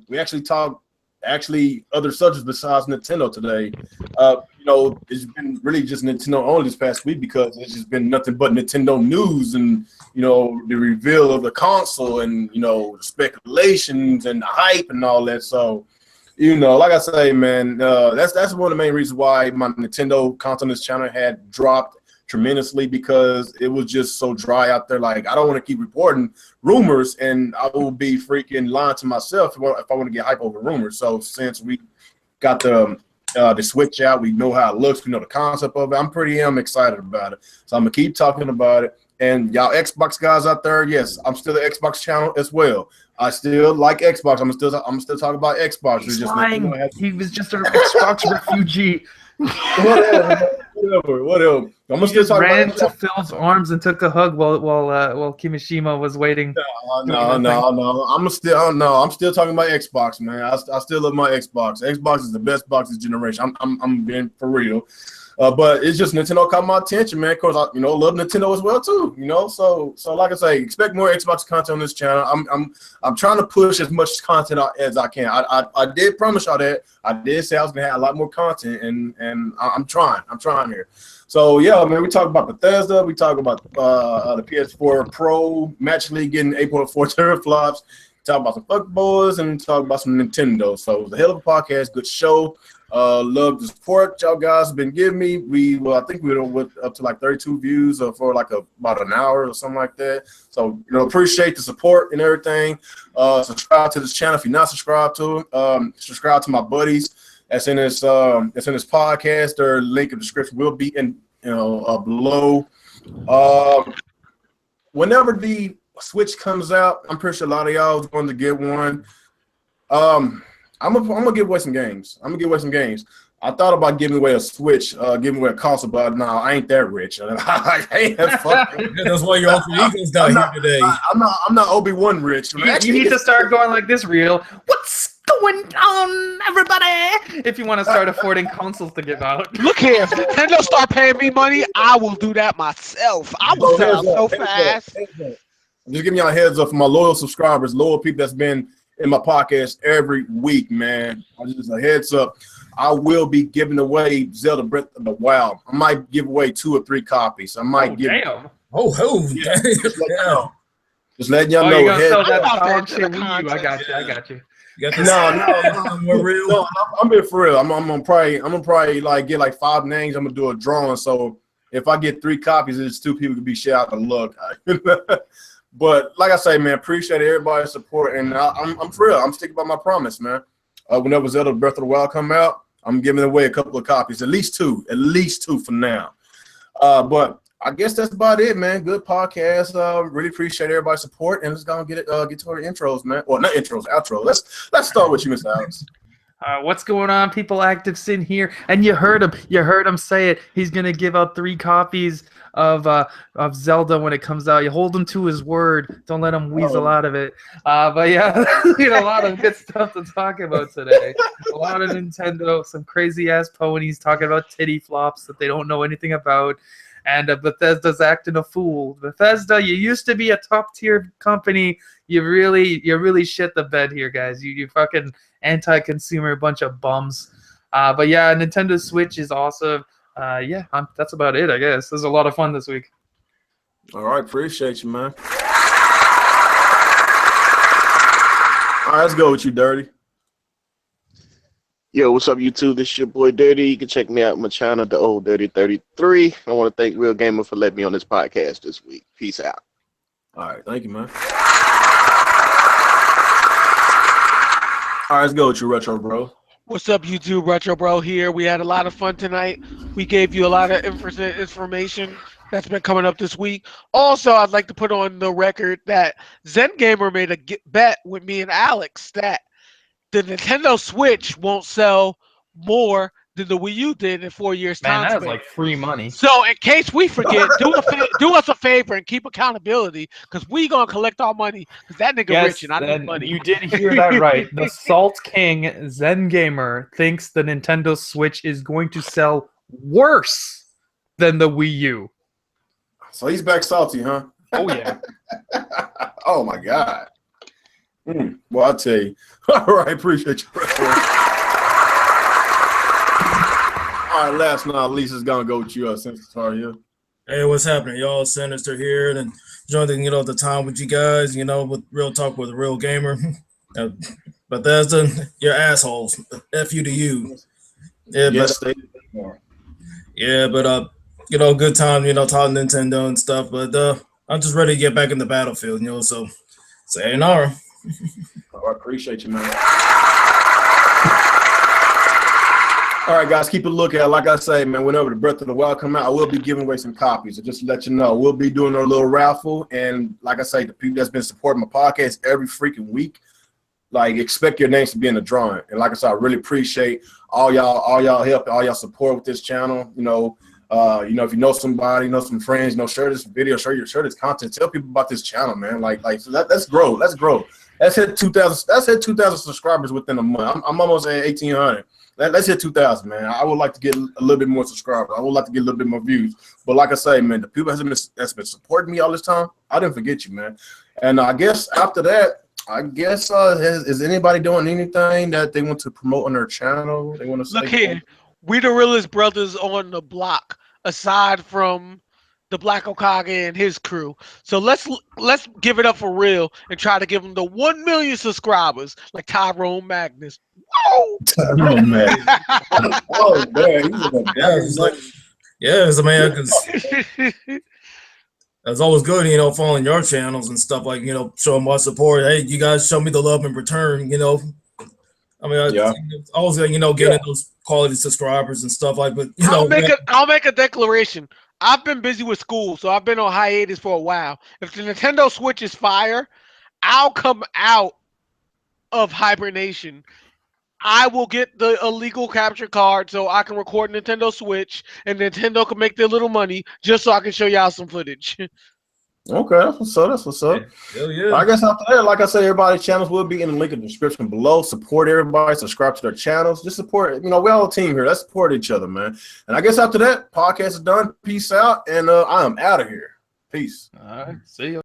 A: We actually talked other subjects besides Nintendo today. It's been really just Nintendo only this past week because it's just been nothing but Nintendo news and the reveal of the console and the speculations and the hype and all that. So, like I say, man, that's one of the main reasons why my Nintendo content on this channel had dropped tremendously, because it was just so dry out there. Like, I don't want to keep reporting rumors, and I will be freaking lying to myself if I want to get hype over rumors. So since we got the Switch out, we know how it looks, we know the concept of it. I'm pretty excited about it. So I'm gonna keep talking about it. And y'all Xbox guys out there, yes, I'm still the Xbox channel as well. I still like Xbox. I'm still talking about Xbox.
B: He's lying. He was just an Xbox refugee.
A: Whatever. I'm gonna still talk
B: ran
A: about
B: to Phil's arms and took a hug while Kimishima was waiting.
A: No. I'm still talking about Xbox, man. I still love my Xbox. Xbox is the best box this generation. I'm being for real. But it's just Nintendo caught my attention, man. Of course, I love Nintendo as well too. So like I say, expect more Xbox content on this channel. I'm trying to push as much content out as I can. I did promise y'all that. I did say I was gonna have a lot more content, and I'm trying here. So yeah, man, we talk about Bethesda. We talk about the PS4 Pro Match League getting 8.4 teraflops. Talk about some fuckboys and talk about some Nintendo. So it was a hell of a podcast. Good show. Love the support y'all guys have been giving me. I think we went up to like 32 views for like about an hour or something like that. So appreciate the support and everything. Subscribe to this channel if you're not subscribed to it. Subscribe to my buddies. That's in this podcast. Their link in the description will be in below. Whenever the Switch comes out, I'm pretty sure a lot of y'all is going to get one. I'm gonna give away some games. I thought about giving away a Switch, giving away a console, but no, I ain't that rich. I ain't that fucking.
E: That's why your alter ego's down here today.
A: I'm not Obi-Wan rich.
B: You need to start going like this, Real. What's going on, everybody? If you want to start affording consoles to give out.
D: Look here, if Nintendo start paying me money, I will do that myself. I will sell so fast.
A: I'm just giving y'all a heads up for my loyal subscribers, loyal people that's been in my podcast every week, man. Just a heads up. I will be giving away Zelda Breath of the Wild. I might give away 2 or 3 copies. I might give.
B: Damn.
A: Yeah.
E: Damn.
A: Just letting y'all know.
B: You're gonna sell that
D: I'm
B: dog
D: out
B: shit
D: there
B: with
D: to
B: you.
D: the
B: I got you.
E: You got this
A: No,
E: real.
A: no, I'm being for real. I'm gonna probably like get like 5 names. I'm gonna do a drawing. So if I get 3 copies, it's 2 people could be shit out the luck. But like I say, man, appreciate everybody's support, and I'm for real. I'm sticking by my promise, man. Whenever Zelda Breath of the Wild come out, I'm giving away a couple of copies, at least 2 for now. But I guess that's about it, man. Good podcast. Really appreciate everybody's support, and let's go and get to our intros, man. Well, not intros, outro. Let's start with you, Mr. Alex.
B: What's going on, people? ActivesiN here, and you heard him say it. He's gonna give out 3 copies of Zelda when it comes out. You hold him to his word. Don't let him weasel out of it. But yeah, we got a lot of good stuff to talk about today. A lot of Nintendo, some crazy ass ponies talking about titty flops that they don't know anything about. and Bethesda's acting a fool. Bethesda, you used to be a top-tier company. You really shit the bed here, guys. You fucking anti-consumer bunch of bums. But yeah, Nintendo Switch is awesome. Yeah, that's about it, I guess. This was a lot of fun this week.
A: All right, appreciate you, man. All right, let's go with you, Dirty.
C: Yo, what's up, YouTube? This is your boy Dirty. You can check me out on my channel, The Old Dirty 33. I want to thank Real Gamer for letting me on this podcast this week. Peace out.
A: All right, thank you, man. All right, let's go with you, Retro Bro.
D: What's up, YouTube? Retro Bro here. We had a lot of fun tonight. We gave you a lot of information that's been coming up this week. Also, I'd like to put on the record that ZenGamer made a bet with me and Alex that the Nintendo Switch won't sell more than the Wii U did in 4 years' time.
B: Man, that was like free money.
D: So in case we forget, do us a favor and keep accountability, because we gonna collect our money, because that nigga rich and I need money.
B: You did hear that right. The Salt King ZenGamer thinks the Nintendo Switch is going to sell worse than the Wii U.
A: So he's back salty, huh?
B: Oh yeah.
A: Oh my God. Well, I'll tell you. All right, appreciate you. All right, last but not least, is gonna go with you, Sinister here.
E: Hey, what's happening, y'all? Sinister here, and joining the time with you guys. With Real Talk with a Real Gamer. Bethesda, you're assholes. F you to you. Yeah,
A: yes,
E: but good time. Talking Nintendo and stuff. But I'm just ready to get back in the battlefield. So sayonara.
A: I appreciate you, man. All right, guys, keep a lookout. Like I say, man, whenever the Breath of the Wild come out, I will be giving away some copies. So just to let you know, we'll be doing our little raffle. And like I say, the people that's been supporting my podcast every freaking week, like, expect your names to be in the drawing. And like I said, I really appreciate all y'all help, all y'all support with this channel. If you know somebody, some friends, share this video, share this content, tell people about this channel, man. So let's grow. Let's grow. Let's hit 2,000. Let's hit 2,000 subscribers within a month. I'm almost at 1,800. Let's hit 2,000, man. I would like to get a little bit more subscribers. I would like to get a little bit more views. But like I say, man, the people that's been supporting me all this time, I didn't forget you, man. And I guess after that, is anybody doing anything that they want to promote on their channel? They want to say?
D: Look here, we the realest brothers on the block, aside from the Black Okage and his crew. So let's give it up for real and try to give them the 1 million subscribers like Tyrone Magnus. Whoa!
A: Tyrone Magnus. Oh man,
E: it's man. It's always good, following your channels and stuff, like, showing my support. Hey, you guys show me the love in return. Always getting those quality subscribers and stuff like. But
D: I'll make a declaration. I've been busy with school, so I've been on hiatus for a while. If the Nintendo Switch is fire, I'll come out of hibernation. I will get the illegal capture card so I can record Nintendo Switch, and Nintendo can make their little money just so I can show y'all some footage.
A: Okay, that's what's up.
E: Hell yeah.
A: I guess after that, like I said, everybody's channels will be in the link in the description below. Support everybody, subscribe to their channels. Just support, we all a team here. Let's support each other, man. And I guess after that, podcast is done. Peace out, and I am out of here. Peace.
B: All right, see you.